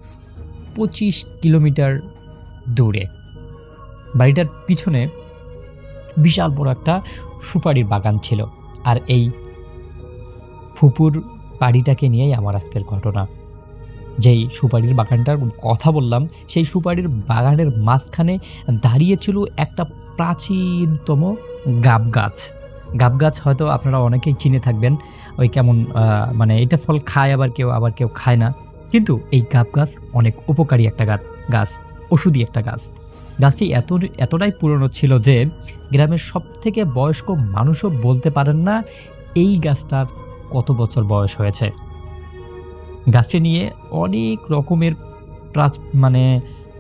25 কিলোমিটার দূরে। বাড়িটার পিছনে বিশাল বড় একটা সুপারির বাগান ছিল। আর এই ফুপুর বাড়িটাকে নিয়েই আমার আজকের ঘটনা। যেই সুপারির বাগানটার কথা বললাম, সেই সুপারির বাগানের মাঝখানে দাঁড়িয়েছিল একটা প্রাচীনতম গাব গাছ। গাব গাছ হয়তো আপনারা অনেকেই চিনে থাকবেন। ওই কেমন মানে এটা ফল খায়, আবার কেউ খায় না। কিন্তু এই গাব গাছ অনেক উপকারী একটা গাছ, ওষুধি একটা গাছ। গাছটি এতটাই পুরনো ছিল যে গ্রামের সব থেকে বয়স্ক মানুষও বলতে পারেন না এই গাছটার কত বছর বয়স হয়েছে। গাছটি নিয়ে অনেক রকমের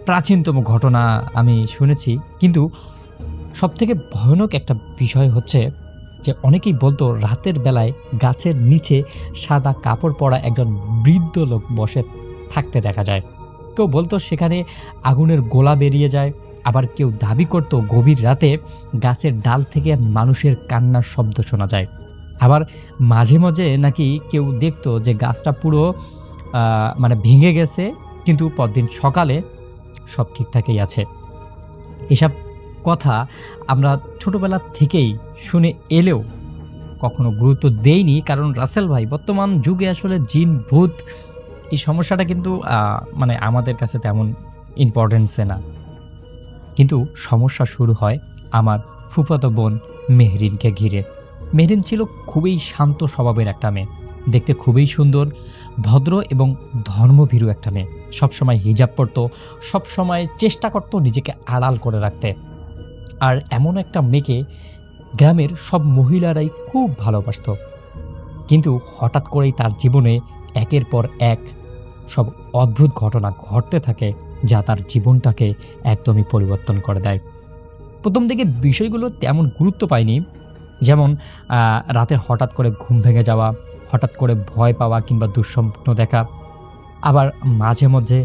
প্রাচীনতম ঘটনা আমি শুনেছি। কিন্তু সবথেকে ভয়ানক একটা বিষয় হচ্ছে যে অনেকেই বলতো রাতের বেলায় গাছের নিচে সাদা কাপড় পরা একজন বৃদ্ধ লোক বসে থাকতে দেখা যায়। কেউ বলতো সেখানে আগুনের গোলা বেরিয়ে যায়। আবার কেউ দাবি করত গভীর রাতে গাছের ডাল থেকে মানুষের কান্নার শব্দ শোনা যায়। আবার মাঝে মাঝে নাকি কেউ দেখতো যে গাছটা পুরো ভেঙে গেছে, কিন্তু পরদিন সকালে সব ঠিকঠাকই আছে। এসব কথা আমরা ছোটবেলা থেকেই শুনে এলেও কখনো গুরুত্ব দেইনি, কারণ রাসেল ভাই বর্তমান যুগে আসলে জিন ভূত এই সমস্যাটা কিন্তু আমাদের কাছে তেমন ইম্পর্টেন্সে না। কিন্তু সমস্যা শুরু হয় আমার ফুফাতো বোন মেহরিনকে ঘিরে। মেহরিন ছিল খুবই শান্ত স্বভাবের একটা মেয়ে, দেখতে খুবই সুন্দর, ভদ্র এবং ধর্মভীরু একটা মেয়ে। সবসময় হিজাব পরতো, সবসময় চেষ্টা করতো নিজেকে আড়াল করে রাখতে। আর এমন একটা মেয়েকে গ্রামের সব মহিলারাই খুব ভালোবাসত। কিন্তু হঠাৎ করেই তার জীবনে একের পর এক সব অদ্ভুত ঘটনা ঘটতে থাকে, যা তার জীবনটাকে একদমই পরিবর্তন করে দেয়। প্রথম দিকে বিষয়গুলো তেমন গুরুত্ব পায়নি, যেমন রাতে হঠাৎ করে ঘুম ভেঙে যাওয়া, হঠাৎ করে ভয় পাওয়া কিংবা দুঃস্বপ্ন দেখা। আবার মাঝে মধ্যে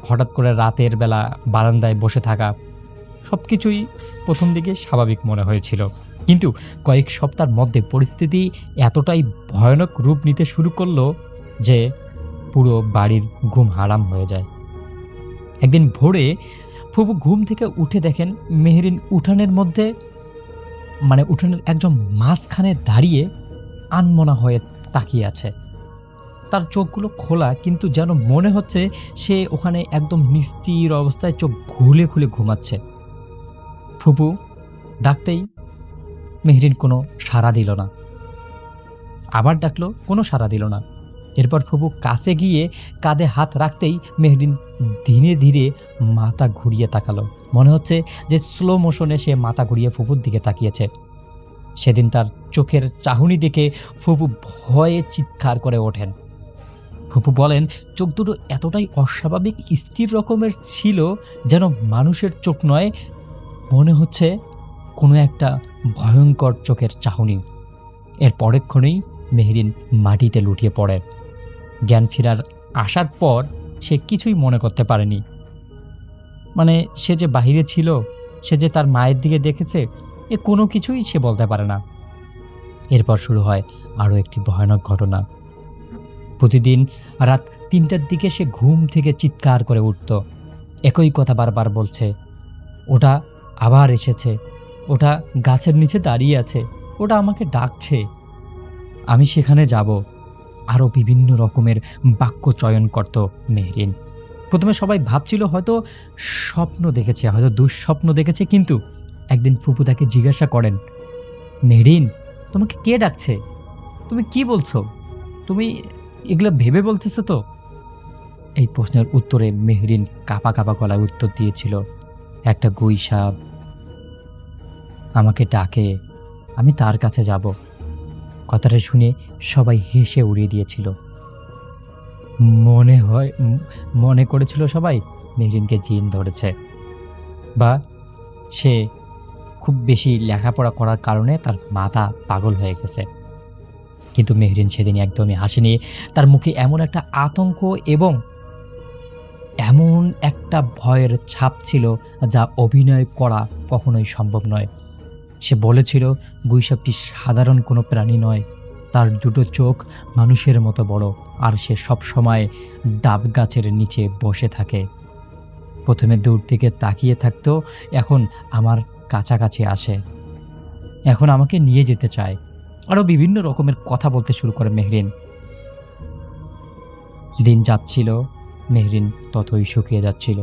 হঠাৎ করে রাতের বেলা বারান্দায় বসে থাকা। সব কিছুই প্রথম দিকে স্বাভাবিক মনে হয়েছিল, কিন্তু কয়েক সপ্তাহের মধ্যে পরিস্থিতি এতটাই ভয়ানক রূপ নিতে শুরু করলো যে পুরো বাড়ির ঘুম হারাম হয়ে যায়। একদিন ভোরে ফুপু ঘুম থেকে উঠে দেখেন মেহরিন উঠানের মধ্যে উঠানের একদম মাঝখানে দাঁড়িয়ে আনমনা হয়ে তাকিয়ে আছে। তার চোখগুলো খোলা, কিন্তু যেন মনে হচ্ছে সে ওখানে একদম নিস্তির অবস্থায় চোখ খুলে খুলে ঘুমাচ্ছে। ফুপু ডাকতেই মেহরিন কোনো সাড়া দিল না। আবার ডাকলো, কোনো সাড়া দিল না। এরপর ফুপু কাছে গিয়ে কাঁধে হাত রাখতেই মেহরিন ধীরে ধীরে মাথা ঘুরিয়ে তাকালো। মনে হচ্ছে যে স্লো মোশনে সে মাথা ঘুরিয়ে ফুপুর দিকে তাকিয়েছে। সেদিন তার চোখের চাহনি দেখে ফুপু ভয়ে চিৎকার করে ওঠেন। ফুপু বলেন চোখ দুটো এতটাই অস্বাভাবিক স্থির রকমের ছিল, যেন মানুষের চোখ নয়, মনে হচ্ছে কোনো একটা ভয়ঙ্কর চোখের চাহনি। এর পরেক্ষণেই মেহরিন মাটিতে লুটিয়ে পড়ে। জ্ঞান ফেরার আসার পর সে কিছুই মনে করতে পারেনি। মানে সে যে বাহিরে ছিল, সে যে তার মায়ের দিকে দেখেছে, এ কোনো কিছুই সে বলতে পারে না। এরপর শুরু হয় আরও একটি ভয়ানক ঘটনা। প্রতিদিন রাত ৩টার দিকে সে ঘুম থেকে চিৎকার করে উঠত, একই কথা বারবার বলছে, ওটা আবার এসেছে, ওটা গাছের নিচে দাঁড়িয়ে আছে, ওটা আমাকে ডাকছে, আমি সেখানে যাব। আরও বিভিন্ন রকমের বাক্য চয়ন করত মেহরিন। প্রথমে সবাই ভাবছিল হয়তো স্বপ্ন দেখেছে, হয়তো দুঃস্বপ্ন দেখেছে, কিন্তু একদিন ফুপু তাকে জিজ্ঞাসা করেন, মেহরিন, তোমাকে কে ডাকছে? তুমি কি বলছো? তুমি এগুলো ভেবে বলতেছো তো? এই প্রশ্নের উত্তরে মেহরিন কাঁপা কাঁপা গলায় উত্তর দিয়েছিল, একটা গুই সাপ আমাকে ডাকে, আমি তার কাছে যাব। কথাটা শুনে সবাই হেসে উড়িয়ে দিয়েছিল। মনে করেছিল সবাই মেহরিনকে জিন ধরেছে, বা সে খুব বেশি লেখাপড়া করার কারণে তার মাথা পাগল হয়ে গেছে। কিন্তু মেহরিন সেদিন একদমই হাসেনি। তার মুখে এমন একটা আতঙ্ক এবং এমন একটা ভয়ের ছাপ ছিল যা অভিনয় করা কখনোই সম্ভব নয়। সে বলেছিল গুইসাপটি সাধারণ কোনো প্রাণী নয়, তার দুটো চোখ মানুষের মতো বড়, আর সে সব সময় ডাব গাছের নিচে বসে থাকে। প্রথমে দূর থেকে তাকিয়ে থাকতো, এখন আমার কাছাকাছি আসে, এখন আমাকে নিয়ে যেতে চায়। আরও বিভিন্ন রকমের কথা বলতে শুরু করে মেহরিন। দিন যাচ্ছিল, মেহরিন ততই শুকিয়ে যাচ্ছিল।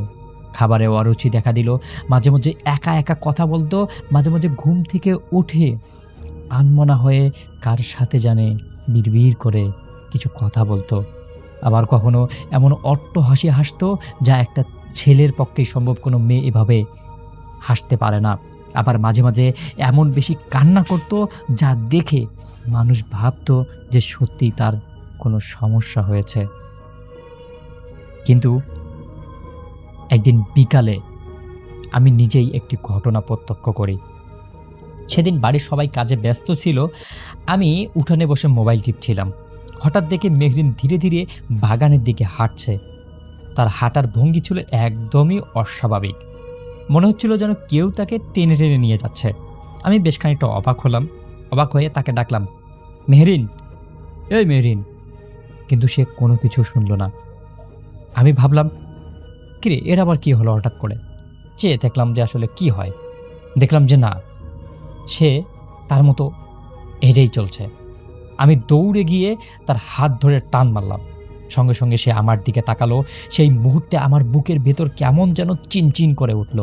খাবারে অরুচি দেখা দিল, মাঝে মাঝে একা একা কথা বলতো, মাঝে মাঝে ঘুম থেকে উঠে আনমনা হয়ে কার সাথে জানে বিড়বিড় করে কিছু কথা বলতো। আবার কখনো এমন অট্ট হাসি হাসতো যা একটা ছেলের পক্ষেই সম্ভব, কোনো মেয়ে এভাবে হাসতে পারে না। আবার মাঝে মাঝে এমন বেশি কান্না করতো যা দেখে মানুষ ভাবতো যে সত্যি তার কোনো সমস্যা হয়েছে। কিন্তু একদিন বিকালে আমি নিজেই একটি ঘটনা প্রত্যক্ষ করি। সেদিন বাড়ির সবাই কাজে ব্যস্ত ছিল, আমি উঠানে বসে মোবাইল টিপছিলাম। হঠাৎ দেখে মেহরিন ধীরে ধীরে বাগানের দিকে হাঁটছে। তার হাঁটার ভঙ্গি ছিল একদমই অস্বাভাবিক, মনে হচ্ছিল যেন কেউ তাকে টেনে টেনে নিয়ে যাচ্ছে। আমি বেশ খানিকটা অবাক হয়ে তাকে ডাকলাম, মেহরিন, এই মেহরিন, কিন্তু সে কোনো কিছু শুনল না। আমি ভাবলাম, কিরে, এর আবার কি হলো হঠাৎ করে? চেয়ে দেখলাম যে আসলে কি হয়। দেখলাম যে না, সে তার মতো হেঁটেই চলছে। আমি দৌড়ে গিয়ে তার হাত ধরে টান মারলাম। সঙ্গে সঙ্গে সে আমার দিকে তাকালো। সেই মুহূর্তে আমার বুকের ভেতর কেমন যেন চিনচিন করে উঠল।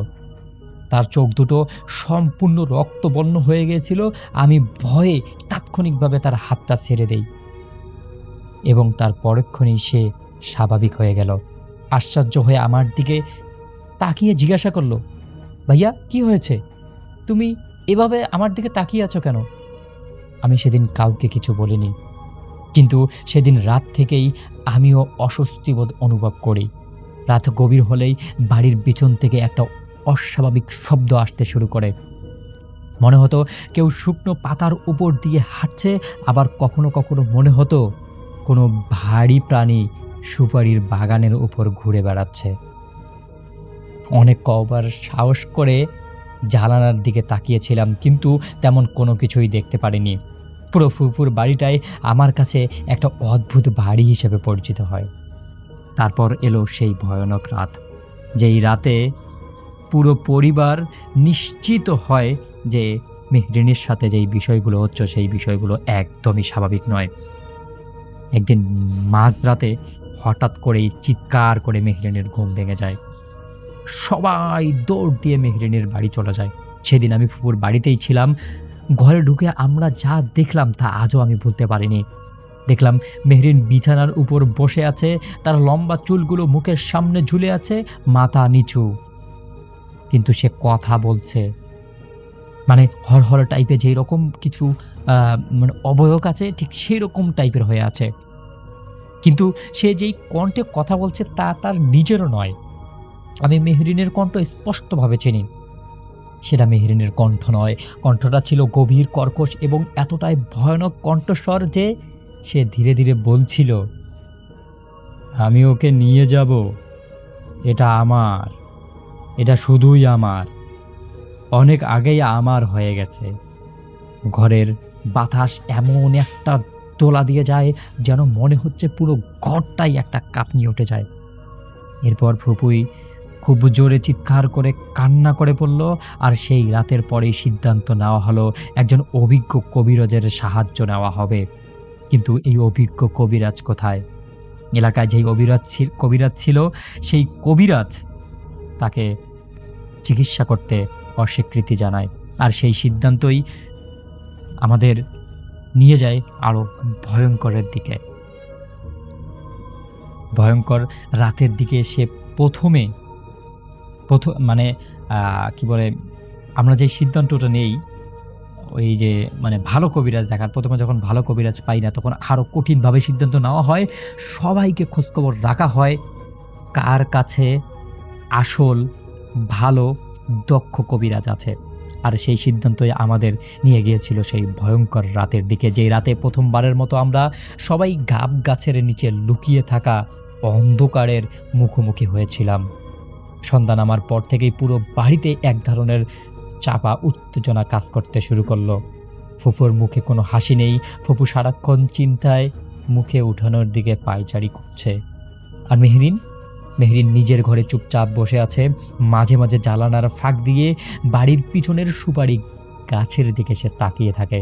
তার চোখ দুটো সম্পূর্ণ রক্তবর্ণ হয়ে গিয়েছিল। আমি ভয়ে তাৎক্ষণিকভাবে তার হাতটা ছেড়ে দেই এবং তার পরক্ষণেই সে স্বাভাবিক হয়ে গেল। আশ্চর্য হয়ে আমার দিকে তাকিয়ে জিজ্ঞাসা করলো, ভাইয়া, কি হয়েছে? তুমি এভাবে আমার দিকে তাকিয়ে আছো কেন? আমি সেদিন কাউকে কিছু বলিনি, কিন্তু সেদিন রাত থেকেই আমিও অস্বস্তিবোধ অনুভব করি। রাত গভীর হলেই বাড়ির পিছন থেকে একটা অস্বাভাবিক শব্দ আসতে শুরু করে। মনে হতো কেউ শুকনো পাতার উপর দিয়ে হাঁটছে, আবার কখনো কখনো মনে হতো কোনো ভারী প্রাণী সুপারির বাগানের উপর ঘুরে বেড়াচ্ছে। অনেক কবার সাহস করে জানালার দিকে তাকিয়েছিলাম, কিন্তু তেমন কোনো কিছুই দেখতে পারিনি। পুরো ফুফুর বাড়িটাই আমার কাছে একটা অদ্ভুত বাড়ি হিসেবে পরিচিত হয়। তারপর এলো সেই ভয়ানক রাত, যেই রাতে পুরো পরিবার নিশ্চিত হয় যে মেহরিনের সাথে যেই বিষয়গুলো হচ্ছে সেই বিষয়গুলো একদমই স্বাভাবিক নয়। একদিন মাঝরাতে হঠাৎ করেই চিৎকার করে মেহরিনের ঘুম ভেঙে যায়। সবাই দৌড় দিয়ে মেহরিনের বাড়ি চলে যায়। সেদিন আমি ফুফুর বাড়িতেই ছিলাম। ঘরে ঢুকে আমরা যা দেখলাম তা আজও আমি ভুলতে পারিনি। দেখলাম মেহরিন বিছানার উপর বসে আছে, তার লম্বা চুলগুলো মুখের সামনে ঝুলে আছে, মাথা নিচু, কিন্তু সে কথা বলছে। মানে হরহর টাইপের যেই রকম কিছু মানে অবয়ব আছে, ঠিক সেই রকম টাইপের হয়ে আছে। কিন্তু সে যেই কণ্ঠে কথা বলছে তা তার নিজেরও নয়। আমি মেহরিনের কণ্ঠ স্পষ্টভাবে চিনি। সেটা মেহরিনের কণ্ঠ নয়, কণ্ঠটা ছিল গভীর কর্কশ এবং এতটাই ভয়ানক কণ্ঠস্বর যে সে ধীরে ধীরে বলছিল, আমি ওকে নিয়ে যাব, এটা আমার, এটা শুধুই আমার, অনেক আগেই আমার হয়ে গেছে। ঘরের বাতাস এমন একটা দোলা দিয়ে যায় যেন মনে হচ্ছে পুরো ঘরটাই একটা কাঁপনি উঠে যায়। এরপর ফুপুই খুব জোরে চিৎকার করে কান্না করে পড়ল। আর সেই রাতের পরেই সিদ্ধান্ত নেওয়া হলো একজন অভিজ্ঞ কবিরাজের সাহায্য নেওয়া হবে। কিন্তু এই অভিজ্ঞ কবিরাজ কোথায়? এলাকায় যেই কবিরাজ ছিল সেই কবিরাজ তাকে চিকিৎসা করতে অস্বীকৃতি জানায়। আর সেই সিদ্ধান্তই আমাদের নিয়ে যায় আরও ভয়ঙ্করের দিকে। ভয়ঙ্কর রাতের দিকে সে প্রথম মানে কি বলে, আমরা যে সিদ্ধান্তটা নেই ওই যে মানে ভালো কবিরাজ দেখার, প্রথমে যখন ভালো কবিরাজ পাই না তখন আরও কঠিনভাবে সিদ্ধান্ত নেওয়া হয়। সবাইকে খোঁজখবর রাখা হয় কার কাছে আসল ভালো দক্ষ কবিরাজ আছে। আর সেই সিদ্ধান্তই আমাদের নিয়ে গিয়েছিল সেই ভয়ঙ্কর রাতের দিকে, যেই রাতে প্রথমবারের মতো আমরা সবাই গাব গাছের নিচে লুকিয়ে থাকা অন্ধকারের মুখোমুখি হয়েছিলাম। সন্ধ্যা নামার পর থেকেই পুরো বাড়িতে এক ধরনের চাপা উত্তেজনা কাজ করতে শুরু করলো। ফুপুর মুখে কোনো হাসি নেই, ফুপু সারাক্ষণ চিন্তায় মুখে উঠানোর দিকে পায়চারি করছে। আর মেহরিন নিজের ঘরে চুপচাপ বসে আছে, মাঝে মাঝে জ্বালানার ফাঁক দিয়ে বাড়ির পিছনের সুপারি গাছের দিকে সে তাকিয়ে থাকে।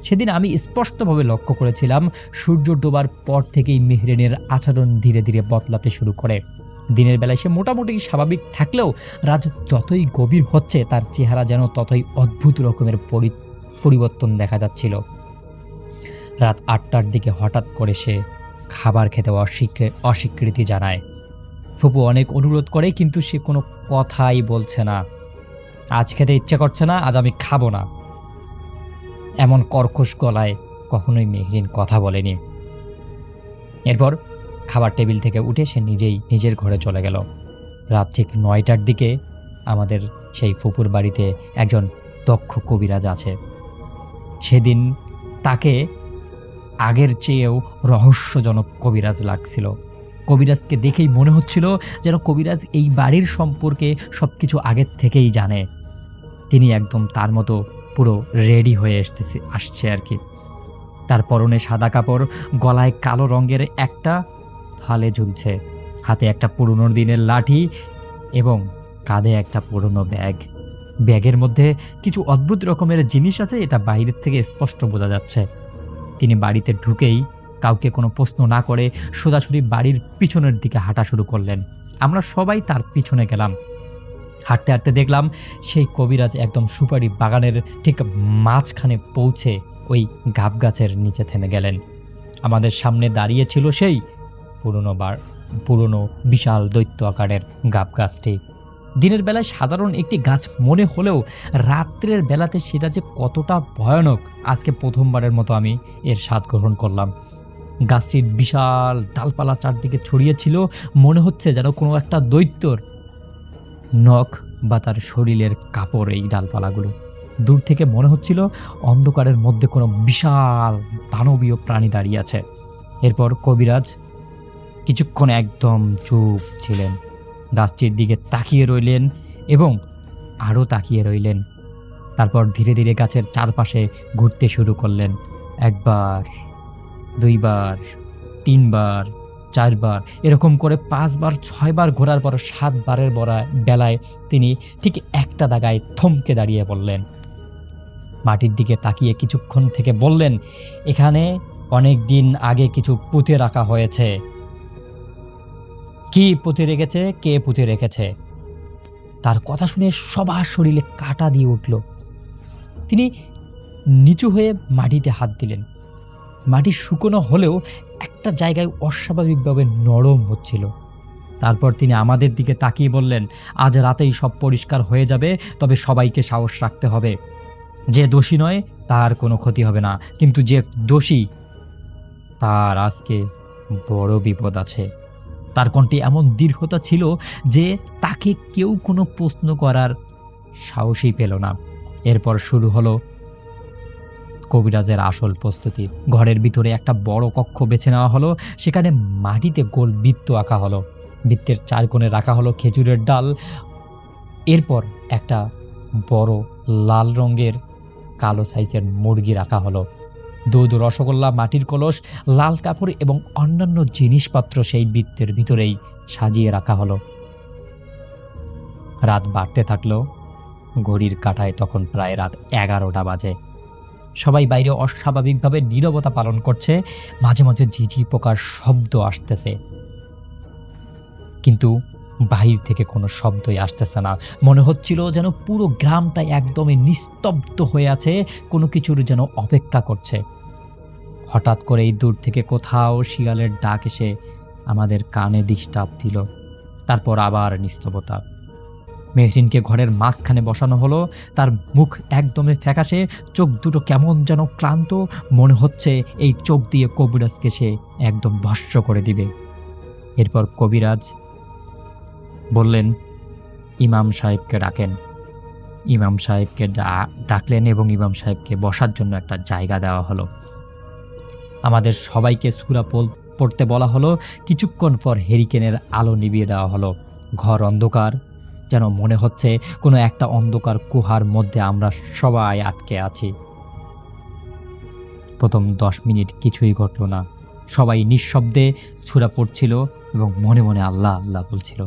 সেদিন আমি স্পষ্টভাবে লক্ষ্য করেছিলাম সূর্য ডোবার পর থেকেই মেহরিনের আচরণ ধীরে ধীরে বদলাতে শুরু করে। দিনের বেলায় সে মোটামুটি স্বাভাবিক থাকলেও রাত যতই গভীর হচ্ছে তার চেহারা যেন ততই অদ্ভুত রকমের পরিবর্তন দেখা যাচ্ছিল। রাত 8টার দিকে হঠাৎ করে সে খাবার খেতে অস্বীকৃতি জানায়। ফুপু অনেক অনুরোধ করে কিন্তু সে কোনো কথাই বলছে না। আজ খেতে ইচ্ছে করছে না, আজ আমি খাবো না, এমন কর্কশ গলায় কখনোই মেহরিন কথা বলেনি। এরপর খাবার টেবিল থেকে উঠে সে নিজেই নিজের ঘরে চলে গেল। রাত ঠিক 9টার দিকে আমাদের সেই ফুপুর বাড়িতে একজন দক্ষ কবিরাজ আছে। সেদিন তাকে আগের চেয়েও রহস্যজনক কবিরাজ লাগছিল। কবিরাজকে দেখেই মনে হচ্ছিল যেন কবিরাজ এই বাড়ির সম্পর্কে সব কিছু আগের থেকেই জানে। তিনি একদম তার মতো পুরো রেডি হয়ে আসছে আর কি। তার পরনে সাদা কাপড়, গলায় কালো রঙের একটা থালে ঝুলছে, হাতে একটা পুরনো দিনের লাঠি এবং কাঁধে একটা পুরনো ব্যাগ। ব্যাগের মধ্যে কিছু অদ্ভুত রকমের জিনিস আছে, এটা বাইরের থেকে স্পষ্ট বোঝা যাচ্ছে। তিনি বাড়িতে ঢুকেই কাউকে কোনো প্রশ্ন না করে সোজাসুজি বাড়ির পিছনের দিকে হাঁটা শুরু করলেন। আমরা সবাই তার পিছনে গেলাম। হাঁটতে হাঁটতে দেখলাম সেই কবিরাজ একদম সুপারি বাগানের ঠিক মাঝখানে পৌঁছে ওই গাব গাছের নিচে থেমে গেলেন। আমাদের সামনে দাঁড়িয়ে ছিল সেই পুরনো বিশাল দৈত্য আকারের গাব গাছটি। দিনের বেলায় সাধারণ একটি গাছ মনে হলেও রাত্রের বেলাতে সেটা যে কতটা ভয়ানক আজকে প্রথমবারের মতো আমি এর স্বাদ গ্রহণ করলাম। গাছটির বিশাল ডালপালা চারদিকে ছড়িয়েছিল, মনে হচ্ছে যেন কোনো একটা দৈত্যর নখ বা তার শরীরের কাপড় এই ডালপালাগুলো। দূর থেকে মনে হচ্ছিল অন্ধকারের মধ্যে কোনো বিশাল দানবীয় প্রাণী দাঁড়িয়ে আছে। এরপর কবিরাজ কিছুক্ষণ একদম চুপ ছিলেন, গাছটির দিকে তাকিয়ে রইলেন এবং আরও তাকিয়ে রইলেন। তারপর ধীরে ধীরে গাছের চারপাশে ঘুরতে শুরু করলেন। 1 বার, 2 বার, 3 বার, 4 বার, এরকম করে 5 বার 6 বার ঘোরার পর 7 বারের বেলায় তিনি ঠিক একটা জায়গায় থমকে দাঁড়িয়ে বললেন। মাটির দিকে তাকিয়ে কিছুক্ষণ থেকে বললেন, এখানে অনেক দিন আগে কিছু পুঁতে রাখা হয়েছে। কি পুঁতে রেখেছে, কে পুঁতে রেখেছে? তার কথা শুনে সবার শরীরে কাঁটা দিয়ে উঠল। তিনি নিচু হয়ে মাটিতে হাত দিলেন। মাটি শুকনো হলেও একটা জায়গায় অস্বাভাবিকভাবে নরম হচ্ছিল। তারপর তিনি আমাদের দিকে তাকিয়ে বললেন, আজ রাতেই সব পরিষ্কার হয়ে যাবে, তবে সবাইকে সাহস রাখতে হবে। যে দোষী নয় তার কোনো ক্ষতি হবে না, কিন্তু যে দোষী তার আজকে বড় বিপদ আছে। তার কণ্ঠে এমন দীর্ঘতা ছিল যে তাকে কেউ কোনো প্রশ্ন করার সাহসই পেল না। এরপর শুরু হলো কবিরাজের আসল প্রস্তুতি। ঘরের ভিতরে একটা বড় কক্ষ বেছে নেওয়া হলো। সেখানে মাটিতে গোল বৃত্ত আঁকা হলো। বৃত্তের চার কোণে রাখা হলো খেজুরের ডাল। এরপর একটা বড় লাল রঙের কালো সাইজের মুরগি রাখা হলো। দুধ, রসগোল্লা, মাটির কলস, লাল কাপড় এবং অন্যান্য জিনিসপত্র সেই বৃত্তের ভিতরেই সাজিয়ে রাখা হলো। রাত বাড়তে থাকলো। ঘড়ির কাঁটায় তখন প্রায় রাত 11টা বাজে। সবাই বাইরে অস্বাভাবিকভাবে নীরবতা পালন করছে। মাঝে মাঝে ঝিঝি পোকার শব্দ আসতেছে, কিন্তু বাহির থেকে কোনো শব্দই আসতেছে না। মনে হচ্ছিল যেন পুরো গ্রামটা একদমই নিস্তব্ধ হয়ে আছে, কোনো কিছুর যেন অপেক্ষা করছে। হঠাৎ করেই দূর থেকে কোথাও শিয়ালের ডাক এসে আমাদের কানে ডিস্টার্ব দিল। তারপর আবার নিস্তব্ধতা। মেহরিনকে ঘরের মাঝখানে বসানো হলো। তার মুখ একদমই ফ্যাকাশে, চোখ দুটো কেমন যেন ক্লান্ত। মনে হচ্ছে এই চোখ দিয়ে কবিরাজকে সে একদম ভস্ম করে দিবে। এরপর কবিরাজ বললেন, ইমাম সাহেবকে ডাকেন। ইমাম সাহেবকে ডাকলেন এবং ইমাম সাহেবকে বসার জন্য একটা জায়গা দেওয়া হলো। আমাদের সবাইকে সূরা পড়তে বলা হলো। কিছুক্ষণ পর হেরিকেনের আলো নিভিয়ে দেওয়া হলো। ঘর অন্ধকার, যেন মনে হচ্ছে কোনো একটা অন্ধকার গুহার মধ্যে আমরা সবাই আটকে আছি। প্রথম 10 মিনিট কিছুই ঘটল না। সবাই নিঃশব্দে সূরা পড়ছিল এবং মনে মনে আল্লাহ আল্লাহ বলছিল।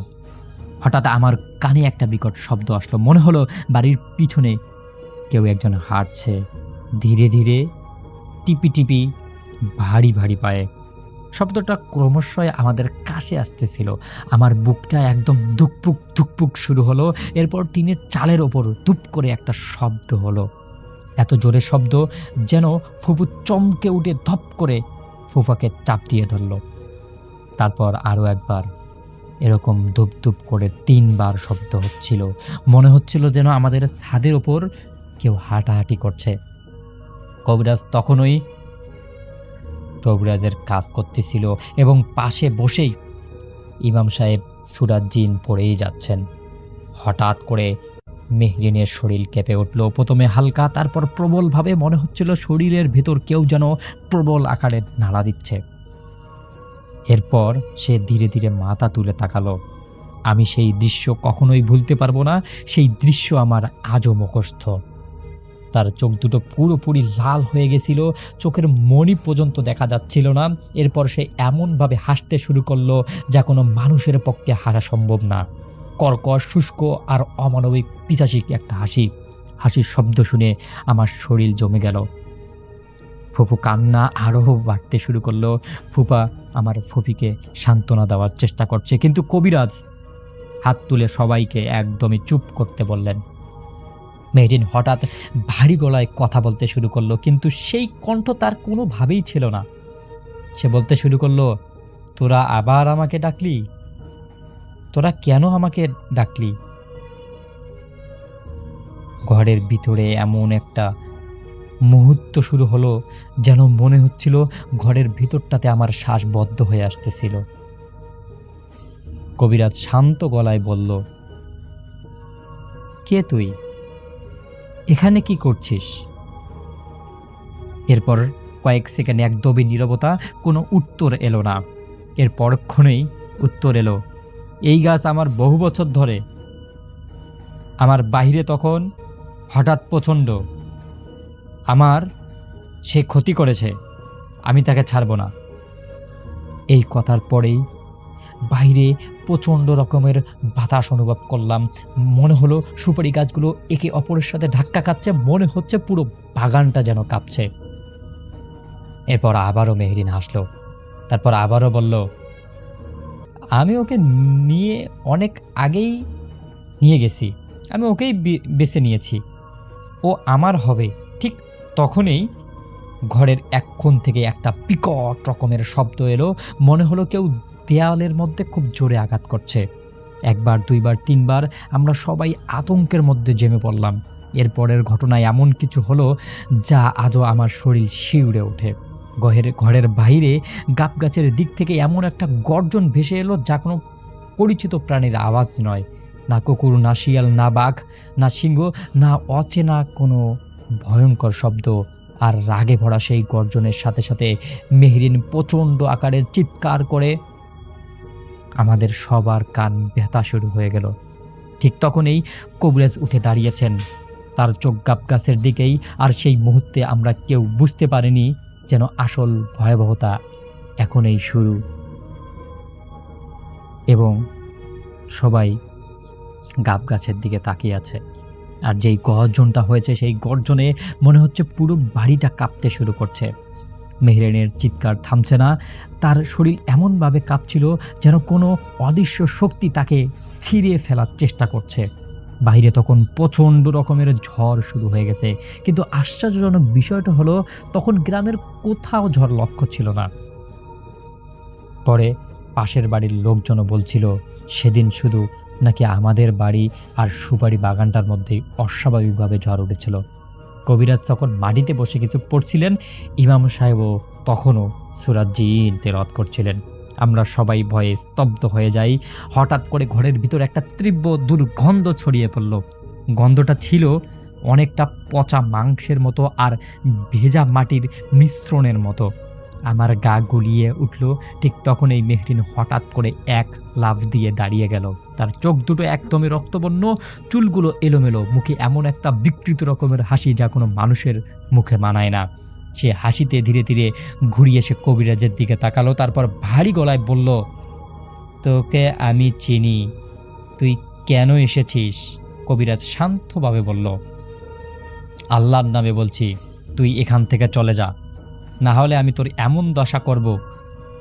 হঠাৎ আমার কানে একটা বিকট শব্দ আসলো। মনে হলো বাড়ির পিছনে কেউ একজন হাঁটছে, ধীরে ধীরে, টিপি টিপি, ভারী ভারী পায়ে। শব্দটা ক্রমশই আমাদের কাছে আসতেছিল। আমার বুকটা একদম ধুকপুক ধুকপুক শুরু হলো। এরপর টিনের চালের ওপর ধুপ করে একটা শব্দ হলো। এত জোরে শব্দ যেন ফুফু চমকে উঠে ধপ করে ফুফাকে চাপ দিয়ে ধরল। তারপর আরও একবার এরকম ধুপ ধুপ করে 3 বার শব্দ হচ্ছিল। মনে হচ্ছিল যেন আমাদের ছাদের ওপর কেউ হাঁটাহাঁটি করছে। কবিরাজ তখনই কবিরাজের কাজ করতেছিল এবং পাশে বসেই ইমাম সাহেব সূরা জিন পড়েই যাচ্ছেন। হঠাৎ করে মেহরিনের শরীর কেঁপে উঠল। প্রথমে হালকা, তারপর প্রবলভাবে। মনে হচ্ছিল শরীরের ভেতর কেউ যেন প্রবল আকারে নাড়া দিচ্ছে। এরপর সে ধীরে ধীরে মাথা তুলে তাকালো। আমি সেই দৃশ্য কখনোই ভুলতে পারবো না। সেই দৃশ্য আমার আজও মুখস্থ। তার চোখ দুটো পুরোপুরি লাল হয়ে গেছিল, চোখের মণি পর্যন্ত দেখা যাচ্ছিল না। এরপর সে এমনভাবে হাসতে শুরু করলো যা কোনো মানুষের পক্ষে হাসা সম্ভব না। কর্কশ, শুষ্ক আর অমানবিক পিশাচিক একটা হাসি। হাসির শব্দ শুনে আমার শরীর জমে গেল। ফুফু কান্না আরও বাড়তে শুরু করলো। ফুপা আমার ফুপিকে সান্ত্বনা দেওয়ার চেষ্টা করছে, কিন্তু কবিরাজ হাত তুলে সবাইকে একদমই চুপ করতে বললেন। মেহরিন হঠাৎ ভারী গলায় কথা বলতে শুরু করলো, কিন্তু সেই কণ্ঠ তার কোনোভাবেই ছিল না। সে বলতে শুরু করলো, তোরা আবার আমাকে ডাকলি? তোরা কেন আমাকে ডাকলি? ঘরের ভিতরে এমন একটা মুহূর্ত শুরু হলো যেন মনে হচ্ছিল ঘরের ভিতরটাতে আমার শ্বাস বদ্ধ হয়ে আসতেছিল। কবিরাজ শান্ত গলায় বলল, কে তুই? এখানে কি করছিস? এরপর কয়েক সেকেন্ড একদমই নীরবতা, কোনো উত্তর এলো না। এর পরক্ষণেই উত্তর এলো, এই গাছ আমার বহু বছর ধরে। আমার বাহিরে তখন হঠাৎ প্রচণ্ড আমার সে ক্ষতি করেছে, আমি তাকে ছাড়ব না। এই কথার পরেই বাইরে প্রচণ্ড রকমের বাতাস অনুভব করলাম। মনে হলো সুপারি গাছগুলো একে অপরের সাথে ধাক্কা খাচ্ছে। মনে হচ্ছে পুরো বাগানটা যেন কাঁপছে। এরপর আবারও মেহরিন হাসলো। তারপর আবারও বলল, আমি ওকে নিয়ে অনেক আগেই নিয়ে গেছি। আমি ওকেই বেছে নিয়েছি, ও আমার হবে। ঠিক তখনই ঘরের এক কোণ থেকে একটা বিকট রকমের শব্দ এলো। মনে হলো কেউ দেয়ালের মধ্যে খুব জোরে আঘাত করছে। একবার, দুইবার, 3 বার আমরা সবাই আতঙ্কের মধ্যে জেমে পড়লাম। এরপরের ঘটনায় এমন কিছু হলো যা আজও আমার শরীর শিউরে ওঠে। ঘরের বাইরে গাব গাছের দিক থেকে এমন একটা গর্জন ভেসে এলো, যা কোনো পরিচিত প্রাণীর আওয়াজ নয়। না কুকুর, না শিয়াল, না বাঘ, না সিংহ, না অচেনা কোনো ভয়ঙ্কর শব্দ। আর রাগে ভরা সেই গর্জনের সাথে সাথে মেহরিন প্রচণ্ড আকারের চিৎকার করে আমাদের সবার কান ব্যথা শুরু হয়ে গেল। ঠিক তখনই কবিরাজ উঠে দাঁড়িয়েছেন, তার চোখ গাব গাছের দিকেই। আর সেই মুহূর্তে আমরা কেউ বুঝতে পারিনি যেন আসল ভয়াবহতা এখনই শুরু, এবং সবাই গাব গাছের দিকে তাকিয়ে আছে। আর যেই গর্জনটা হয়েছে, সেই গর্জনে মনে হচ্ছে পুরো বাড়িটা কাঁপতে শুরু করছে। মেহরিনের চিৎকার থামছে না, তার শরীর এমনভাবে কাঁপছিল যেন কোনো অদৃশ্য শক্তি তাকে ছিঁড়ে ফেলার চেষ্টা করছে। বাইরে তখন প্রচণ্ড রকমের ঝড় শুরু হয়ে গেছে, কিন্তু আশ্চর্যজনক বিষয়টা হলো তখন গ্রামের কোথাও ঝড় লক্ষ্য ছিল না। পরে পাশের বাড়ির লোকজনও বলছিল সেদিন শুধু নাকি আমাদের বাড়ি আর সুপারি বাগানটার মধ্যেই অস্বাভাবিকভাবে ঝড় উঠেছিল। কবিরাজ তখন মাটিতে বসে কিছু পড়ছিলেন, ইমাম সাহেবও তখনও সূরা জিন তেলাওয়াত করছিলেন। আমরা সবাই ভয়ে স্তব্ধ হয়ে যাই। হঠাৎ করে ঘরের ভিতর একটা তীব্র দুর্গন্ধ ছড়িয়ে পড়ল। গন্ধটা ছিল অনেকটা পচা মাংসের মতো আর ভেজা মাটির মিশ্রণের মতো। আমার গা গুলিয়ে উঠল। ঠিক তখন এই মেহরিন হঠাৎ করে এক লাফ দিয়ে দাঁড়িয়ে গেল। তার চোখ দুটো একদমই রক্তবর্ণ, চুলগুলো এলোমেলো, মুখে এমন একটা বিকৃত রকমের হাসি যা কোনো মানুষের মুখে মানায় না। সে হাসিতে ধীরে ধীরে ঘুরিয়ে সে কবিরাজের দিকে তাকালো, তারপর ভারী গলায় বলল, তোকে আমি চিনি, তুই কেন এসেছিস? কবিরাজ শান্তভাবে বলল, আল্লাহর নামে বলছি, তুই এখান থেকে চলে যা, না হলে আমি তোর এমন দশা করব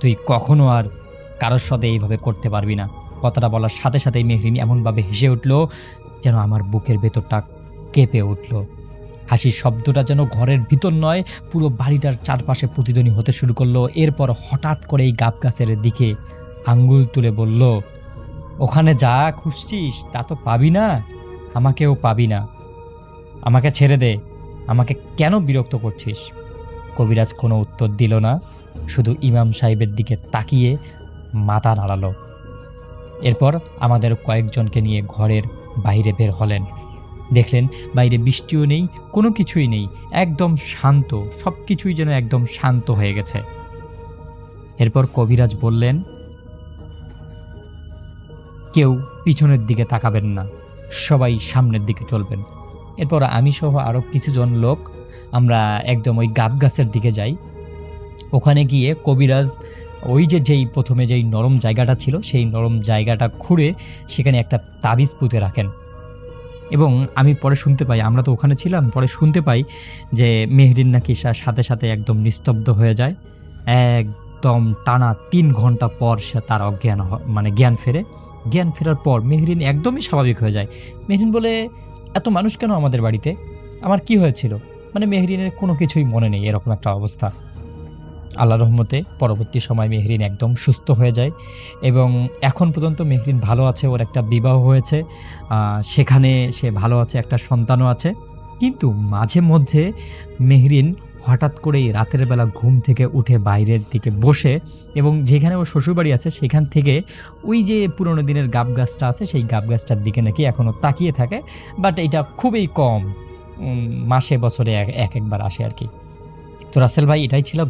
তুই কখনো আর কারোর সাথে এইভাবে করতে পারবি না। কথাটা বলার সাথে সাথেই মেহরিন এমনভাবে হেসে উঠল যেন আমার বুকের ভেতরটা কেঁপে উঠল। হাসির শব্দটা যেন ঘরের ভিতর নয়, পুরো বাড়িটার চারপাশে প্রতিধ্বনি হতে শুরু করলো। এরপর হঠাৎ করে এই গাব গাছের দিকে আঙ্গুল তুলে বলল, ওখানে যা খুঁজছিস তা তো পাবি না, আমাকেও পাবি না, আমাকে ছেড়ে দে, আমাকে কেন বিরক্ত করছিস? কবিরাজ কোনো উত্তর দিল না, শুধু ইমাম সাহেবের দিকে তাকিয়ে মাথা নাড়ালো। এরপর আমাদের কয়েকজনকে নিয়ে ঘরের বাইরে বের হলেন। দেখলেন বাইরে বৃষ্টিও নেই, কোনো কিছুই নেই, একদম শান্ত, সব কিছুই যেন একদম শান্ত হয়ে গেছে। এরপর কবিরাজ বললেন, কেউ পিছনের দিকে তাকাবেন না, সবাই সামনের দিকে চলবেন। এরপর আমি সহ আরও কিছুজন লোক আমরা একদম ওই গাব গাছের দিকে যাই। ওখানে গিয়ে কবিরাজ ওই যেই প্রথমে যেই নরম জায়গাটা ছিল সেই নরম জায়গাটা খুঁড়ে সেখানে একটা তাবিজ পুঁতে রাখেন। এবং আমি পরে শুনতে পাই, আমরা তো ওখানে ছিলাম, পরে শুনতে পাই যে মেহরিন নাকি সাথে সাথে একদম নিস্তব্ধ হয়ে যায়। একদম টানা 3 ঘন্টা পর সে তার অজ্ঞান জ্ঞান ফেরে। জ্ঞান ফেরার পর মেহরিন একদমই স্বাভাবিক হয়ে যায়। মেহরিন বলে, এত মানুষ কেন আমাদের বাড়িতে, আমার কি হয়েছিল? মেহরিনের কোনো কিছুই মনে নেই, এরকম একটা অবস্থা। আল্লাহর রহমতে পরবর্তী সময় মেহরিন একদম সুস্থ হয়ে যায় এবং এখন পর্যন্ত মেহরিন ভালো আছে। ওর একটা বিবাহ হয়েছে, সেখানে সে ভালো আছে, একটা সন্তানও আছে। কিন্তু মাঝে মধ্যে মেহরিন হঠাৎ করেই রাতের বেলা ঘুম থেকে উঠে বাইরের দিকে বসে, এবং যেখানে ওর শ্বশুরবাড়ি আছে সেখান থেকে ওই যে পুরোনো দিনের গাব গাছটা আছে সেই গাব গাছটার দিকে নাকি এখনও তাকিয়ে থাকে। বাট এটা খুবই কম, মাসে বছরে একবার আসে আর কি। তো রাসেল ভাই, এটাই ছিল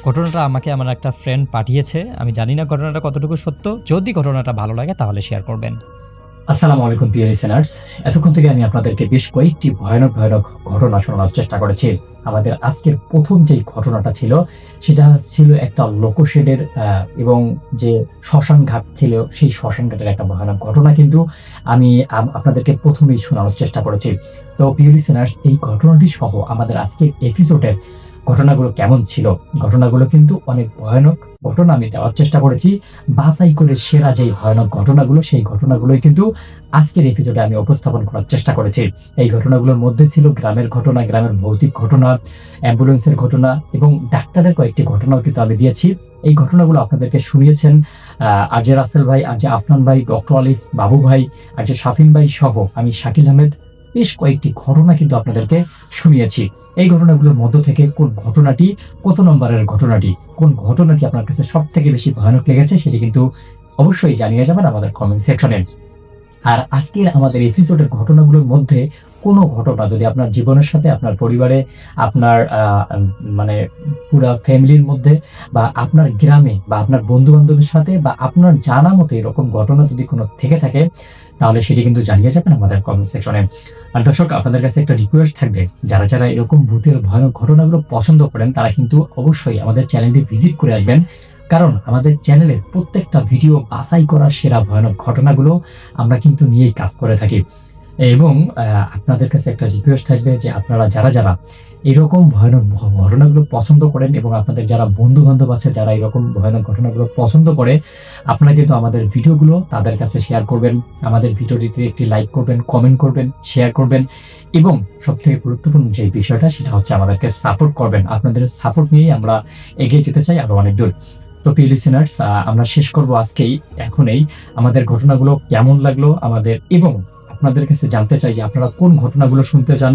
ঘটনাটা আমাকে আমার একটা ফ্রেন্ড পাঠিয়েছে। আমি জানি না ঘটনাটা কতটুকু সত্য, যদি ঘটনাটা ভালো লাগে তাহলে শেয়ার করবেন। আসসালামু আলাইকুম প্রিয় লিসেনার্স, এতক্ষণ থেকে আমি আপনাদেরকে বেশ কয়েকটি ভয়ানক ঘটনা শোনানোর চেষ্টা করেছি। আমাদের আজকের প্রথম যে ঘটনাটা ছিল সেটা ছিল একটা লোকশেডের এবং যে শ্মশান ঘাট ছিল সেই শ্মশান ঘাটের একটা ভয়ানক ঘটনা, কিন্তু আমি আপনাদেরকে প্রথমেই শোনানোর চেষ্টা করেছি। তো প্রিয় লিসেনার্স, এই ঘটনাটি সহ আমাদের আজকের এপিসোডের ঘটনাগুলো কেমন ছিল, ঘটনাগুলো কিন্তু অনেক ভয়ানক ঘটনা আমি দেওয়ার চেষ্টা করেছি। বাছাই করে সেরা যেই ভয়ানক ঘটনাগুলো সেই ঘটনাগুলোই কিন্তু আজকের এপিসোডে আমি উপস্থাপন করার চেষ্টা করেছি। এই ঘটনাগুলোর মধ্যে ছিল গ্রামের ঘটনা, গ্রামের ভৌতিক ঘটনা, অ্যাম্বুলেন্সের ঘটনা এবং ডাক্তারের কয়েকটি ঘটনাও কিন্তু আমি দিয়েছি। এই ঘটনাগুলো আপনাদেরকে শুনিয়েছেন আর যে রাসেল ভাই, আর যে আফনান ভাই, ডক্টর আলিফ, বাবু ভাই, আর যে শাফিন ভাই সহ আমি শাকিল আহমেদ। বেশ কয়েকটি ঘটনা কিন্তু আপনাদেরকে শুনিয়েছি। এই ঘটনাগুলোর মধ্য থেকে কোন ঘটনাটি, কত নম্বরের ঘটনাটি, কোন ঘটনাটি আপনার কাছে সব থেকে বেশি ভয়ানক লেগেছে সেটি কিন্তু অবশ্যই জানিয়ে যাবেন আমাদের কমেন্ট সেকশনে। আর আজকের আমাদের এপিসোডের ঘটনাগুলোর মধ্যে কোনো ঘটনা যদি আপনার জীবনের সাথে, আপনার পরিবারে, আপনার মানে পুরা ফ্যামিলির মধ্যে, বা আপনার গ্রামে, বা আপনার বন্ধু বান্ধবের সাথে, বা আপনার জানা মতো এরকম ঘটনা যদি কোনো থেকে থাকে, তাহলে সেটি কিন্তু জানিয়ে যাবেন আমাদের কমেন্ট সেকশনে। আর দর্শক, আপনাদের কাছে একটা রিকোয়েস্ট থাকবে, যারা যারা এরকম ভূতের ভয়ানক ঘটনাগুলো পছন্দ করেন তারা কিন্তু অবশ্যই আমাদের চ্যানেলটি ভিজিট করে আসবেন, কারণ আমাদের চ্যানেলের প্রত্যেকটা ভিডিও বাছাই করা সেরা ভয়ানক ঘটনাগুলো আমরা কিন্তু নিয়েই কাজ করে থাকি। এবং আপনাদের কাছে একটা রিকোয়েস্ট থাকবে যে আপনারা যারা যারা এরকম ভয়ানক ঘটনাগুলো পছন্দ করেন, এবং আপনাদের যারা বন্ধু বান্ধব আছে যারা এরকম ভয়ানক ঘটনাগুলো পছন্দ করে, আপনারা কিন্তু আমাদের ভিডিওগুলো তাদের কাছে শেয়ার করবেন, আমাদের ভিডিওটিতে একটি লাইক করবেন, কমেন্ট করবেন, শেয়ার করবেন, এবং সবথেকে গুরুত্বপূর্ণ যে বিষয়টা সেটা হচ্ছে আমাদেরকে সাপোর্ট করবেন। আপনাদের সাপোর্ট নিয়েই আমরা এগিয়ে যেতে চাই আরো অনেক দূর। তো প্রিয় লিসেনার্স, আমরা শেষ করব আজকেই, এখনই। আমাদের ঘটনাগুলো কেমন লাগলো আমাদের, এবং আপনাদের কাছে জানতে চাই যে আপনারা কোন ঘটনাগুলো শুনতে চান,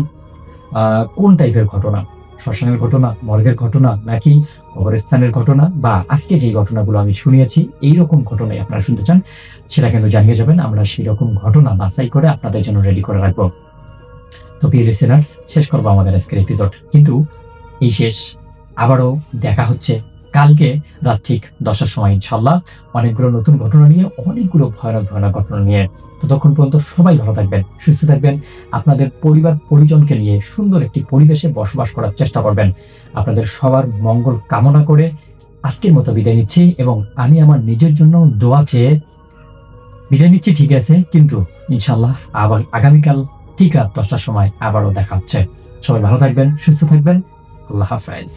কোন টাইপের ঘটনা, শ্মশানের ঘটনা, মর্গের ঘটনা, নাকি কবরস্থানের ঘটনা, বা আজকে যে ঘটনাগুলো আমি শুনিয়েছি এইরকম ঘটনাই আপনারা শুনতে চান, সেটা কিন্তু জানিয়ে যাবেন। আমরা সেই রকম ঘটনা বাছাই করে আপনাদের জন্য রেডি করে রাখবো। তো প্রিয় লিসেনার্স, শেষ করবো আমাদের আজকের এপিসোড, কিন্তু এই শেষ, আবারও দেখা হচ্ছে কালকে রাত ঠিক 10টার সময় ইনশাল্লাহ, অনেকগুলো নতুন ঘটনা নিয়ে, অনেকগুলো ভয়ানক ভয়ানক ঘটনা নিয়ে। ততক্ষণ পর্যন্ত সবাই ভালো থাকবেন, সুস্থ থাকবেন, আপনাদের পরিবার পরিজনকে নিয়ে সুন্দর একটি পরিবেশে বসবাস করার চেষ্টা করবেন। আপনাদের সবার মঙ্গল কামনা করে আজকের মতো বিদায় নিচ্ছি, এবং আমি আমার নিজের জন্য দোয়া চেয়ে বিদায় নিচ্ছি। ঠিক আছে, কিন্তু ইনশাল্লাহ আবার আগামীকাল ঠিক রাত 10টার সময় আবারও দেখা হচ্ছে। সবাই ভালো থাকবেন, সুস্থ থাকবেন, আল্লাহ হাফেজ।